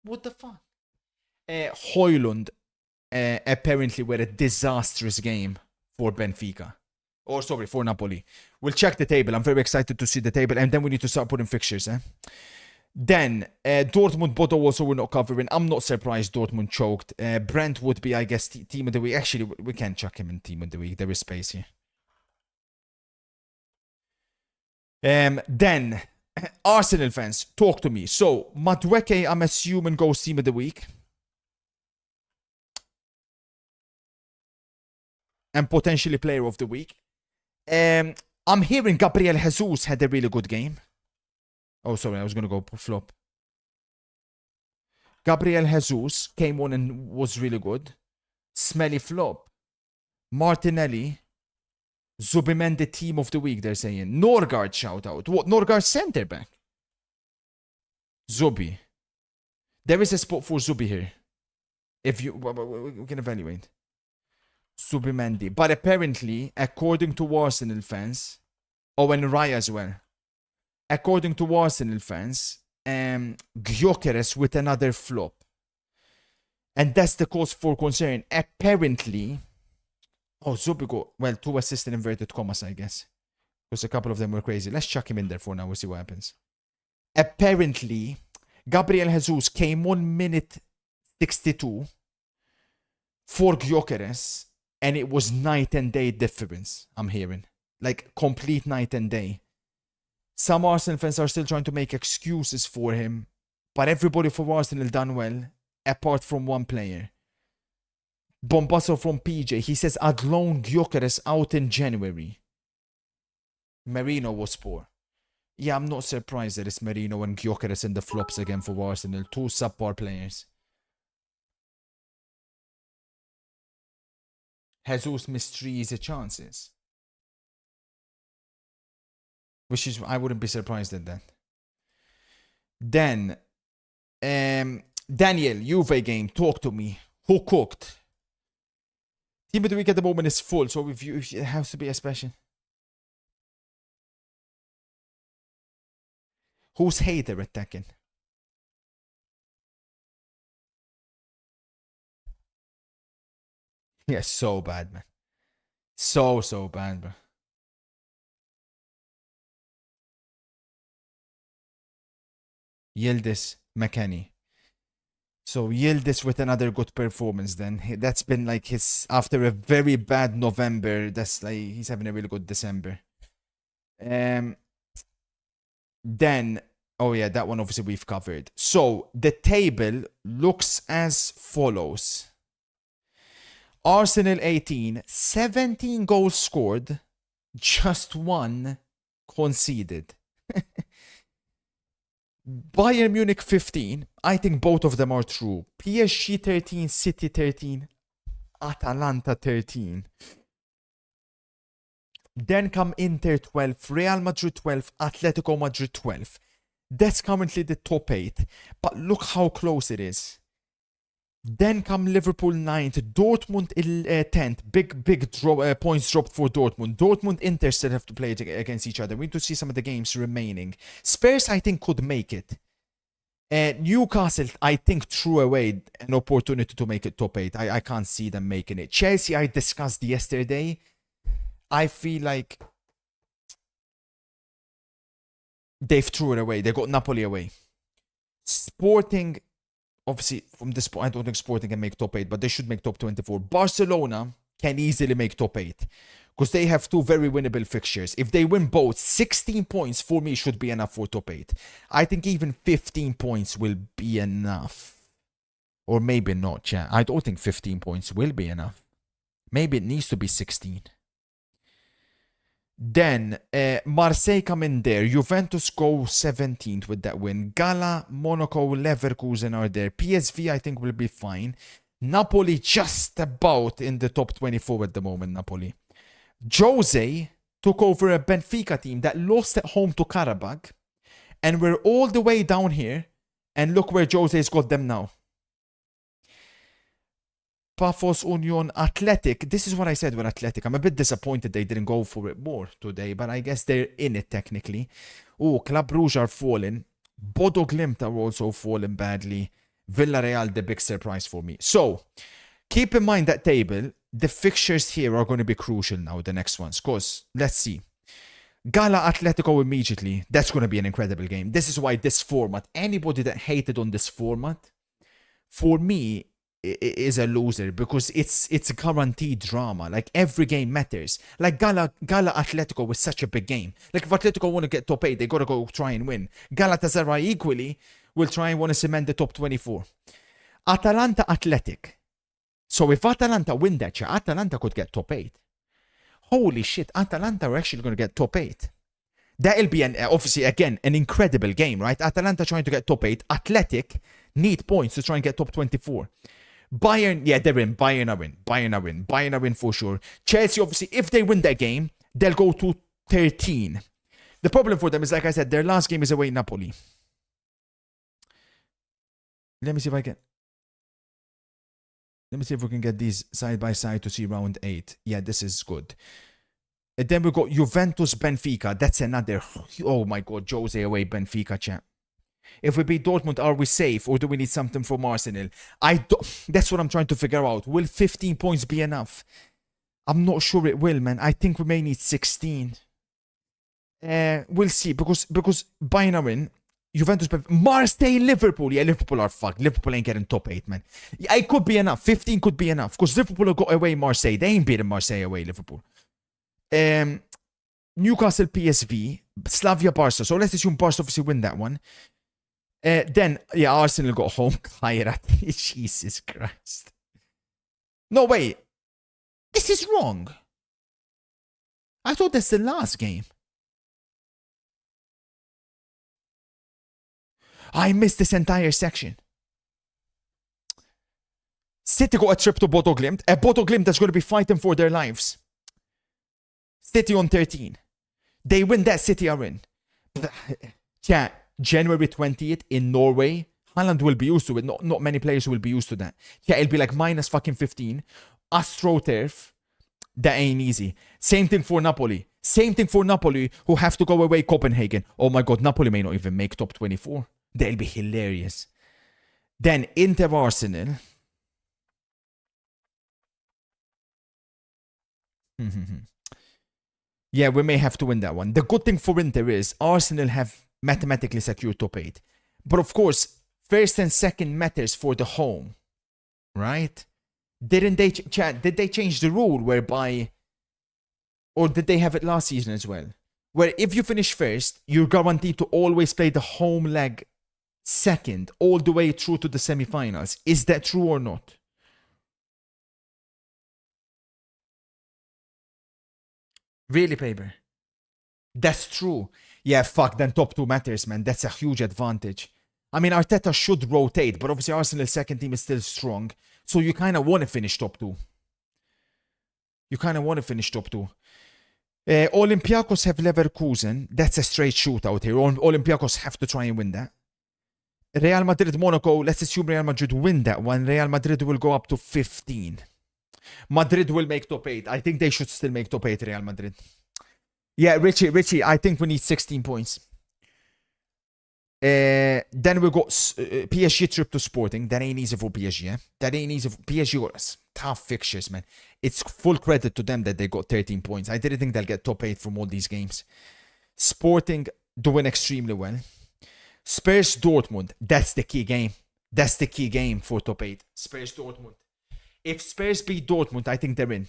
What the fuck? Højlund apparently were a disastrous game for Benfica. Or, sorry, for Napoli. We'll check the table. I'm very excited to see the table. And then we need to start putting fixtures, Then, Dortmund, Bodo also we're not covering. I'm not surprised Dortmund choked. Brent would be, I guess, team of the week. Actually, we can chuck him in team of the week. There is space here. Then, Arsenal fans, talk to me. So, Madueke, I'm assuming, goes team of the week. And potentially player of the week. I'm hearing Gabriel Jesus had a really good game. Oh, sorry, I was going to go flop. Gabriel Jesus came on and was really good. Smelly flop. Martinelli. Zubimendi team of the week, they're saying. Norgard shout out. What? Norgard center back? Zubi. There is a spot for Zubi here. If you... we can evaluate. Zubimendi. But apparently, according to Arsenal fans... Oh, and Raya as well. According to Arsenal fans, Gyökeres with another flop. And that's the cause for concern. Apparently... Oh, Zubigo. Well, 2 assists in inverted commas, I guess. Because a couple of them were crazy. Let's chuck him in there for now. We'll see what happens. Apparently, Gabriel Jesus came on minute 62 for Gyökeres. And it was night and day difference, I'm hearing. Like, complete night and day. Some Arsenal fans are still trying to make excuses for him. But everybody for Arsenal done well, apart from one player. Bombasso from PJ, he says I'd loan Gyökeres out in January. Merino was poor. Yeah, I'm not surprised that it's Merino and Gyökeres in the flops again for Arsenal. 2 subpar players. Jesus missed 3 easy chances. which is I wouldn't be surprised at that. Then, Daniel, Juve game. Talk to me. Who cooked? Team of the week at the moment is full, so if it has to be a special. Who's hater attacking? Yeah, so bad, man. So bad, bro. Yildiz McKennie. So Yildiz with another good performance then. That's been like his, after a very bad November, that's like, he's having a really good December. Then, oh yeah, that one obviously we've covered. So the table looks as follows. Arsenal 18, 17 goals scored, just 1 conceded. Bayern Munich 15, I think both of them are true. PSG 13, City 13, Atalanta 13. Then come Inter 12, Real Madrid 12, Atletico Madrid 12. That's currently the top 8, but look how close it is. Then come Liverpool 9th, Dortmund 10th. Big points dropped for Dortmund. Dortmund, Inter still have to play against each other. We need to see some of the games remaining. Spurs, I think, could make it. Newcastle, I think, threw away an opportunity to make it top 8. I can't see them making it. Chelsea, I discussed yesterday. I feel like they've threw it away. They got Napoli away. Sporting, obviously, from this point, I don't think Sporting can make top 8, but they should make top 24. Barcelona can easily make top 8 because they have 2 very winnable fixtures. If they win both, 16 points for me should be enough for top 8. I think even 15 points will be enough. Or maybe not, chat. I don't think 15 points will be enough. Maybe it needs to be 16. Then, Marseille come in there. Juventus go 17th with that win. Gala, Monaco, Leverkusen are there. PSV, I think, will be fine. Napoli just about in the top 24 at the moment, Napoli. Jose took over a Benfica team that lost at home to Karabakh. And we're all the way down here. And look where Jose's got them now. Pafos, Union, Athletic. This is what I said with Athletic. I'm a bit disappointed they didn't go for it more today, but I guess they're in it technically. Oh, Club Brugge are falling. Bodo Glimt are also falling badly. Villarreal, the big surprise for me. So, keep in mind that table. The fixtures here are going to be crucial now, the next ones. Because, let's see. Gala Atletico immediately. That's going to be an incredible game. This is why this format, anybody that hated on this format, for me, is a loser because it's guaranteed drama. Like every game matters. Like Gala Atletico was such a big game. Like if Atletico want to get top 8, they gotta go try and win. Galatasaray equally will try and want to cement the top 24. Atalanta Athletic. So if Atalanta win that, Atalanta could get top 8. Holy shit, Atalanta are actually gonna get top 8. That'll be obviously again an incredible game, right? Atalanta trying to get top 8. Athletic need points to try and get top 24. Bayern, yeah, they're in. Bayern are in for sure. Chelsea, obviously, if they win that game, they'll go to 13. The problem for them is, like I said, their last game is away Napoli. Let me see if we can get these side by side to see round 8. Yeah, this is good. And then we got Juventus Benfica. That's another. Oh my god, Jose away Benfica, chat. If we beat Dortmund, are we safe or do we need something from Arsenal? That's what I'm trying to figure out. Will 15 points be enough? I'm not sure it will, man. I think we may need 16. We'll see because Bayern are in. Juventus, Marseille, Liverpool. Yeah, Liverpool are fucked. Liverpool ain't getting top 8, man. Yeah, it could be enough. 15 could be enough because Liverpool have got away Marseille. They ain't beating Marseille away, Liverpool. Newcastle, PSV, Slavia, Barca. So let's assume Barca obviously win that one. Then, yeah, Arsenal got home. Jesus Christ. No, wait. This is wrong. I thought that's the last game. I missed this entire section. City got a trip to Bodo Glimt. A Bodo Glimt that's going to be fighting for their lives. City on 13. They win that, City are in. Yeah, January 20th in Norway. Haaland will be used to it. Not many players will be used to that. Yeah, it'll be like minus fucking 15. AstroTurf. That ain't easy. Same thing for Napoli. Same thing for Napoli, who have to go away Copenhagen. Oh my god, Napoli may not even make top 24. They'll be hilarious. Then Inter Arsenal. Yeah, we may have to win that one. The good thing for Inter is Arsenal have mathematically secured top 8. But of course, first and second matters for the home. Right? Didn't they did they change the rule whereby, or did they have it last season as well, where if you finish first, you're guaranteed to always play the home leg second all the way through to the semi-finals? Is that true or not? Really, Paper? That's true. Yeah, fuck, then top 2 matters, man. That's a huge advantage. I mean, Arteta should rotate, but obviously Arsenal's second team is still strong. So you kind of want to finish top 2. You kind of want to finish top 2. Olympiacos have Leverkusen. That's a straight shootout here. Olympiacos have to try and win that. Real Madrid, Monaco. Let's assume Real Madrid win that one. Real Madrid will go up to 15. Madrid will make top 8. I think they should still make top 8, Real Madrid. Yeah, Richie, I think we need 16 points. Then we got PSG trip to Sporting. That ain't easy for PSG, yeah? That ain't easy for PSG. Got tough fixtures, man. It's full credit to them that they got 13 points. I didn't think they'll get top 8 from all these games. Sporting doing extremely well. Spurs Dortmund. That's the key game. That's the key game for top 8. Spurs Dortmund. If Spurs beat Dortmund, I think they're in.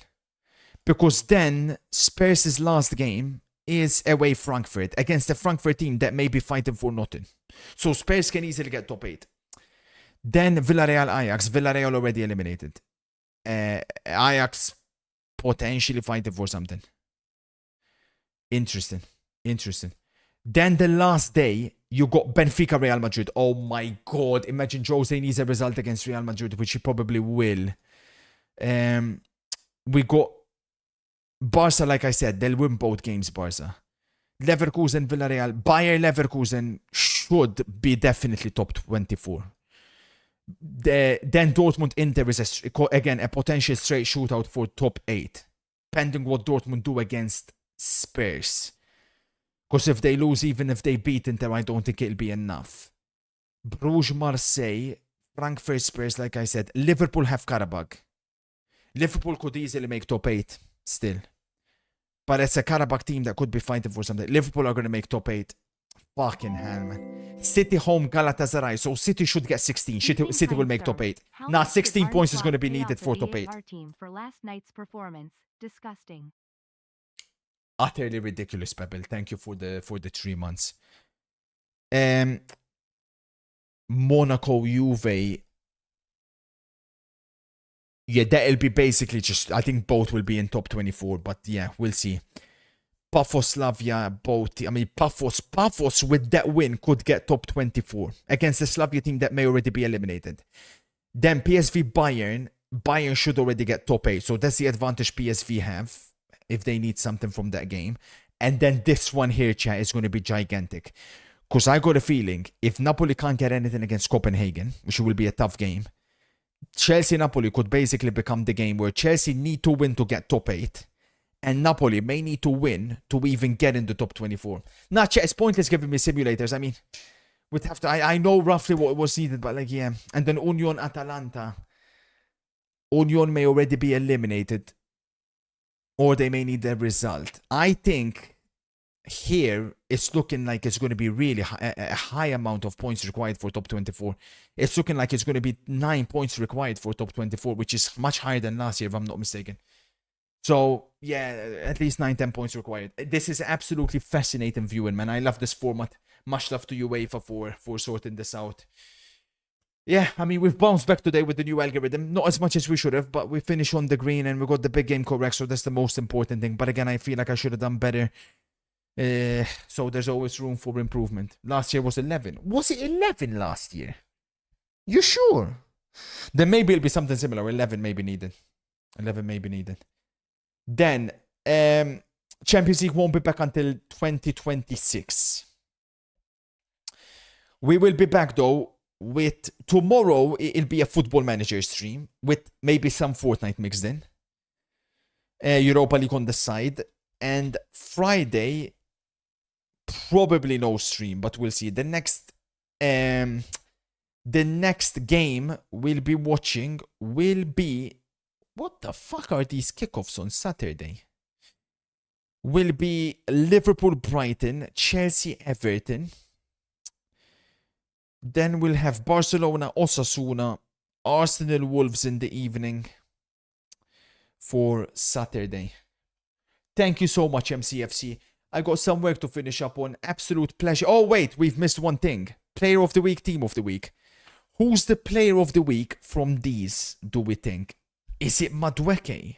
Because then Spurs' last game is away Frankfurt against a Frankfurt team that may be fighting for nothing. So Spurs can easily get top 8. Then Villarreal Ajax. Villarreal already eliminated. Ajax potentially fighting for something. Interesting. Then the last day, you got Benfica Real Madrid. Oh my god. Imagine Jose needs a result against Real Madrid, which he probably will. We got Barca, like I said, they'll win both games, Barca. Leverkusen, Villarreal. Bayer Leverkusen should be definitely top 24. Then Dortmund Inter is, again, a potential straight shootout for top 8. Pending what Dortmund do against Spurs. Because if they lose, even if they beat Inter, I don't think it'll be enough. Bruges, Marseille, Frankfurt, Spurs, like I said. Liverpool have Karabakh. Liverpool could easily make top 8 still. But it's a Karabakh team that could be fighting for something. Liverpool are going to make top 8. Fucking hell, man. City home Galatasaray. So City should get 16. City will make top 8. Nah, 16 points is going to be needed for top 8. For last night's performance. Disgusting. Utterly ridiculous, Pebble. Thank you for the 3 months. Monaco, Juve. Yeah, that'll be basically just, I think both will be in top 24, but yeah, we'll see. Pafos, Slavia, both. I mean, Pafos with that win could get top 24 against the Slavia team that may already be eliminated. Then PSV Bayern. Bayern should already get top 8, so that's the advantage PSV have if they need something from that game. And then this one here, chat, is going to be gigantic. Because I got a feeling if Napoli can't get anything against Copenhagen, which will be a tough game, Chelsea-Napoli could basically become the game where Chelsea need to win to get top 8. And Napoli may need to win to even get in the top 24. Nah, it's pointless giving me simulators. I mean, we'd have to... I know roughly what was needed, but like, yeah. And then Union-Atalanta. Union may already be eliminated. Or they may need a result. I think here it's looking like it's going to be really a high amount of points required for top 24. It's looking like it's going to be 9 points required for top 24, which is much higher than last year, if I'm not mistaken. So, yeah, at least 9-10 points required. This is absolutely fascinating viewing, man. I love this format. Much love to UEFA for sorting this out. Yeah, I mean, we've bounced back today with the new algorithm. Not as much as we should have, but we finished on the green and we got the big game correct, so that's the most important thing. But again, I feel like I should have done better. So there's always room for improvement. Last year was 11. Was it 11 last year? You sure? Then maybe it'll be something similar. 11 may be needed. 11 may be needed. Then, Champions League won't be back until 2026. We will be back though with tomorrow. It'll be a Football Manager stream with maybe some Fortnite mixed in. Europa League on the side, and Friday probably no stream, but we'll see. The next game we'll be watching will be, what the fuck are these kickoffs on Saturday? Will be Liverpool Brighton, Chelsea Everton. Then we'll have Barcelona Osasuna, Arsenal Wolves in the evening for Saturday. Thank you so much, MCFC. I got some work to finish up on. Absolute pleasure. Oh, wait, we've missed one thing. Player of the week, team of the week. Who's the player of the week from these, do we think? Is it Madueke?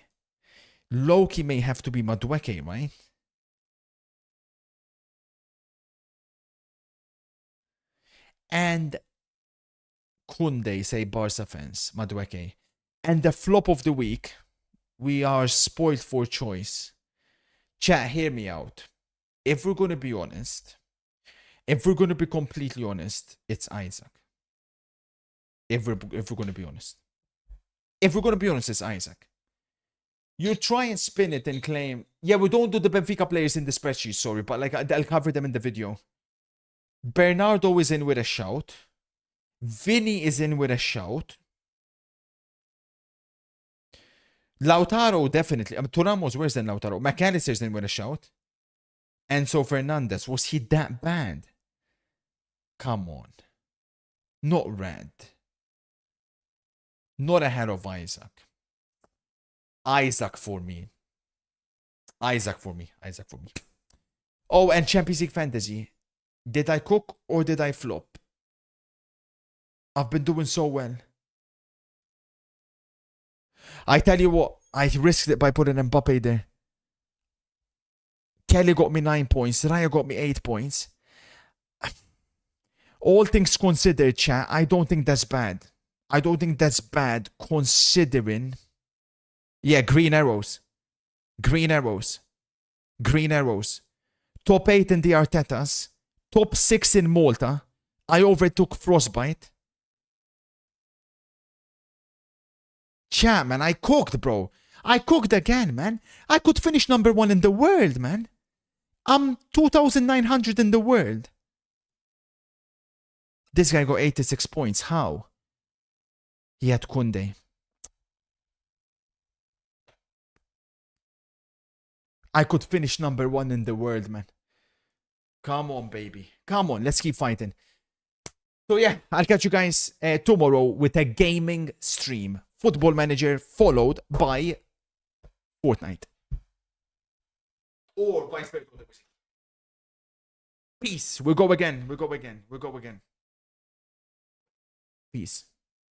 Loki may have to be Madueke, right? And Kunde, say Barca fans, Madueke. And the flop of the week, we are spoiled for choice. Chat, hear me out. If we're going to be honest, if we're going to be completely honest, it's Isaac. If we're going to be honest. If we're going to be honest, it's Isaac. You try and spin it and claim, yeah, we don't do the Benfica players in the spreadsheet, sorry, but like I'll cover them in the video. Bernardo is in with a shout. Vinny is in with a shout. Lautaro, definitely. Turamos, where's then Lautaro? McAllister's in with a shout. Enzo Fernandez, was he that bad? Come on. Not red. Not ahead of Isaac. Isaac for me. Isaac for me. Isaac for me. Oh, and Champions League Fantasy. Did I cook or did I flop? I've been doing so well. I tell you what, I risked it by putting Mbappe there. Kelly got me 9 points. Raya got me 8 points. All things considered, chat, I don't think that's bad. I don't think that's bad considering... Yeah, green arrows. Green arrows. Green arrows. Top 8 in the Artetas. Top 6 in Malta. I overtook Frostbite. Chat, man, I cooked, bro. I cooked again, man. I could finish number 1 in the world, man. I'm 2,900 in the world. This guy got 86 points. How? He had Kunde. I could finish number 1 in the world, man. Come on, baby. Come on, let's keep fighting. So yeah, I'll catch you guys tomorrow with a gaming stream. Football Manager followed by Fortnite. Or vice versa. Peace. We'll go again. We'll go again. We'll go again. Peace.